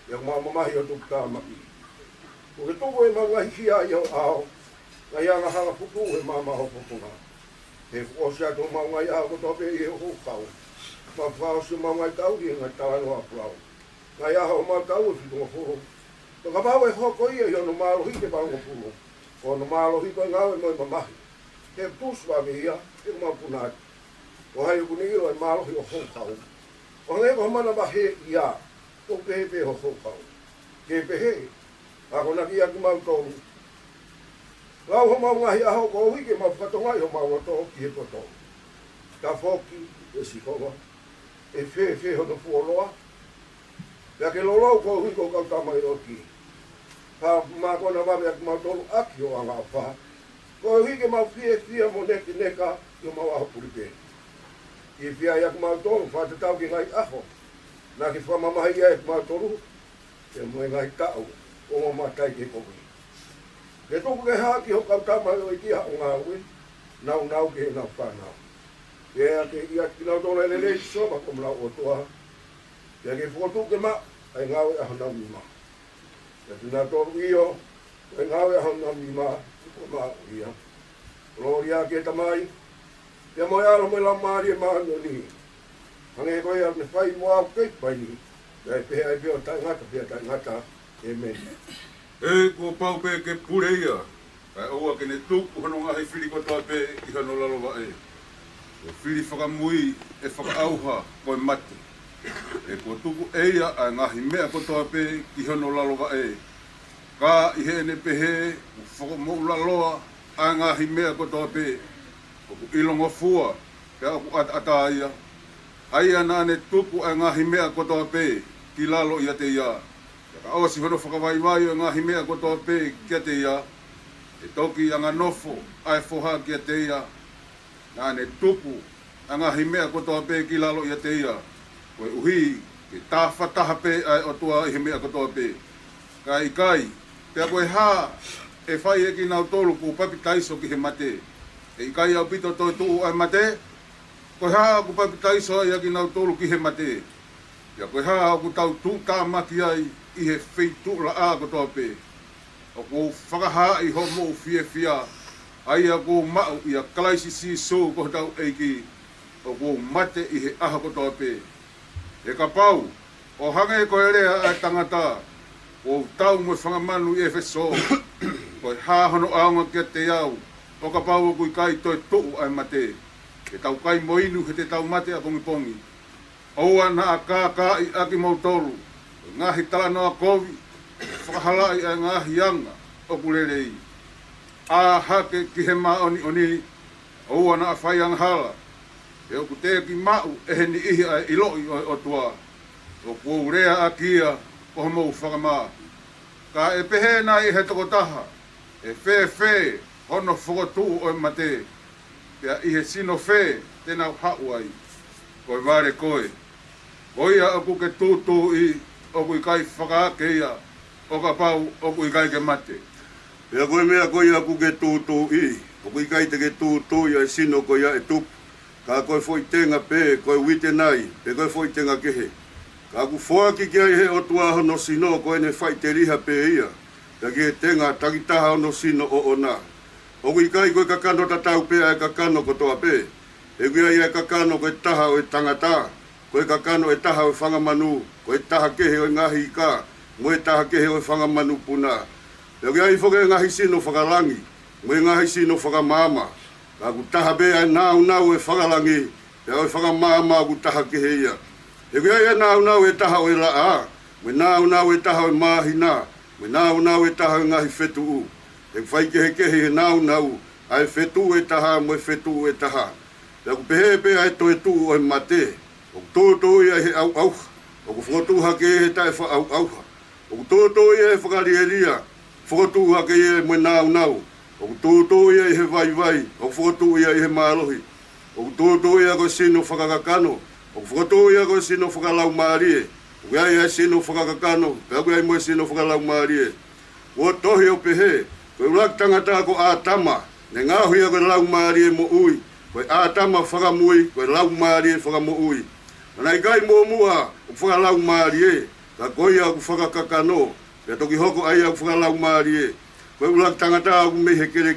Ia umau mamahi o tupu tā maki. Ko ke tōko e mga hihia i au au. Ngai anga hanga pupu e mama ho pupunga. He whosia tō maungai a ko tope i he hōkau. Ma whaosu maungai tau i ngai tāno a plau. Ngai aha o mau tau e whitunga whoro. Tō ka pāu e hoko ia i ono mālohi te pāunga pūno. O ono mālohi koe ngau e moi mamahi. He pūsua me ia, he mau punati. O hai uku ni iro e mālohi o hōkau. O ngai ko mana mahe ia, tō pehe pehe o hōkau. Ke pehe, ako naki ia ki mau tōru. Lau ho mau ngahi aho ko hike mau whakatongai ho mau ato ki he koto. Ka whoki e sikonga. E whe hono fuoloa. Pea ke lolau ko hui ko kau tamai o ki. Pa mā kona wawe aku mau tolu aki o anga o wha. Ko hike mau whia mo neki neka i o mau aho puripe. Ki whia i aku mau tolu wha te tau ki ngai aho. Nā ki whamamahi ia e mau tolu. E moe ngai tau o ma matai ke kowi. Ke tōku ke haki ho kau tamai o i ki hao ngā ui, nau ke nau whanau. Ke ea ke ia ki nau tōna ele leisi soma kom lau o toa. Ke ea ke whotu ke ma, ai ngau e aho nau mi ma. Ke tina tōru io, ai ngau e aho nau mi ma, ko ma ia. Lori a ke tamai, ke moe alo me lau maari e maani o ni. Hange koe ar me whai mo au kei pai ni. Ke pehe ai peo tai ngata, e meni. E ko pau pe ke pure ia. Kai oua ke ne tuku hono ngā hei whiri kotoa pe i hano lalowa e. E whiri whakamui e whakaauha koe mate. E ko tuku eia a ngahi mea kotoa pe i hano lalowa e. Ka i he ne pehe u whakamou laloa a ngahi mea kotoa pe. O ku ilongo fua ke aku ata ia. Aia nā ne tuku a ngahi mea kotoa pe ki lalo ia te ia. Awa si hono whakawaiwai o ngā himea kotoa pē kia te ia. E toki a ngā nofo ai whoha kia te ia. Nā ne tupu a ngā himea kotoa pē ki lalo ia te ia. Koe uhi ke tāwhataha pē ai o tua i himea kotoa pē. Kai, pēa koe hā e whai e ki nau tolu ku papi taiso ki he mate. E kai au pito toi tuu ai mate. Koe hā ku papi taiso ai ki nau tolu ki he mate. Ia koe hā ku tau tū tā maki ai i he wheitu la a kotoa pē. O ko whakaha i ho mo whia. Ai a ko mau i a kalaisi si so ko tau eiki. O ko mate i he aha kotoa pē. E ka pau, o hange ko rea a tangata. O tau mo whangamanu i e wheso. Ko hā hono aonga kia te au. O ka pau o kui kai toi tou ai mate. E tau kai moinu he te tau mate a pongi. Oua na a kā i aki mau toru. Ngahi tala noa kovi, whakahalai a ngahi anga o pulelei. A hake ki he maa oni, oua na a whai anghala. e o te ki mau e he ni ihi ai iloi o tua o kourea akia o mo whakama ka e pehe na i he tokotaha e whē hono whakotū o e mate pia i he sino whē tēnā hau ai koe ware koe koia o ku ke tūtū i o kui kai whakaake ia o ka pau o kui kai ke mate Pea koe mea koia ku ke tūtū i o kui kai te ke tūtū ia e sino koia e tupu ka koe foi tenga pe koe wite nai pe koe foi tenga kehe ka ku foa ki kia i he o tua hono sino koe ne whai te riha pe ia ka ke tenga takitaha hono sino o ona o kui kai koe kakano tatau pe ai kakano kotoa pe e kuia ia kakano koe taha o e tangata koe kakano e taha o e whangamanu koe taha kehe o e ngahi ka moe taha kehe o e whangamanu puna e kuia i whoke ngahi sino whakalangi moe ngahi sino whakamama ka ku taha be ai nau e whakalangi e o e whakamama ku taha kehe ia e kuia ia nau e taha o e laa me nau e taha o e mahina me nau e taha o e ngahi whetu e whai kehe nau ai whetu e taha mo e whetu e taha e ku pehe ai to e tu o e mate o tōtō ia he au o ku whakatuha ke he tae wha au o ku tōtō ia he whakarieria whakatuha ke ia mo e nau o ku tōtō ia he vai o ku whakatu ia he mālohi o ku tōtō ia ko sino whakakakano o ku whakatu ia ko sino whakalau maarie o ku ia sino whakakakano pe ku ia mo sino whakalau maarie o tohi o pehe koe ulak tangata ko ātama ne ngāhui a koe lau maarie mo ui koe ātama whakamui koe lau maarie whakamo ui ana i kai mua o whakalau maarie ka koe a ku whakakakano pe toki hoko ai a ku whakalau maarie koe ulak tangata ku mehe kere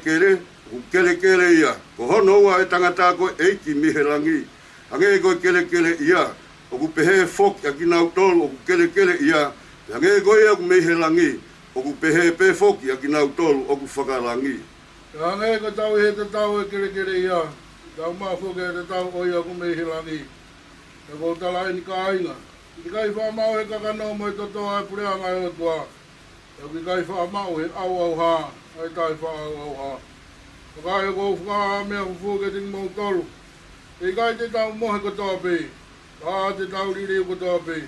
ku kere ia ko hono ua e tangata ko eiki mihe langi ange koe kere ia o ku pehe fok a kinau tolu o ku kere ia ange koe a ku mehe langi o ku pehe pe fok a kinau tolu o ku whakalangi Ange ko tau he te tau e kere ia tau mafoke te tau o ia ku mehe langi e ko tala ni ka inga i kai whamau he kakano mo e toto ai pureanga e o tua e kai whamau he au ha ai tai whaau ha o kai ko wha mea fufuke ting mou tolu e kai te tau mohe ko toa pe ka te tau riri ko toa pe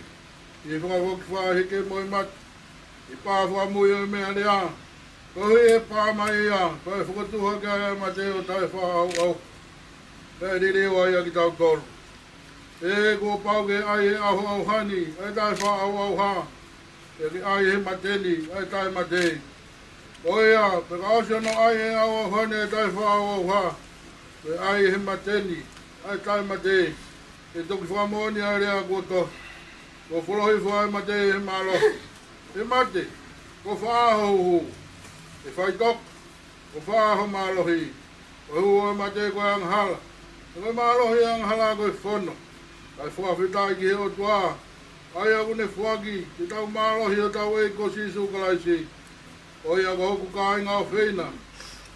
i whakawoki whahike mo i mat i pā whamui o mea lea ko hui e pā mai ia ko e whakatuha kia e mate o tai whaau e riri o ai a ki tau tolu e ko pau ke ai he au hani e tai whaau ha e ki ai he mateni e tai matei o ia pe ka osiono ai he au hani e tai whaau ha e ai he mateni e tai matei e toki whamoni a rea koto ko wholohi whai matei he malo e mate ko whaahu e whai tok ko whaahu malohi o hua matei koe anghala e koe malohi anghala koe whono ai whawhitai ki he o tua ai aku ne whaki te tau malohi o tau e ko sisu kalaisi o ia ko hoku ka ai ngau whina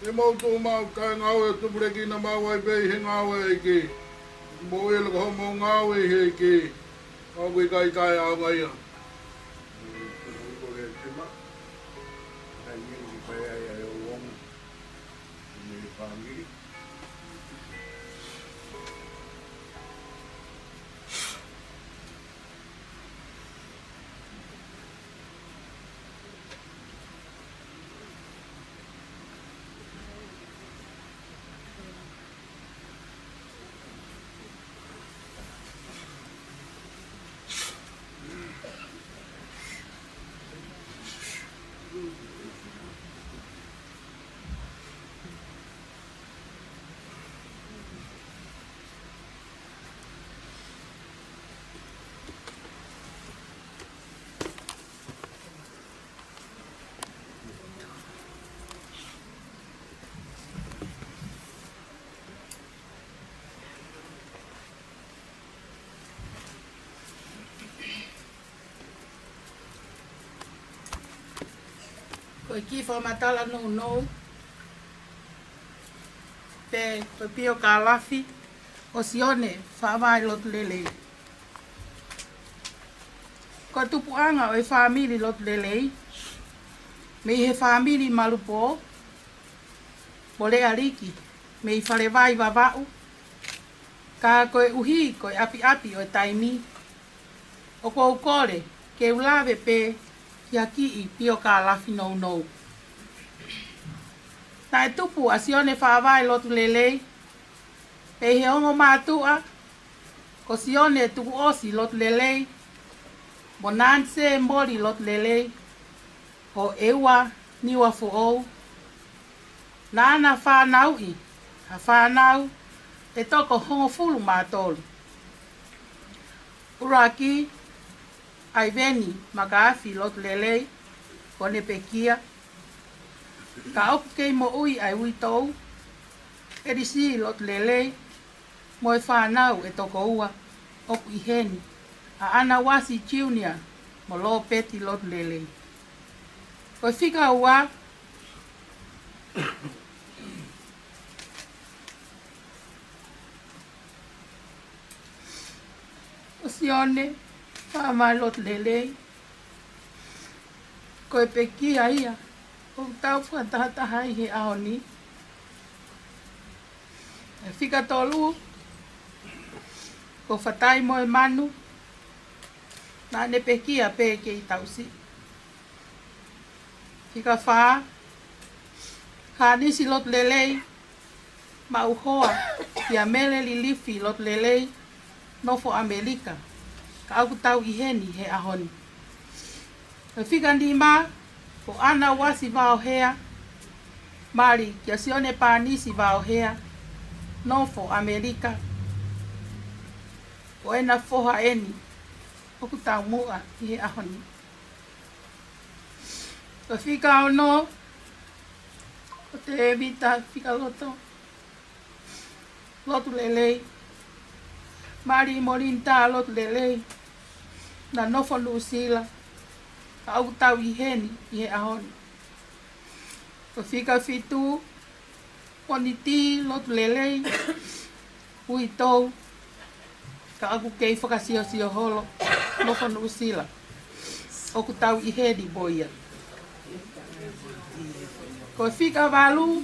e mautu mau kai ngau e tupureki na mau ai pei he ngau e ki mo e lako homo ngau e he ki au kui kai tai au ngai a Koe ki whamatala no pe pio ka lafi o sione whaawai lotu lelei. Ko tupuanga o e whaamiri lotu lelei me he whaamiri malupo po lea riki me i whare vai wawau Ka koe uhi, koe api o taimi. O kou kore, ke ulawe pe kia ki I pio ka lafi nou. Na e tupu asione whaawai lotu lelei. Pe he ongo mātua, ko sione tuku osi lotu lelei. Mo nanse mori lotu lelei. Ho ewa niwa fu ou. Na ana whanau I. Ha whanau. E toko hongo fulu mātolu. Uraki. Ai veni makaafi lotu lelei. Kone pekia. Ka oku kei mo ui ai ui tou. Erisi lotu lelei. Mo e whanau e toko ua. Oku I heni. A ana wasi junior. Mo lo peti lotu lelei. Koe whika ua. O sione. Whaamai lotu lelei. Koe pekia ia. O tau whakatahataha I he aoni. E whika tolu. Ko whatai mo e manu. Nā ne pekia pe ke I tausi. Whika whaa. Ka nisi lotu lelei. Ma uhoa. Kia mele li lifi lotu lelei. Nofo Amerika. Ka au tau I heni he ahoni. E whika ni ma. Ko ana wasi vao hea. Mari kia sione pānisi vao hea. Nofo Amerika. Ko ena foha eni. Oku tau mua I he ahoni. Ko whika ono. Ko te evita whika loto. Lotu lelei. Mari morinta lotu lelei. Na nofo Lusila. Ka au tau I heni I he ahoni. Ko whika fitu. Poniti lotu lelei. Ui tou. Ka aku kei whakasio holo. Nofo Lusila. Oku tau I heni boia. Ko whika walu.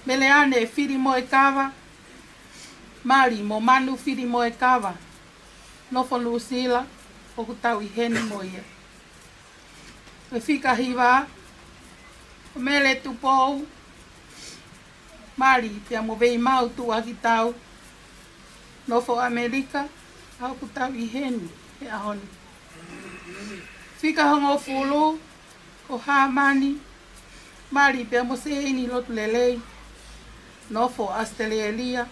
Meleane whiri mo e kawa. Mari mo manu whiri mo e kawa. Nofo Lusila. Oku tau I heni moia. Ko whika hiwa. Ko mele tupou. Mari pia mo vei mau tu aki tau. Nofo Amerika. Oku tau I heni. He ahoni. Whika hongo fulu. Ko hamani. Mari pia mo seini lotu lelei. Nofo Australia.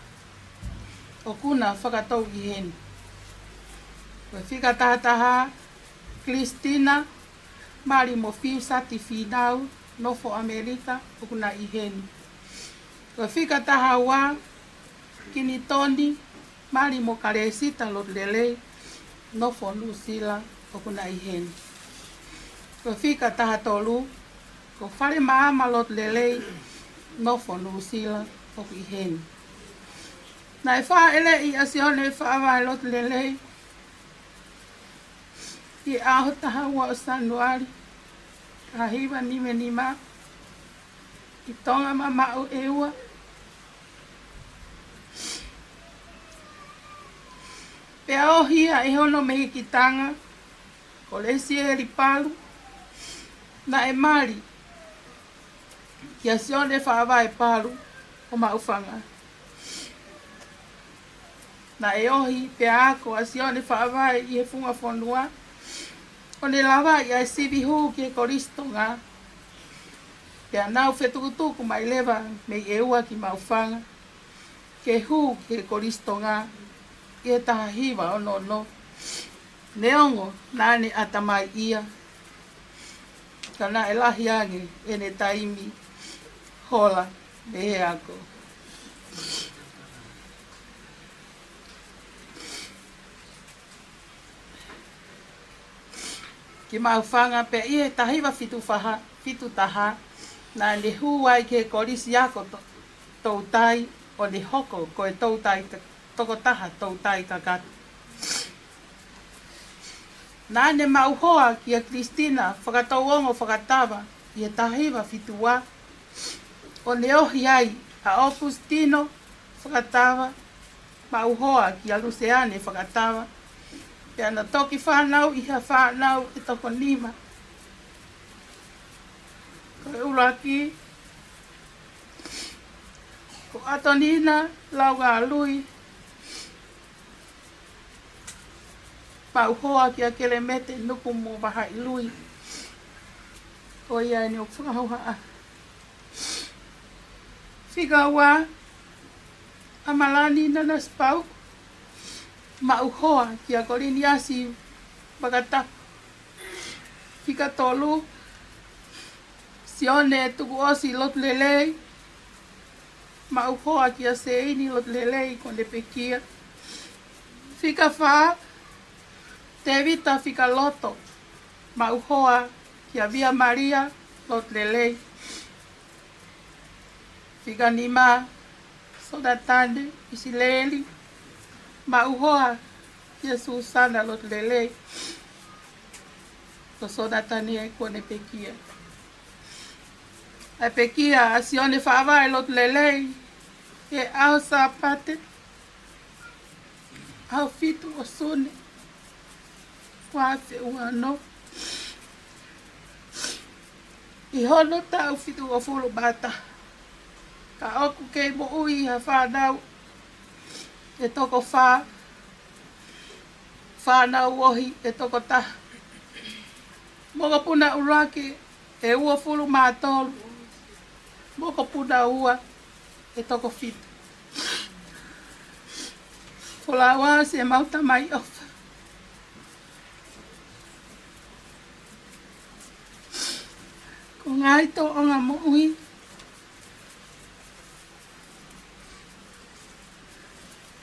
O kuna whakatou I heni. Ko whika tahataha. Kristina. Mari mo fiu sati finau. Nofo Amerika. O kuna I heni. Ko whika tahawa. Kini toni. Mari mo karesita lotu lelei. Nofo Lusila. O kuna I heni. Ko whika tahatolu. Ko whare maama lotu lelei. Nofo Lusila. O I heni. Na e wha ele I asione e whaawai lotu lelei. I aho taha ua o Sanuari. Ka hiwa nime nima. I tonga mama o eua. Pea o hia e hono mehi ki tanga. Ko lesi e ripalu. Na e mari. Ki asione e whaawai palu. O maufanga. Na e ohi pea ako asione whaawai I he funga whanua. O ne lawa I a sivi huu ki e koristo ngā. Pea nau whetukutuku mai lewa mei e ua ki maufanga. Ke huu ki e koristo ngā. I e taha hiwa ono no. Neongo nāne atamai ia. Ka nā e lahi ange e ne taimi. Hola me he ako. Ki maufanga pe I e tahiwa fitu taha. Na ne huai ke korisi ako tautai o ne hoko ko e tautai toko taha tautai kakatu. Na ne mauhoa ki a Kristina whakatauongo whakatawa I e tahiwa fitua. O ne ohi ai a Opustino whakatawa Mauhoa ki Aluseane whakatawa. Pe ana toki whanau iha whanau e toko nima. Ko e uraki. Ko atonina lau ngā lui. Mauhoa ki a kelemete nuku mo waha i lui. Ko ia ni o whakahauha. Whikawa. Amalani nana spau. Mauhoa ki a kolini asi bagata. Fika tolu. Sione tuku osi lot lelei. Mauhoa ki a seini lot lelei konde pekia. Fika wha. Te vita fika loto. Mauhoa ki a Via Maria lot lelei. Fika nima. Soda tande, isileli, mauhoa, kia Susana lot lele. So soda tande e kone pekia. A pekia, a sione whaawai lot lele. E au sapate. Au fitu o sune. Wase uano. I hono tau fitu o fulu bata. Ka oku kei mo ui ha whanau. E toko whanau ohi e toko ta. Moko puna uraki e ua fulu mātolu. Moko puna ua e toko fitu. Fulawa se mauta mai ofa. Ko ngai to onga mo ui.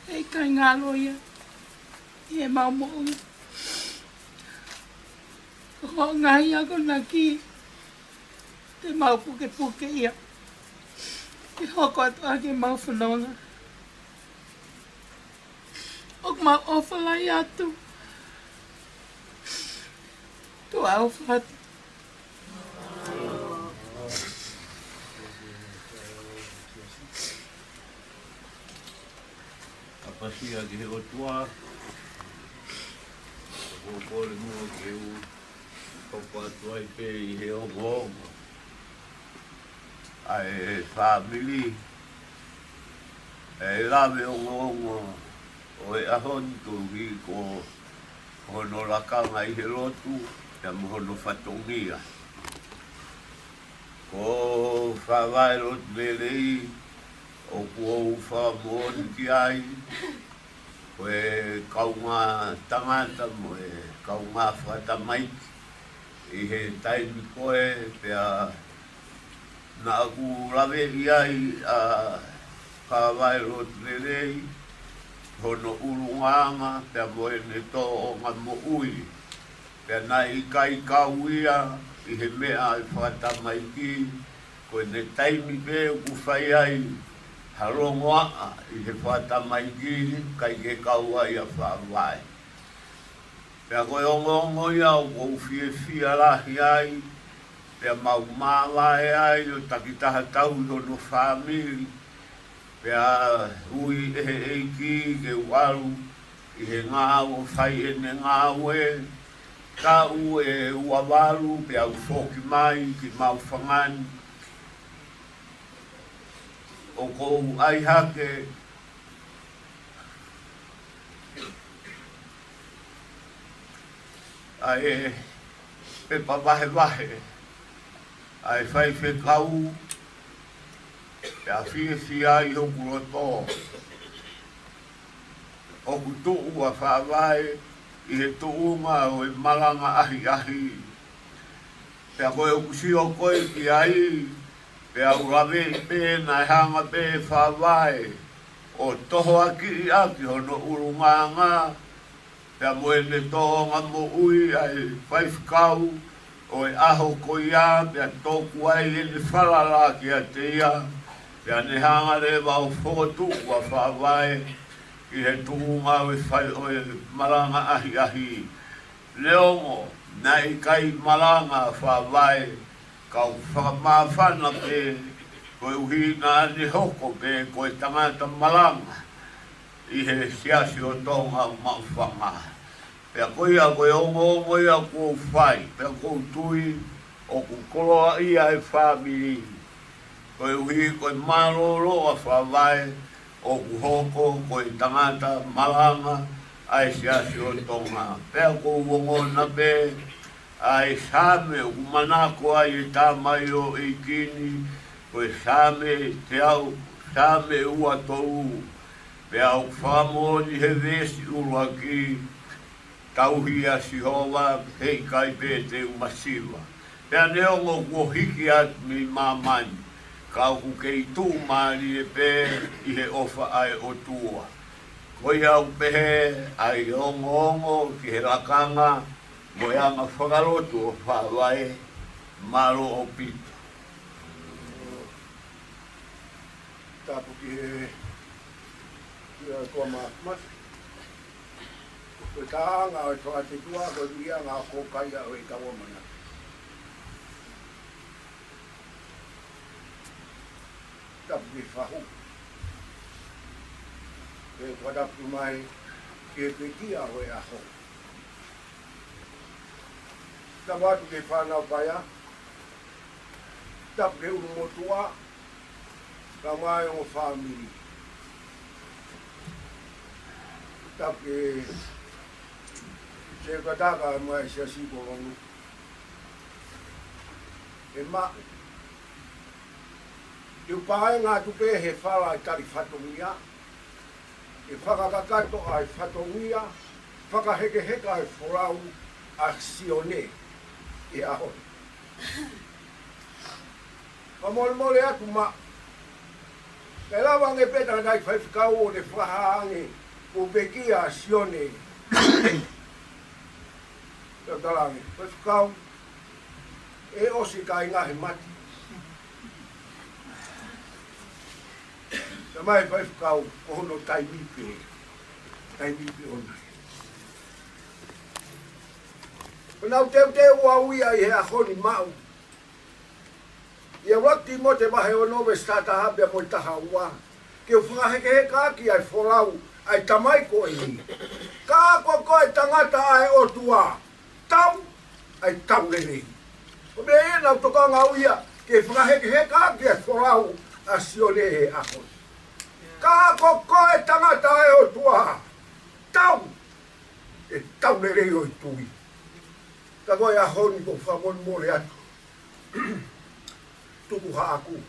Hei kai ngā loia, i e mau mo ui. Ho ngai ako na ki, te mau puke ia. Ki hoko atu ake mau whanonga. Ok mau ofalai atu. Tu au whatu. Pasia ki he o tua, o kore mua ke u toko atu ai pe i he o ngongo. Ai whamili, e lawe o ngongo, o e ahon tuhi ko hono lakanga i he lotu, ya muhono whatongia. Ko whawai lot melei, o kua uwha mooni ki ai, ko e kaunga tangata mo e kaunga whatamaiki, i he taimi koe pia na aku lawe i ai a kawai rot lelei, hono urunganga pia mo e ne to o ngā mo ui, pia na i kai kauia i he mea i whatamaiki, ko e ne taimi pe u whai ai, harongoa i he whatamaiki kai ke kaua i a whaawai. Pea koe ongongo ia o kou fia lahi ai, pea mau mawai ai o takitaha tau i hono whamiri, pea hui e eiki ke uaru i he ngā o whai ene ngā ue, ka u e uawaru pea u whoki mai ki mau whangani, o kou ai hake ai pe papahe ai whai whekau pe a whia i hoku roto o ku tuu a whawai i he tuunga o e malanga ahi pe a koe o kusi o koe ki ai pe a urawe i pe na hanga pe whawai o toho aki hono urunganga pe a moene tohonga mo ui ai whaifkau o e aho koia pe a toku ai e ni whalala ki a te ia pe a ne hanga le wau whotu ua whawai i he tuunga o e maranga ahi leongo na i kai maranga whawai kau whakamawhana pe koe uhi nga ni hoko pe koe tangata malanga. i he siasi o tonga mawhanga. Pea koe a koe ongo ia kou whai, pea kou tui o ku koloa ia e whamiri. Koe uhi koe maroro a whawai o ku hoko koe tangata malanga ai siasi o tonga. Pea kou wongona pe ai same o manako ai e tamai o e kini koe same te au same ua tou pea o whamoni he vesi urua ki tauhi a Sihova hei kai pe te umasiwa. Pea neongo kua hiki at mi mamani ka ku kei tū maari e pe i he ofa ai o tua. Koi au pehe ai ongo ki he rakanga mo anga whakarotu o whawai maro o pita. Tapu ki he kua maamas. Koe tahanga o e whakatetua, koe ia ngā kōkaia o e kawamana. Tapu ki whahu. E whatapu mai ke pekia o e aho. Tapu atu ke whanau paia. Tapu ke unu motua. Ka mai o whamiri. Tapu ke se kataka mai se sipo longu. E ma te upae ngā tupe he whala i tari whatongia. E whakakakato ai whatongia. Whakaheke ai whorau a sione e aho. Ka mole atu ma. Kei lawa nge peta ngai whaifikau o ne whahaange o bekia a sione. Tau talangi, whaifikau e osi kai ngahe mati. Ka mai whaifikau o hono taimipe. Taimipe onai. Nau teu au ia i he ahoni mau. Ia wakti mo te mahe o nove stata habea mo i taha ua. Ke whakaheke he kāki ai wholau ai tamai ko e hi. Ka koe tangata ai o tua. Tau ai tau lere. O me e nau toka ngā uia ke whakaheke he kāki ai wholau a sione he ahoni. Ka koe tangata ai o tua. Tau e tau lere o i tui. Ka koe ahoni ko whamon mole atu. Tuku haaku.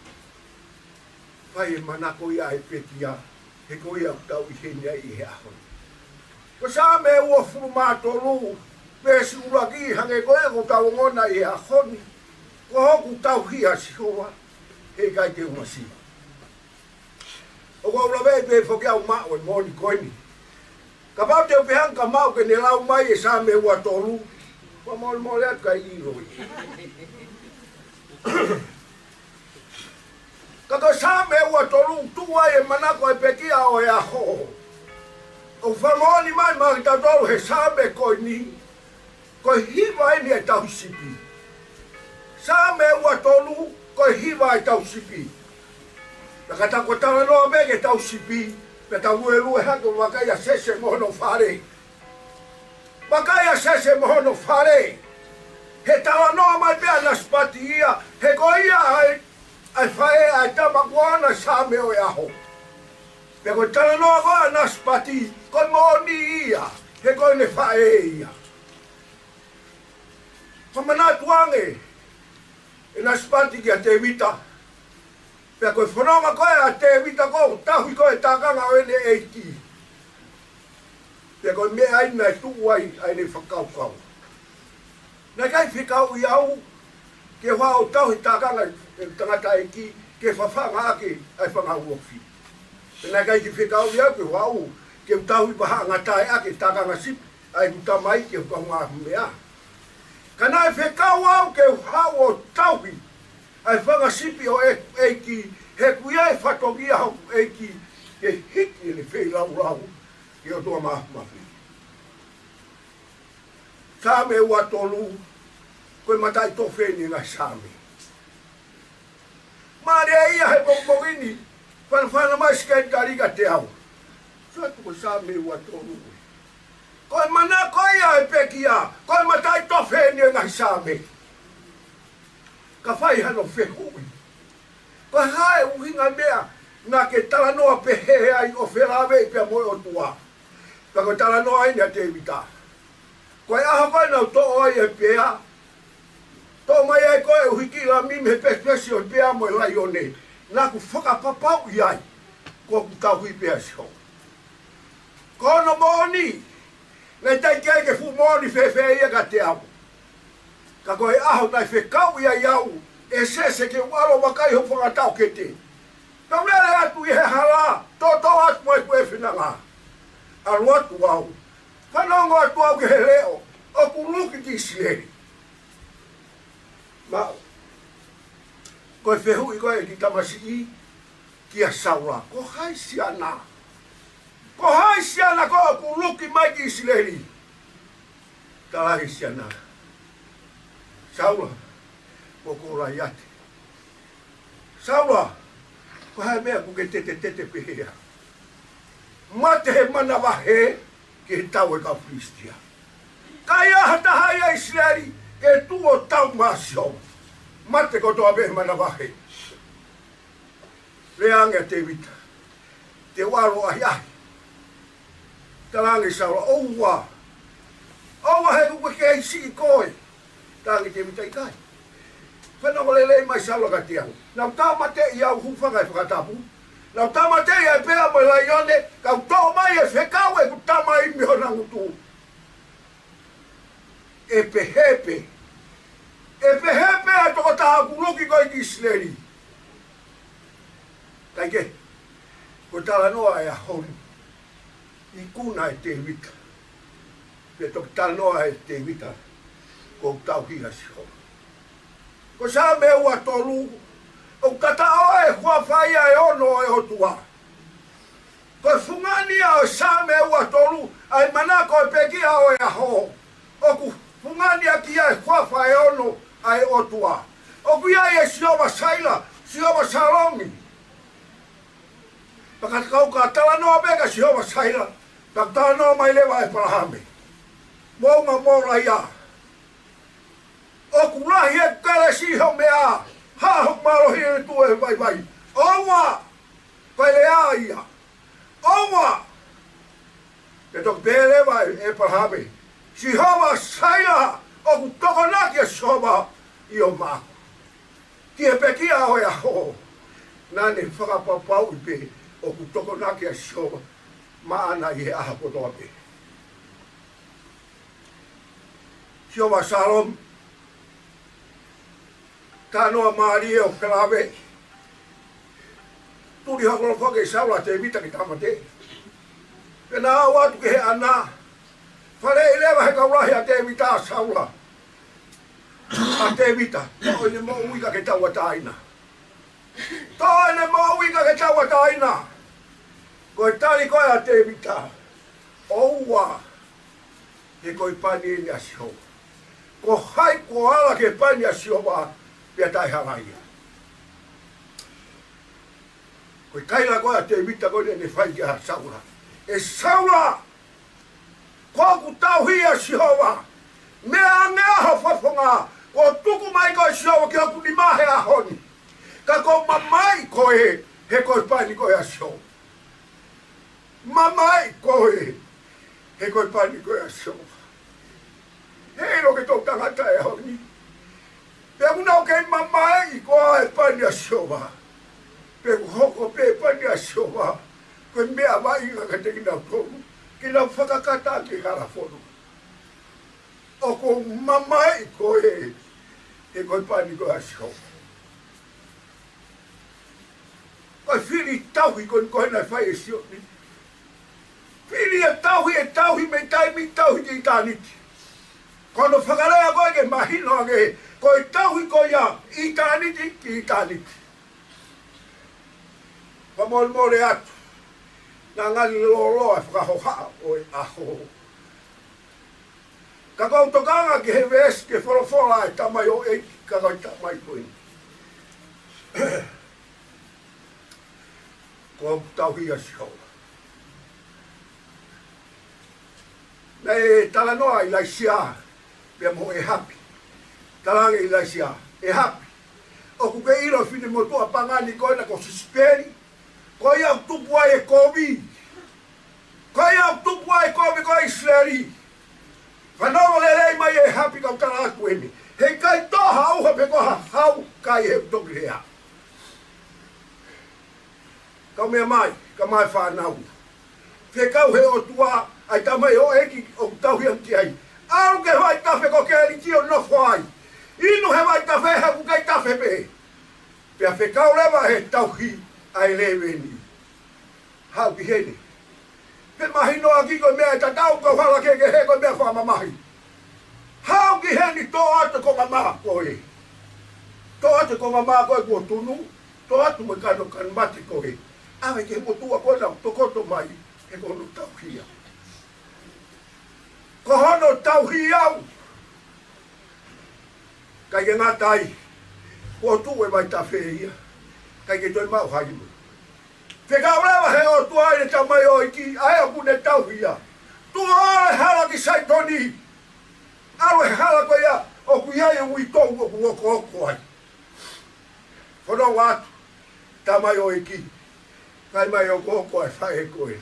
Pai e manako ia e pekia. He ko ia tau i henia i he ahoni. Ko sa me ua furu mātoru. Pesi uraki hange koe ko tau ngona i he ahoni. Ko hoku tau hia sihoa. He kai te umasi. O ko ula vei pe whoki au mao e moni koini. Ka pau te upehang ka mau ke ne lau mai e sa me ua toru. Ko mole atu kai iroi. Kako sa me ua toru tua e manako e pekia o e aho. O whamoni mai maki tau toru he sa me koi ni. Koi hiva e ni e tau sipi. Sa me ua toru koi hiva e tau sipi. Naka ta ko tau noa me ke tau sipi. Me tau ue lue hako wakaya sese mohono whare. Wakaya sese mohono whare. He tau noa mai pia naspati ia. He ko ia ai whae ai tamakuana sa me o e aho. Pe koe tala noa koa naspati, koe mooni ia, he koe ne whae ia. Whamanatu ange, e naspati ki a te wita. Pe koe whanonga koe a te wita ko, tahui koe tākanga o ene eiki. Pe koe me aina e tuu ai ne whakaukau. Nai kai whikau i au, ke whao tauhi tākanga tangata e ki ke whawhanga ake ai whangauofi. Pena kai ki whikau i au ke whao ke utahui paha ngatae ake tākanga sip ai utamai ke whangā humea. Kana e whikau au ke whao o tauhi ai whanga sipi o e ki he kuia e whatongia hau e ki ke hiki ni whei lau ke o tua mahi. Sa me ua tolu koe matai tō wheni ngai sāme. Mare ia he pokopokini, whanawhana mai skentari ka te au. Suatu ko sa me wa tolu. Koe mana koe ia e pekia. Koe matai tofe ni ngai sa me. Ka fai hano fehui. Koe hae uhinga mea. Na ke tala noa pehe ai o ferawe i pia moe o tua. Ka koe tala noa ai ni a te wita. Koe aha koe nau to oi e pia. To mai ai koe uhiki la mime pespesi o pia moe lai o ne. Na ku whakapapau i ai. Ko ku tau hui pia si ho. Kono moni. Ngai tai kia ke fu moni fefe ia ka te au. Ka koe aho tai fe kau ia iau. E se ke walo wakai ho whakatau ke te. Ka mele atu i he hala. Toto atu mai kue whinanga. Alu atu au. Whanongo atu au ke he leo. O ku luki ki sieri. Mau. Koe whehu i koe ki tamasi i. Kia saura. Ko hai siana. Ko hai siana ko ku luki mai ki sileri. Talahi siana. Saura. Ko kora yate. Saura. Ko hai mea ku ke tete pehea. Mate he mana wahe. Ke tau e ka Fristia. Kaya hata hai sileri. Ke tuo tau masio. Mate ko toa vehe mana wahe. Leanga te vita. Te waro ahi ahi. Talangi saura, oua. Oua he kuke kei si koe. Talangi te vita i kai. Whanau lelei mai saura ka tiau. Nau tamate i au hufanga e whakatapu. Nau tamate i ai pēa mai lai one. Kau tau mai e whekau e ku tama i miho nangutu. E pehepe. E pehepe a toko taha kuruki koe ki sileri. Taike, ko tala noa e a hori. I kuna e te wita. Pe tok tala noa e te wita. Ko tau hia si ho. Ko sa me ua tolu. O kata oa e hua whaia e ono e otua. Ko fungania o sa me ua tolu. Ai manako e pekia o e a ho. O ku fungania ki e hua whaia e ono ai otua. O ku ia e sioma saila. Sioma salongi. Pakat kau ka tala noa beka si hova saira. Tak tala noa mai lewa e parahame. Mounga mora ia. O kurahi e kare si ho mea. Hahok maro hiri tu e vai vai. Owa. Pai lea ia. Owa. E tok te lewa e parahame. Si hova saira. O ku toko naki e si hova i o mako. Ki e pekia o e aho. Nane whakapapau i pe. O ku toko naki a sio maana i he aha kotoa pe. Sio wa salom. Tanoa maari e o kelawe. Turi hakolo whake saula te vita ki tamate. Pena au atu ke he ana. Whare i lewa he kaurahi a te vita a saula. A te vita. O ine mo uika ke taua taina. Toine mo uika ke taua taina. Koe tali koe a te vita. Oua. He koe pani ni a sio. Ko hai ko ala ke pani a sio wa. Pia tai haraia. Koe kaila koe a te vita koe ne whai ki a saura. E saura. Koe ku tau hi a sio wa. Mea ngea ho whafonga. Ko tuku mai koe sio wa ki a ku ni mahe a honi. Ka ko mamai koe, he koe pani koe a sio. Mamai koe, he koe pani koe a sio. Hei no ke tō tangata e honi. Pe unau ke mamai koe pani a sio wa. Pe hoko pe pani a sio wa. Koe mea mai ka te kina tonu. Kina whakakata ki harafonu. O ko mamai koe, he koe pani koe a sio. Koe whiri tauhi koe nai whai e sio ni. Whiri e tauhi me taimi tauhi ki tāniti. Kono whakarea koe ke mahino ake, koe tauhi koe ia i tāniti ki i tāniti. Whamole atu. Nā ngani loloa e whakahoha o e aho. Ka kau tokanga ki he wes ke whorofora e tamai o eiki, ka kau tamai koe. Ko tauhi a si hau. e talanoa i laisia, pia mo e hapi. Talange i laisia, e hapi. O ku ke ilo fini mo tua pangani koe na ko sisperi, koe au tupu ai e kovi. Koe au tupu ai kovi koe Israeli. Whanongo lelei mai e hapi kau tala aku eni. Hei kai toha uha pe koha hau kai he utoki rea. Kau mea mai, ka mai whanau. Te kau he o tua, ai tamai o eki o tau hiam ki ai. Aru ke vai kafe ko ke ali tio no fwai. Inu he vai kafe he ku kai kafe pe. Pea fe kau lewa he tau hi ai lewe ni. Hau ki hene. Pe mahi no aki ko mea ta tau ko whala ke he ko mea whama mahi. Hau ki hene tō atu ko mama koe. Tō atu ko mama koe kua tunu. Tō atu me kano kan mati koe. Awe ke mo tua koe nau tokoto mai. E kono tau hia. Ko hono tau hiau. Kai ke ngatai. Ko tu e mai ta whehia. Kai ke toi mau haimu. Te ka urewa he o tua ene ta mai o iki. Ae o kune tau hia. Tu ore hala ki saitoni. Aru he hala koe ia. O ku ia e ui tou o ku oko oko ai. Kono watu. Ta mai o iki. Kai mai o ko oko ai whae koe.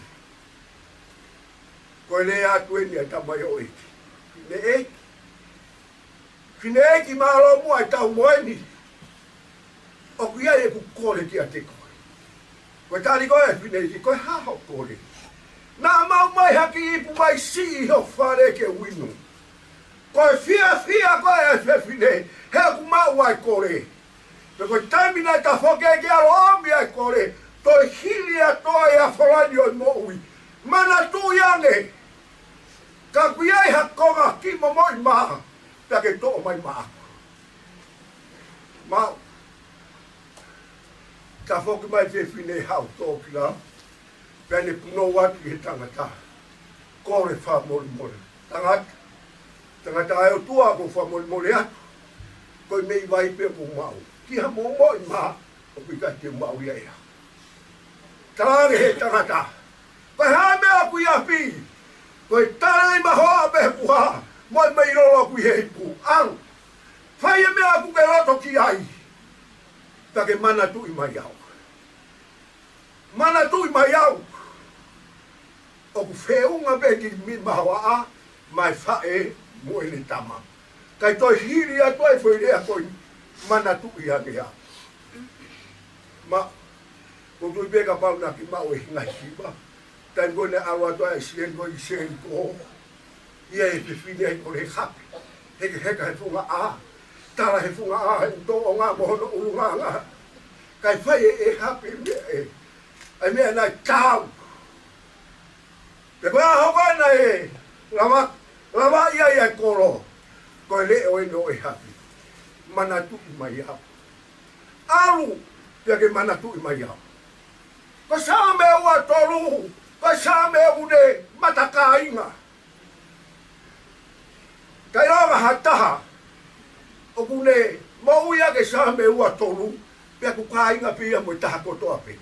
Koe le atu eni ai tamai o eki. Kine eki. Kine eki maalo mua ai tau moeni. O kuia e ku kore ki a te koe. Koe tari koe e kine eki, koe haho kore. Nā mau mai haki ipu mai si i ho whare ke winu. Koe fia koe e whewhine, he ku mau ai kore. Pe koe taimina ta whoke ki aro omi ai kore. Toi hili a toi a whalani o moui. Mana tu yange. Ka kuiai hakonga ki mo moi maha. Pea ke to'o mai maha. Mau. Ka whoki mai te whine hau tō ki la. Pea ne puno watu he tangata. Kore wha mori mori. Tangata. Tangata ai o tua ko wha mori mori atu. Koi mei vai pe mo mau. Ki ha mo moi maha. O pika te mau ia ia. Tarange he tangata. Koe haa mea kui api. Koe tarai mahoa me puha. Moi mei rolo kui heipu. Ang. Whai e mea ku ke roto ki ai. Take mana tui mai au. Mana tui mai au. O ku whiunga me ki mi mahoa a. Mai whae moene tama. Kai toi hiri a toi whaerea koe. Mana tui ake a. Ma. Ko tui peka pau na ki mau e ngai hiba. Tai ko ne awa to ai sien ko i sien ko. Ia e te fine ai ko le hapi. Heke heka he funga a. Tara he funga a he to o ngā mohono urunga ngā. Kai whai e hapi mea e. Ai mea nai tau. Te koe a hoko na e. Lama ia ia koro. Koe le o e no e hapi. Mana tu i mai au. Alu. Pea ke mana tu i mai au. Ko sa me ua toru. Ko sa me une mataka inga. Kai ronga hataha. O kune mo ia ke sa me ua toru. Pea ku ka inga pia mo taha kotoa pe.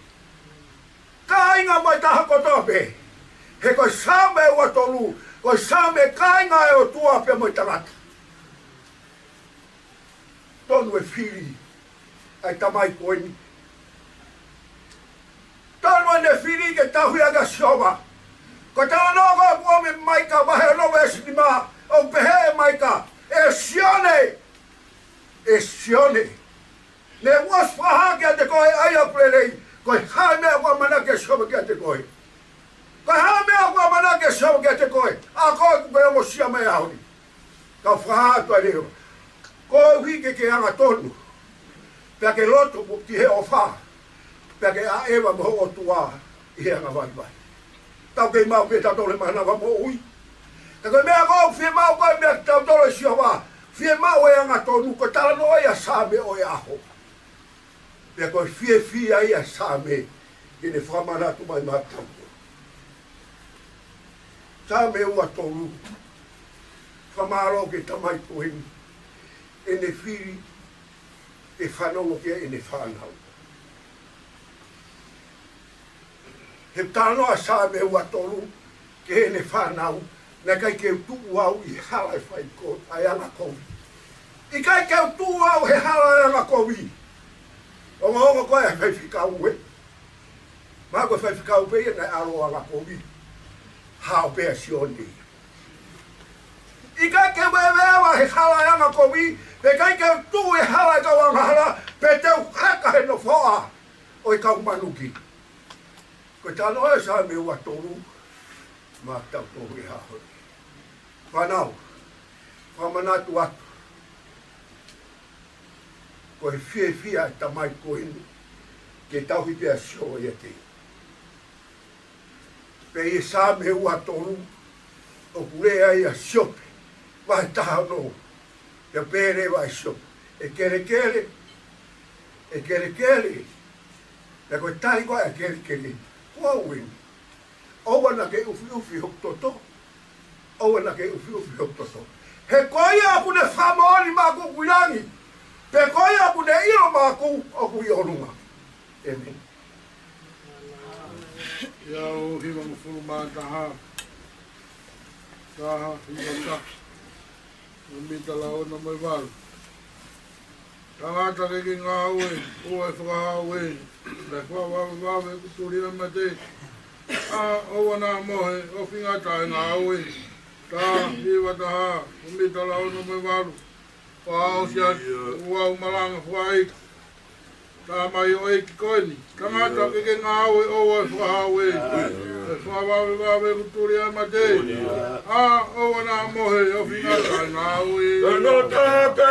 Ka inga mo taha kotoa pe. He ko sa me ua toru. Ko sa me ka inga e o tua pia mo tarata. Tonu e whiri. Ai tamai koeni. Tanu ane whiri ke tahui aga sioma. Ko tala nogo kua me maika wahe no wesi ni maa. O pehe maika. E sione. E sione. Ne was paha kia te koe aia prelei. Koe hae mea kua manake sioma kia te koe. Koe hae mea kua manake sioma kia te koe. A koe kuke omo sia mea honi. Kau whaha atua leo. Koe wike ke anga tonu. Pea ke loto ki he o wha. Pea ke a ewa mo o tua i he anga vai vai. Tau kei mau ke tau tole mahana wa mo ui. Ta koe mea kou fie mau koe mea tau tole si hoa. Fie mau e anga tonu ko tala no ia same o e aho. Pea koe fie ia same i ne whamana tu mai mātau. Same ua tonu. Whamaro ke tamai koeni. E ne whiri e whanongo kia e ne whanau. He tanoa sa me ua toru ke he ne whanau na kai ke tu au I hala fai ko ai ana ko I kai ke tu au he hala ana ko wi o mo ko ai fai fika u ma ko fai fika u pe na aro ala ko wi ha pe sioni I kai ke wa he hala ana ko wi pe kai ke tu he hala ka wa hala pe te haka he no foa o I ka manuki ko tano e sa me wa toru ma ta ko wi ha ho Whanau, whamanatu atu. Ko he whia ta mai ko inu, ke tauhi pia sio e te. Pe I sa me ua toru, o kurea I a siope, vai taha no, ya pere vai siope. E kere, ya koe tahi koe a kere, kua uin. Owa na ke ufi hok toto, Owa na ke ufi hoktoto. He koia aku ne whamaoni māku kuirangi. Pe koia aku ne iro māku o kuiorunga. Amen. Ia o hiwa mawhuru mā taha. Taha, hiwa ta. Mita lao na mai waru. Tangata ke ngā ue, ua e whakahaue. Te whawawe kuturia ma te. Owa nā mohe, o whingata e ngā ue. Tā, hiwa taha, umita lao no me waru. Wao sia, wao malanga whaik. Tā mai o eki koeni. Tangata ke ngā aue o e whahawe. E whawawe kuturia ma te. Owa nā mohe, o whingata e ngā aue. Tano tāke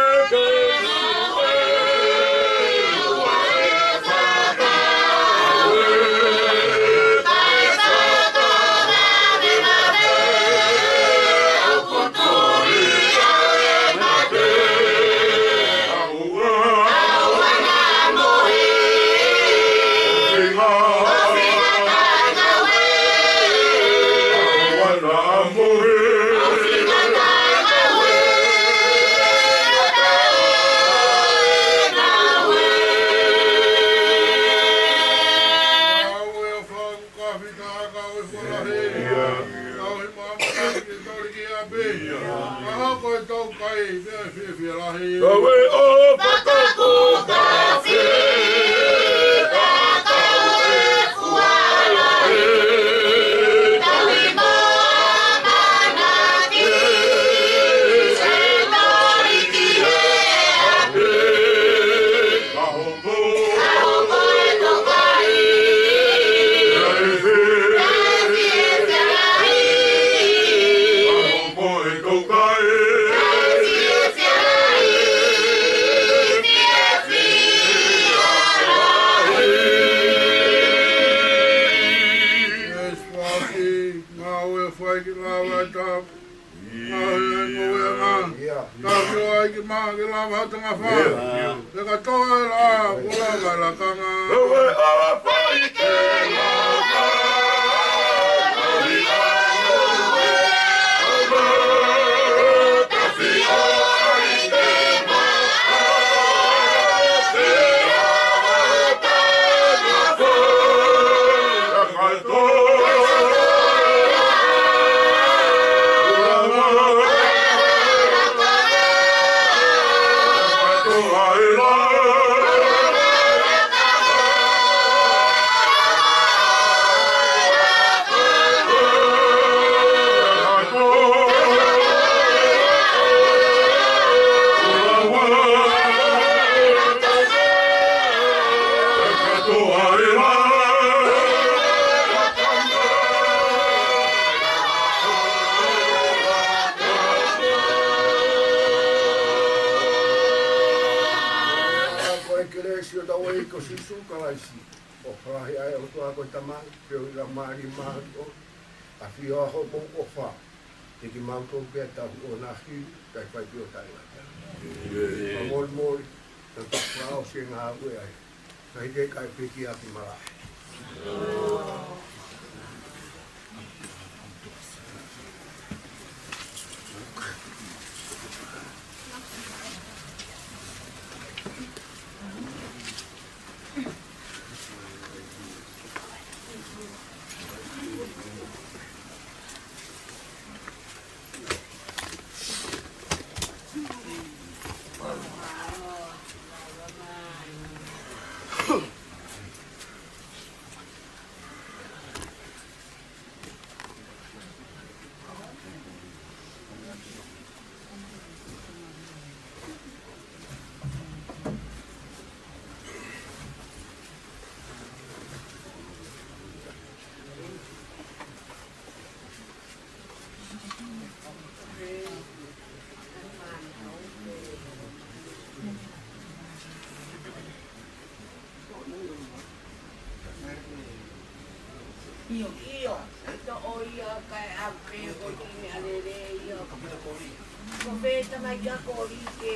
Iyo. Iyo. Ito o iyo kay ape ko kini alele iyo. Ko beta mai ka ko ke.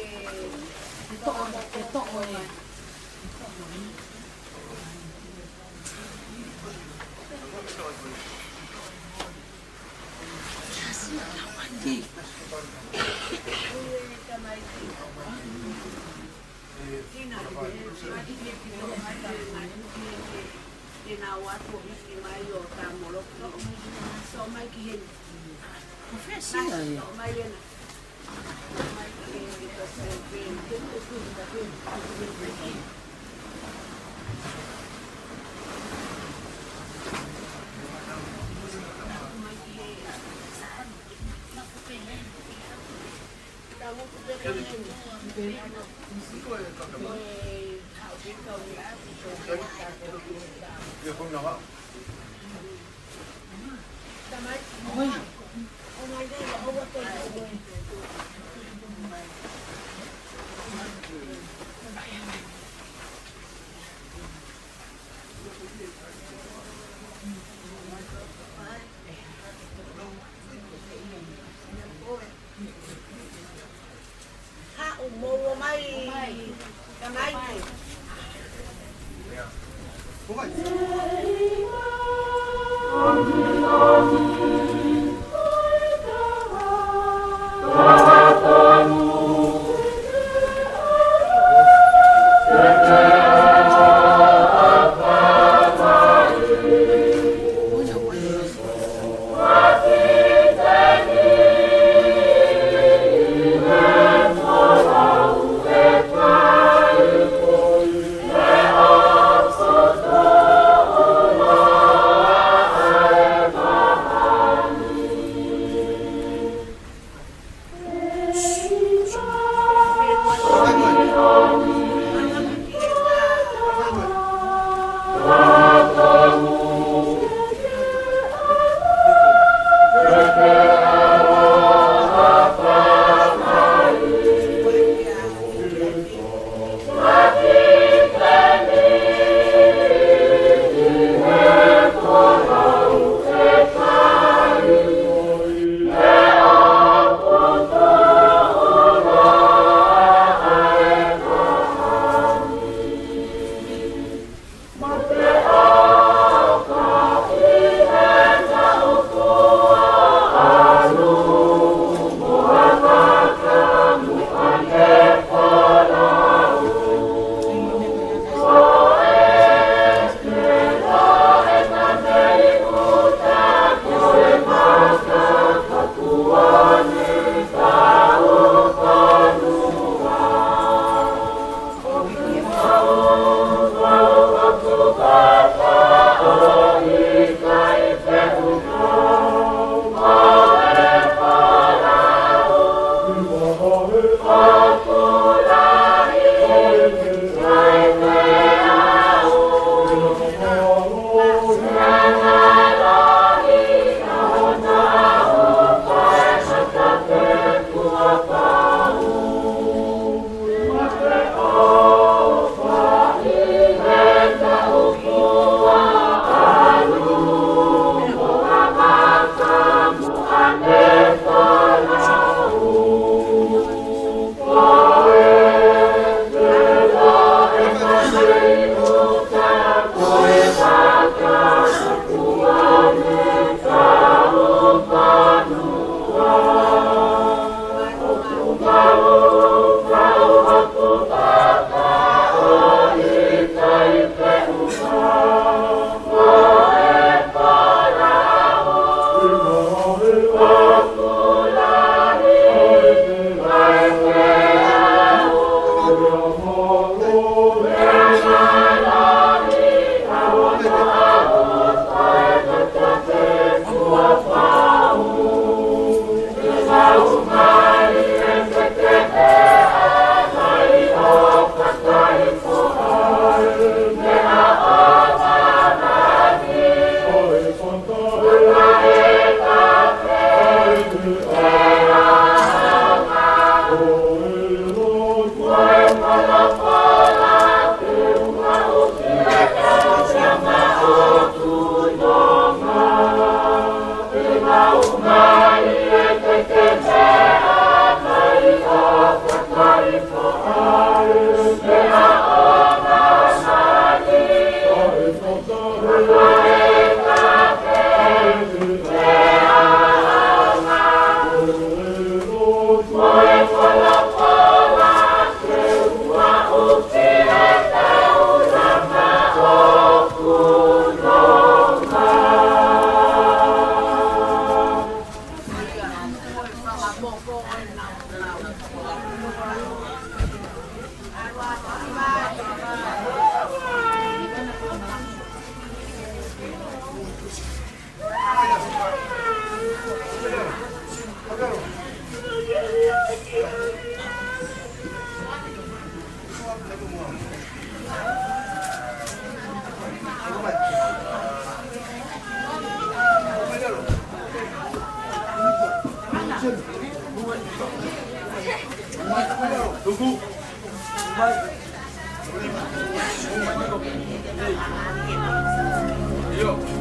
Ito o eh. Oh Tunggu. Yo.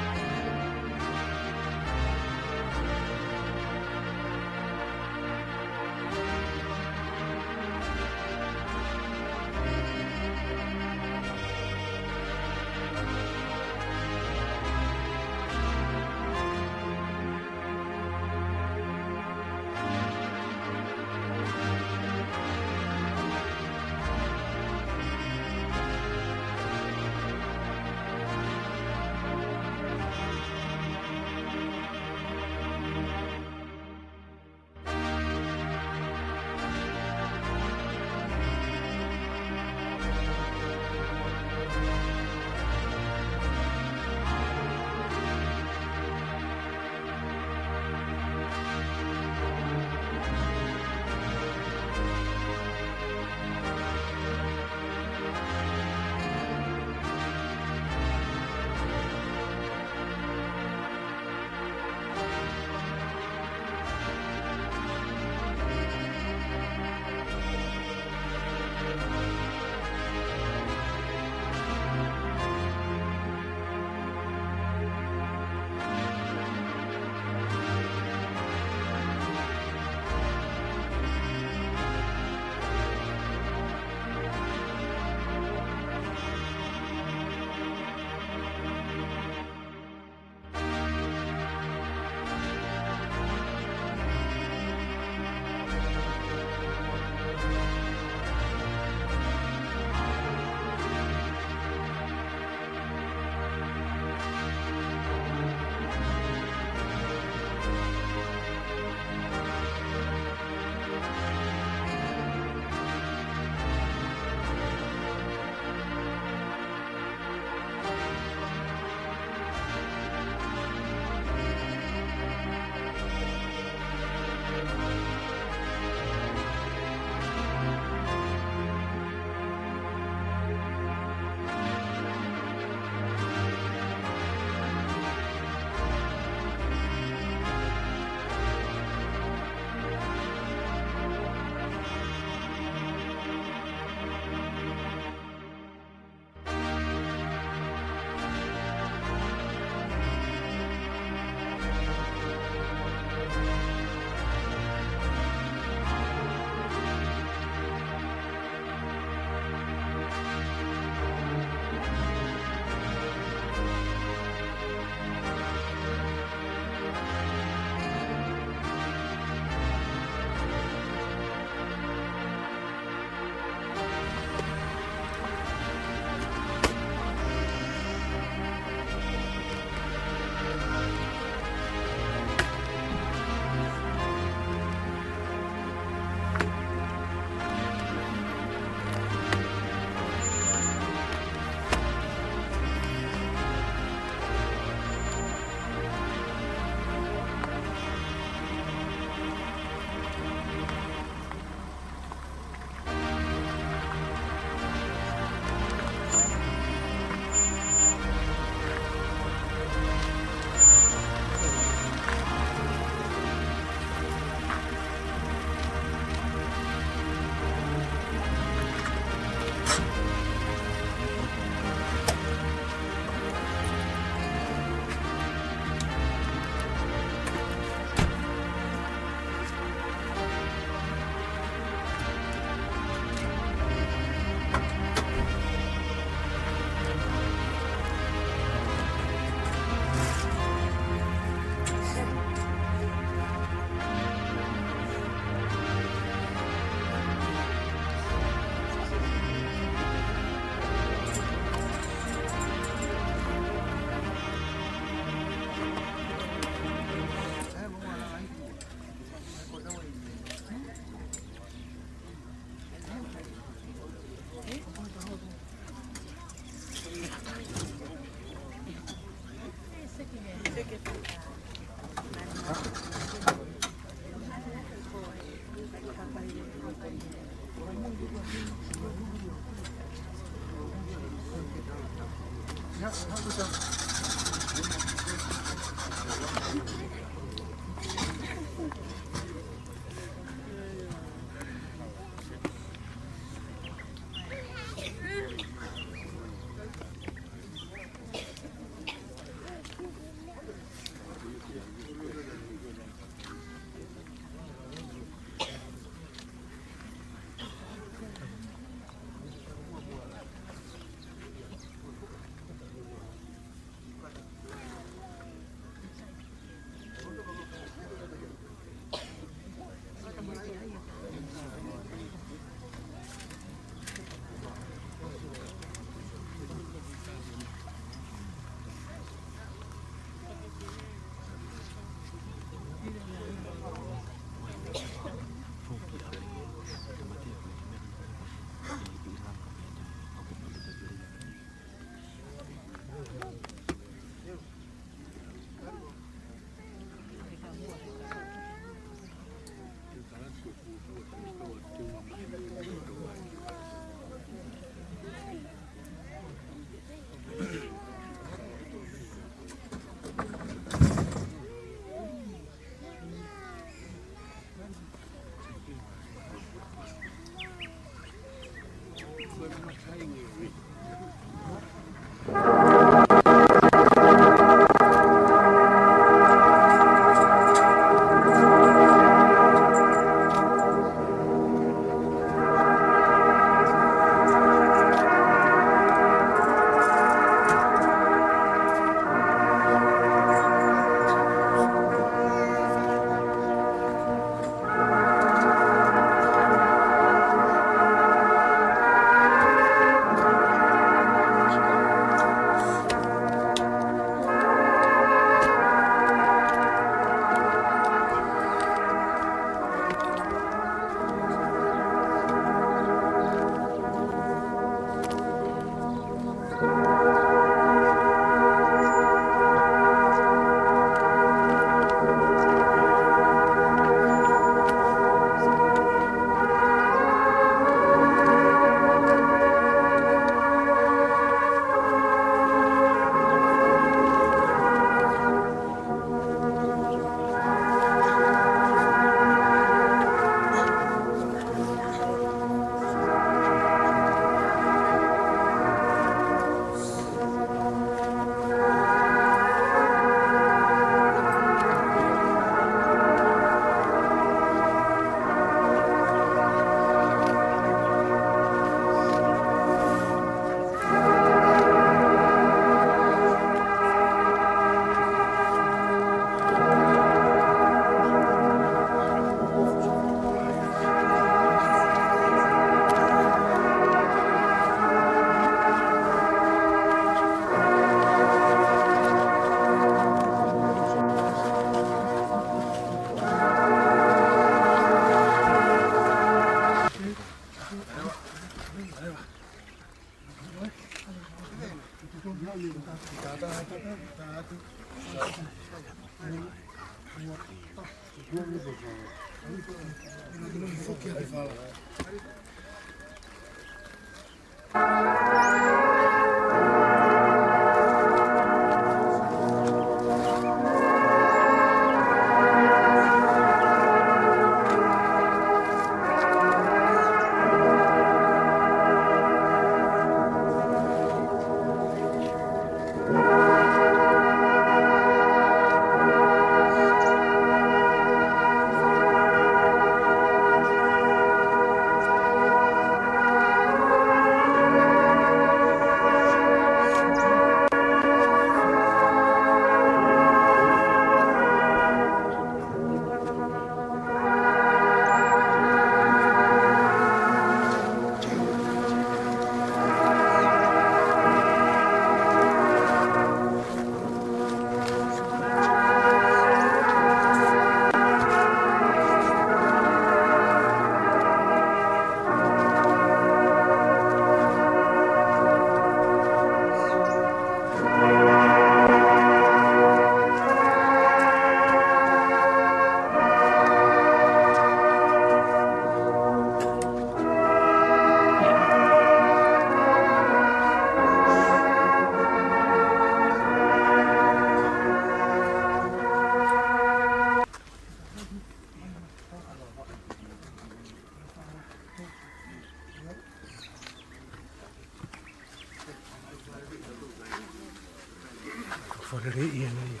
Whakare ia nei.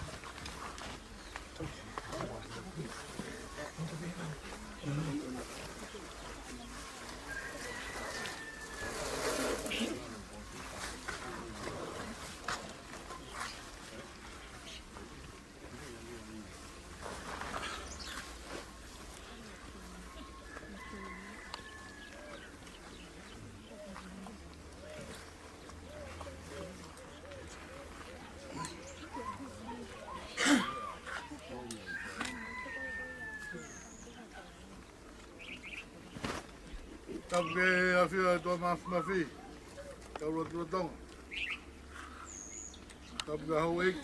Tape afia to mafi. Tau lo tong. Tape ga hoi.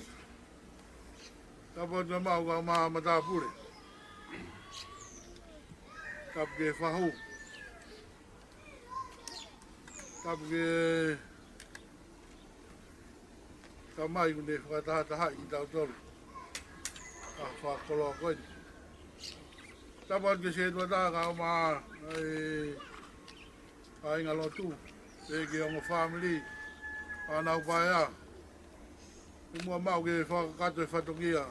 Tape na mau ga ma mata pure. Tape fahu. Tape tamai kunde fata ta hai tau tolu. Fa kolo ko. Tape ke se do ta ga ma ai ngalo tu e ke ang family ana upaya mo mau ke fa ka te fatokia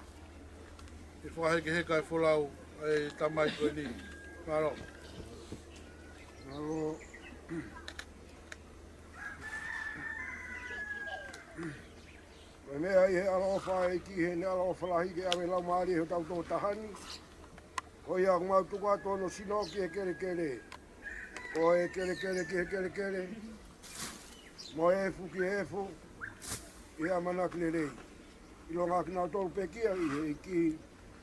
e fa he ke ka folau e tamai ko ni paro alo me ai he alo fa ki he ne alo fa hi ke ave la mari ho tau to tahani o ia mau tu ka to no sino ke kere o e kere mo e fu ki e fu i a mana klere i longa ki nau tolu pekia i ki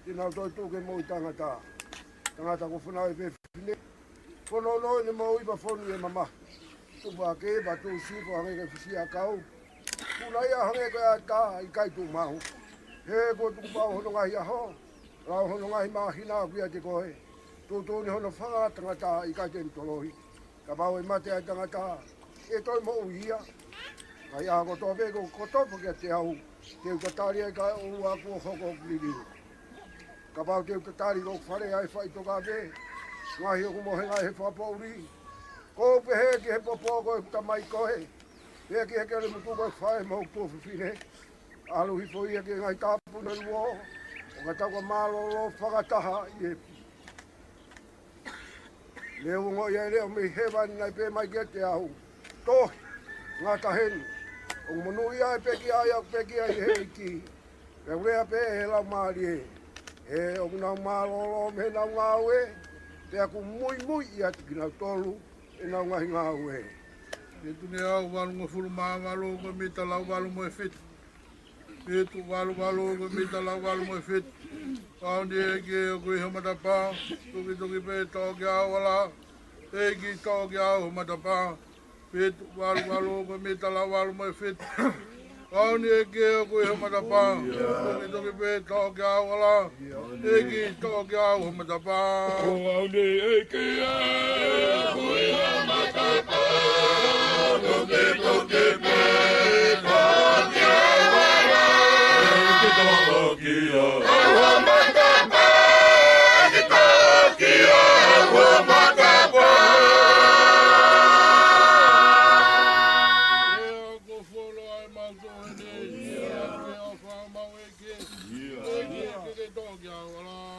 i nau tolu tuke mo i tangata ko whanau e pe whine whono no ne mo i pa whonu e mama tu pa ke pa tu si po hange ke whisi a kau kuna ia hange ke a ta i kai tu mahu he ko tu pa hono ngai a ho rau hono ngai mahina ki a te koe tu ni hono whanga tangata i kai te ntolohi ka pau e mate a tangata e toi mo uia ai a ko to be ko to ke te au te utari ai ka u a ko hoko lili ka pau te utari ko fare ai fai to ka be ngai ko mo henga he fa pauri ko pe he ke po ko ta mai ko he ke le mo ko fai mo ko fine alu hi fo ia ke ngai ta pu no wo o ka ta ko malo lo fa ta ha ye le ngo ia le me he van nai pe mai ke te au to ngata hen o monu ia pe ki ai he ki pe rea pe he la mari e o na malo me na ngawe pe ku mui ia ki na tolu e na ngawe e tu ne au walu mo fulu malo ko mita la walu mo fit e tu walu ko mita la walu mo fit au ne ke ko he mata pa tu pe to ga wala e ki to ga mata pa Fit walu ko mita la walu mo fit. Au ni ke ko he mata pa. To pe to ga wala. E ki to ga mata pa. Au ni e ke ko he mata pa. To pe pe to ga wala. E ki to ga mata pa. E ki to ga mata pa.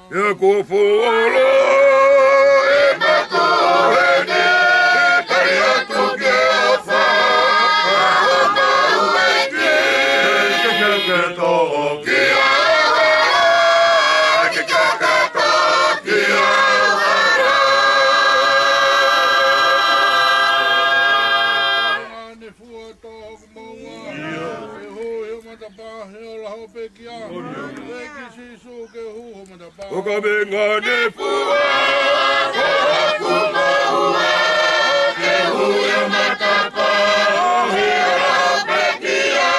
Ya ko folo e ma ko ne kaya tu ke fa ma we ke to ke o ka venga ne fua ko maua ke huya matapa he apekia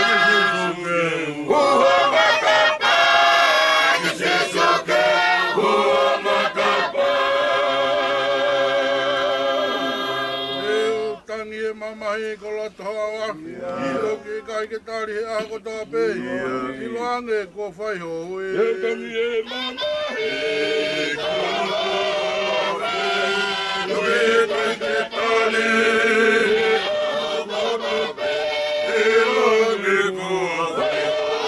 ke huya matapa ke sesoke huya matapa e tangi e mama he ko lo toa i lo ke kai ke tari a ko to pe i lo ange ko fai ho e tangi e mama he ko lo ke kai ke tari a ko to pe i lo ange ko fai ho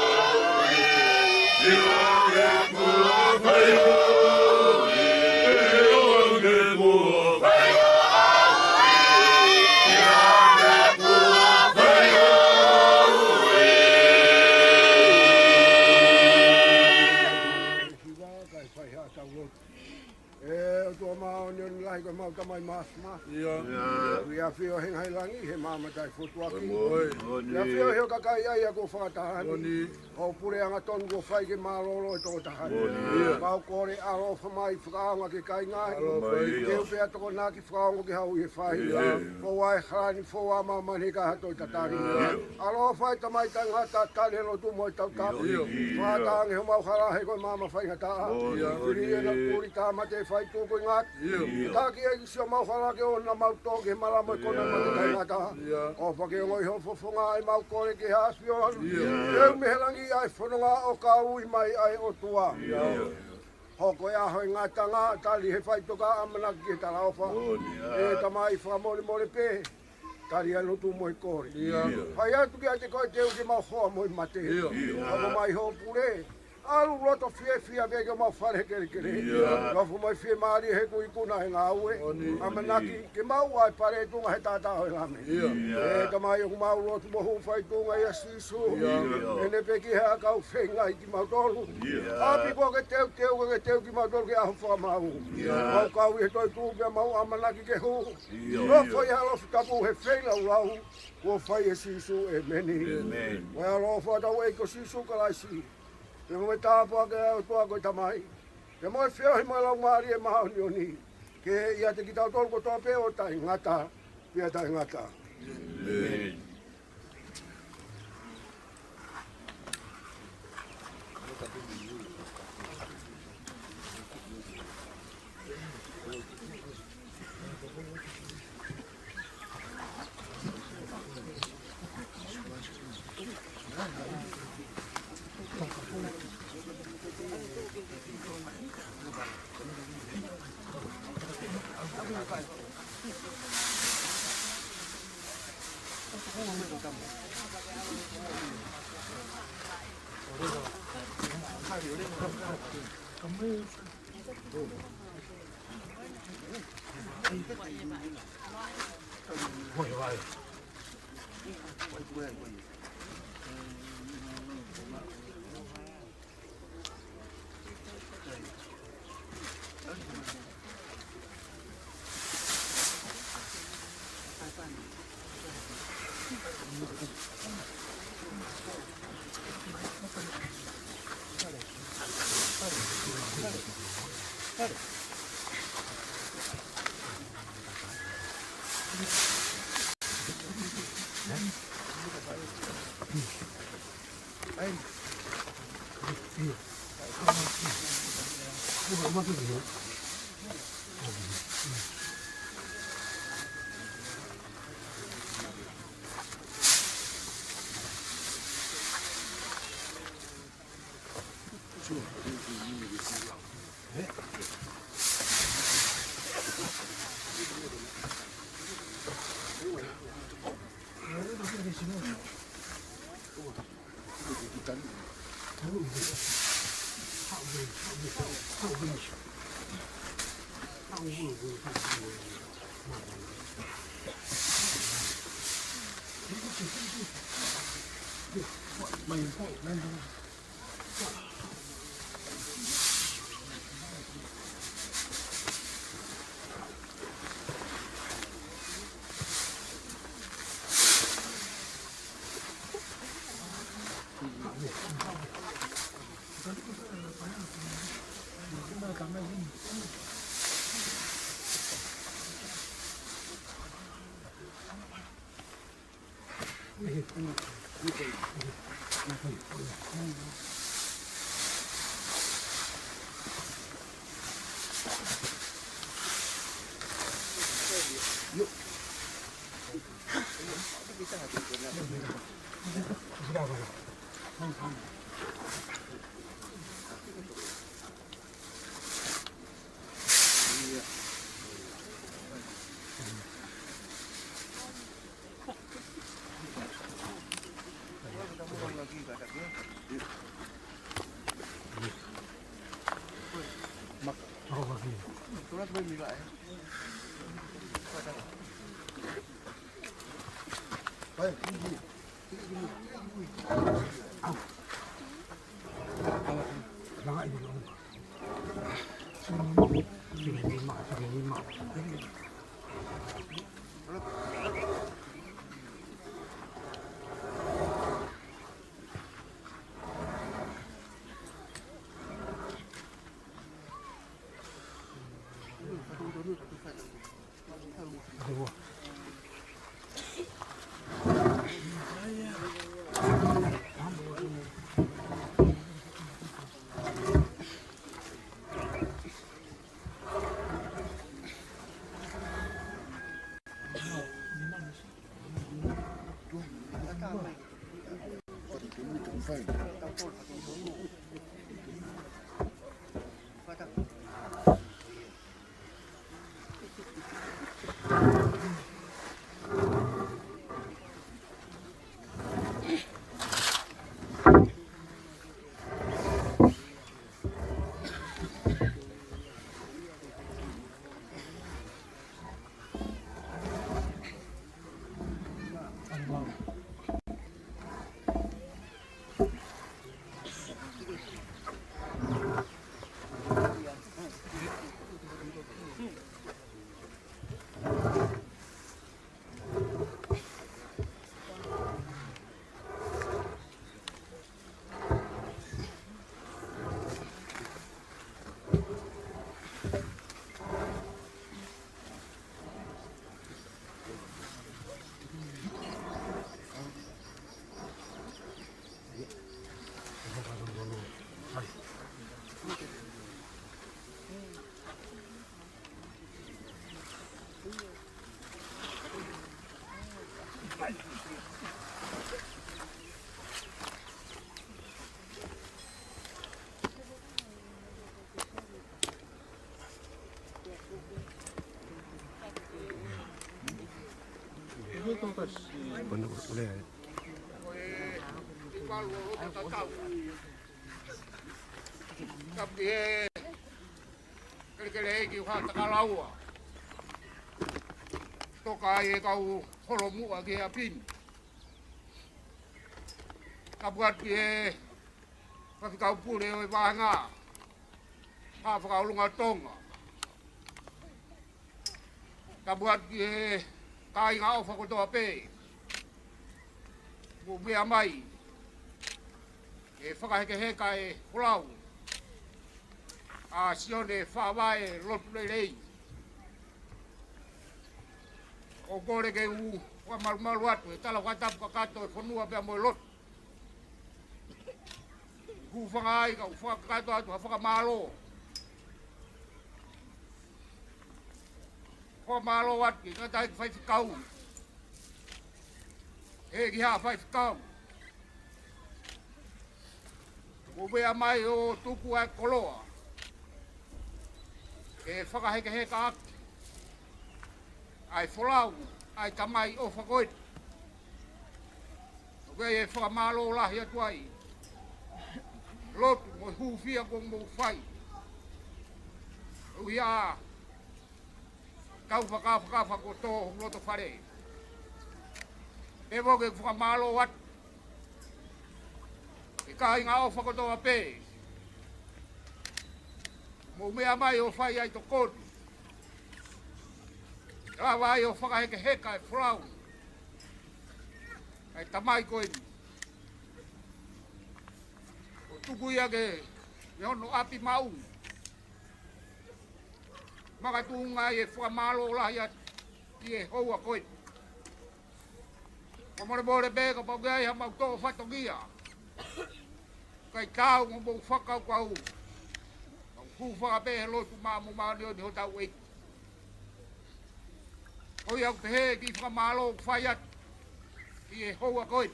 mas. Ia. Ia fio heng hai langi he mama tai fotu aki. Oni. Ia fio he kakai ai ko whatahan. Oni. O pure anga ton go whai ke maroro i tō tahan. Ia. Kau kore aro whamai whakaanga ke kai ngai. Mai. Keu pia toko nā ki whakaongo ke hau i whai. Fōa e kharani fōa mama ni ka hato i tatari. Aro whai tamai tangata tale lo tu mo i tau tapu. Whataange ho mau hara he koe mama whai ngata. Kiri e na puri tā mate whai tūko i ngat. Taki e kisio mau hara ke o na mau tō ke maramo i kona mate kai ngata. O whake o ngoi ho fofonga e mau kore ke haspio anu. Keu mehelangi ai whanonga o ka ui mai ai o tua. Hoko e aho i ngā tanga, tali he whai toka amana ki he tala ofa. E tamai whamore more pe, tali anu tu mo i kore. Hai atu ki a te koe teu ki mau hoa mo i mate. Hoko mai ho pure. Alu roto fia vega mau whare kere kere. Rafu mai fie maari he kui kuna he ngā ue. Amanaki ke mau ai pare tunga he tātā hoi lame. E tamai o mau roto mohu whai tunga i a sisu. E ne peki hea kau whenga i ki mau tolu. Api ko ke teu ki mau tolu ke ahu wha mau. Mau kau i he toi tūpia mau amanaki ke hu. Rofo i halofu tapu he whenga urau. Ko whai e sisu e meni. Mai alofa tau e ko sisu kalaisi. Te mo tāpua ke au tua koe tamai. Te mo e whio hi mai lau maari e maha ni o ni. Ke ia te ki tau tolu ko toa pe o tai ngata. Pia tai ngata. Tapi kele ki ha takalaua. Toka e kau holomu age apin. Kabuat ki tapi kau pule o banga. Ha kau lunga tonga. Kabuat ki kai ngau fa ko to ape. Mo me amai. E whakaheke e hulau. A sione whawae lotu rei. O kore ke u wa marumaru atu e tala whatapu kakato e whanua pia mo e lotu. Hu whangai ka u whakakato atu ha whakamalo. Whakamalo atu ki katai ki whaifukau. E ki ha whaifukau. O mea mai o tuku e koloa. E whakaheke aki. Ai wholau, ai tamai o whakoit. O mea e whakamalo lahi atuai. Lotu mo huwhia kong mo whai. O ia kau whakawhaka ko tō loto whare. E woke whakamalo atu. E kai ngā o whakotoa pē. Mo mea mai o whai ai to kotu. Rawa ai o whakaheke heka e whrau. Ai tamai koe ni. O tuku ia ke me ono api mau. Makatunga e whakamalo lahi atu. I e houa koe. O more more pēka pau gai ha mau tō whatongia. Kai tau mo mo whakau kau. Au hu whakapehe lotu māmu māni o ni ho tau eiki. Hoi au pehe ki whakamalo whai atu. I e houa koe.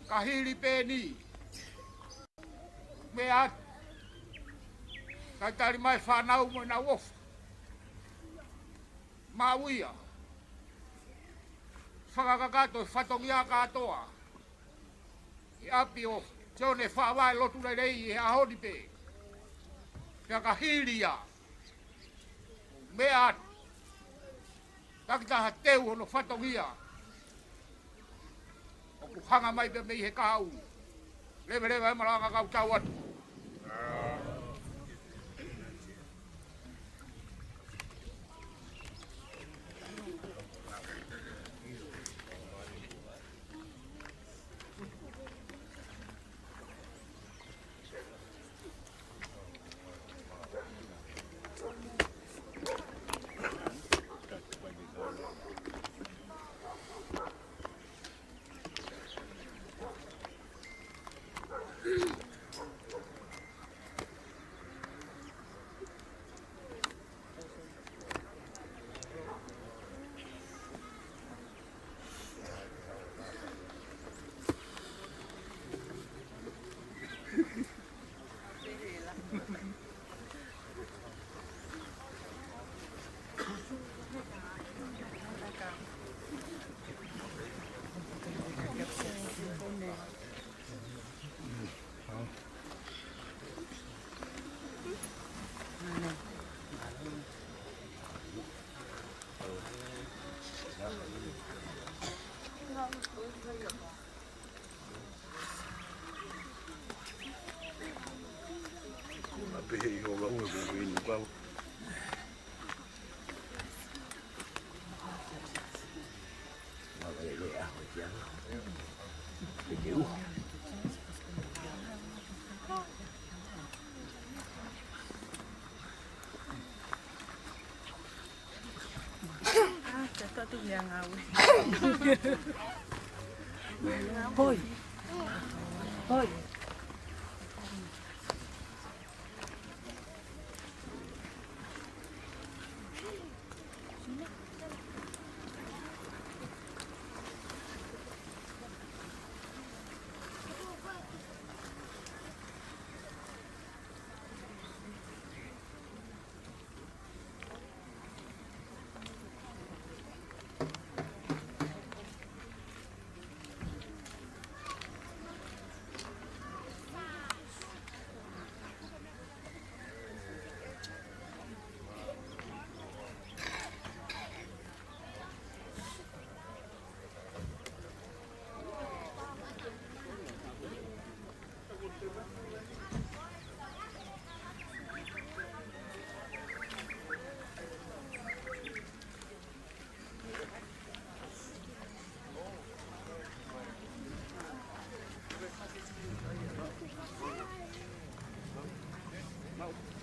Ka hiri pēni. Me atu. Kai tari mai whanau mo na wofa. Mauia. Whakakakato e whatongia katoa. I api o Tione whawae lotu rei e ahoni pē. Pea ka hiria. Mea atu. Takitaha teu ono whatongia. O ku hanga mai pe mei he kau. Lewe lewe e maranga kau tau atu. Ape ho la ho ni pa. Thôi. Thôi.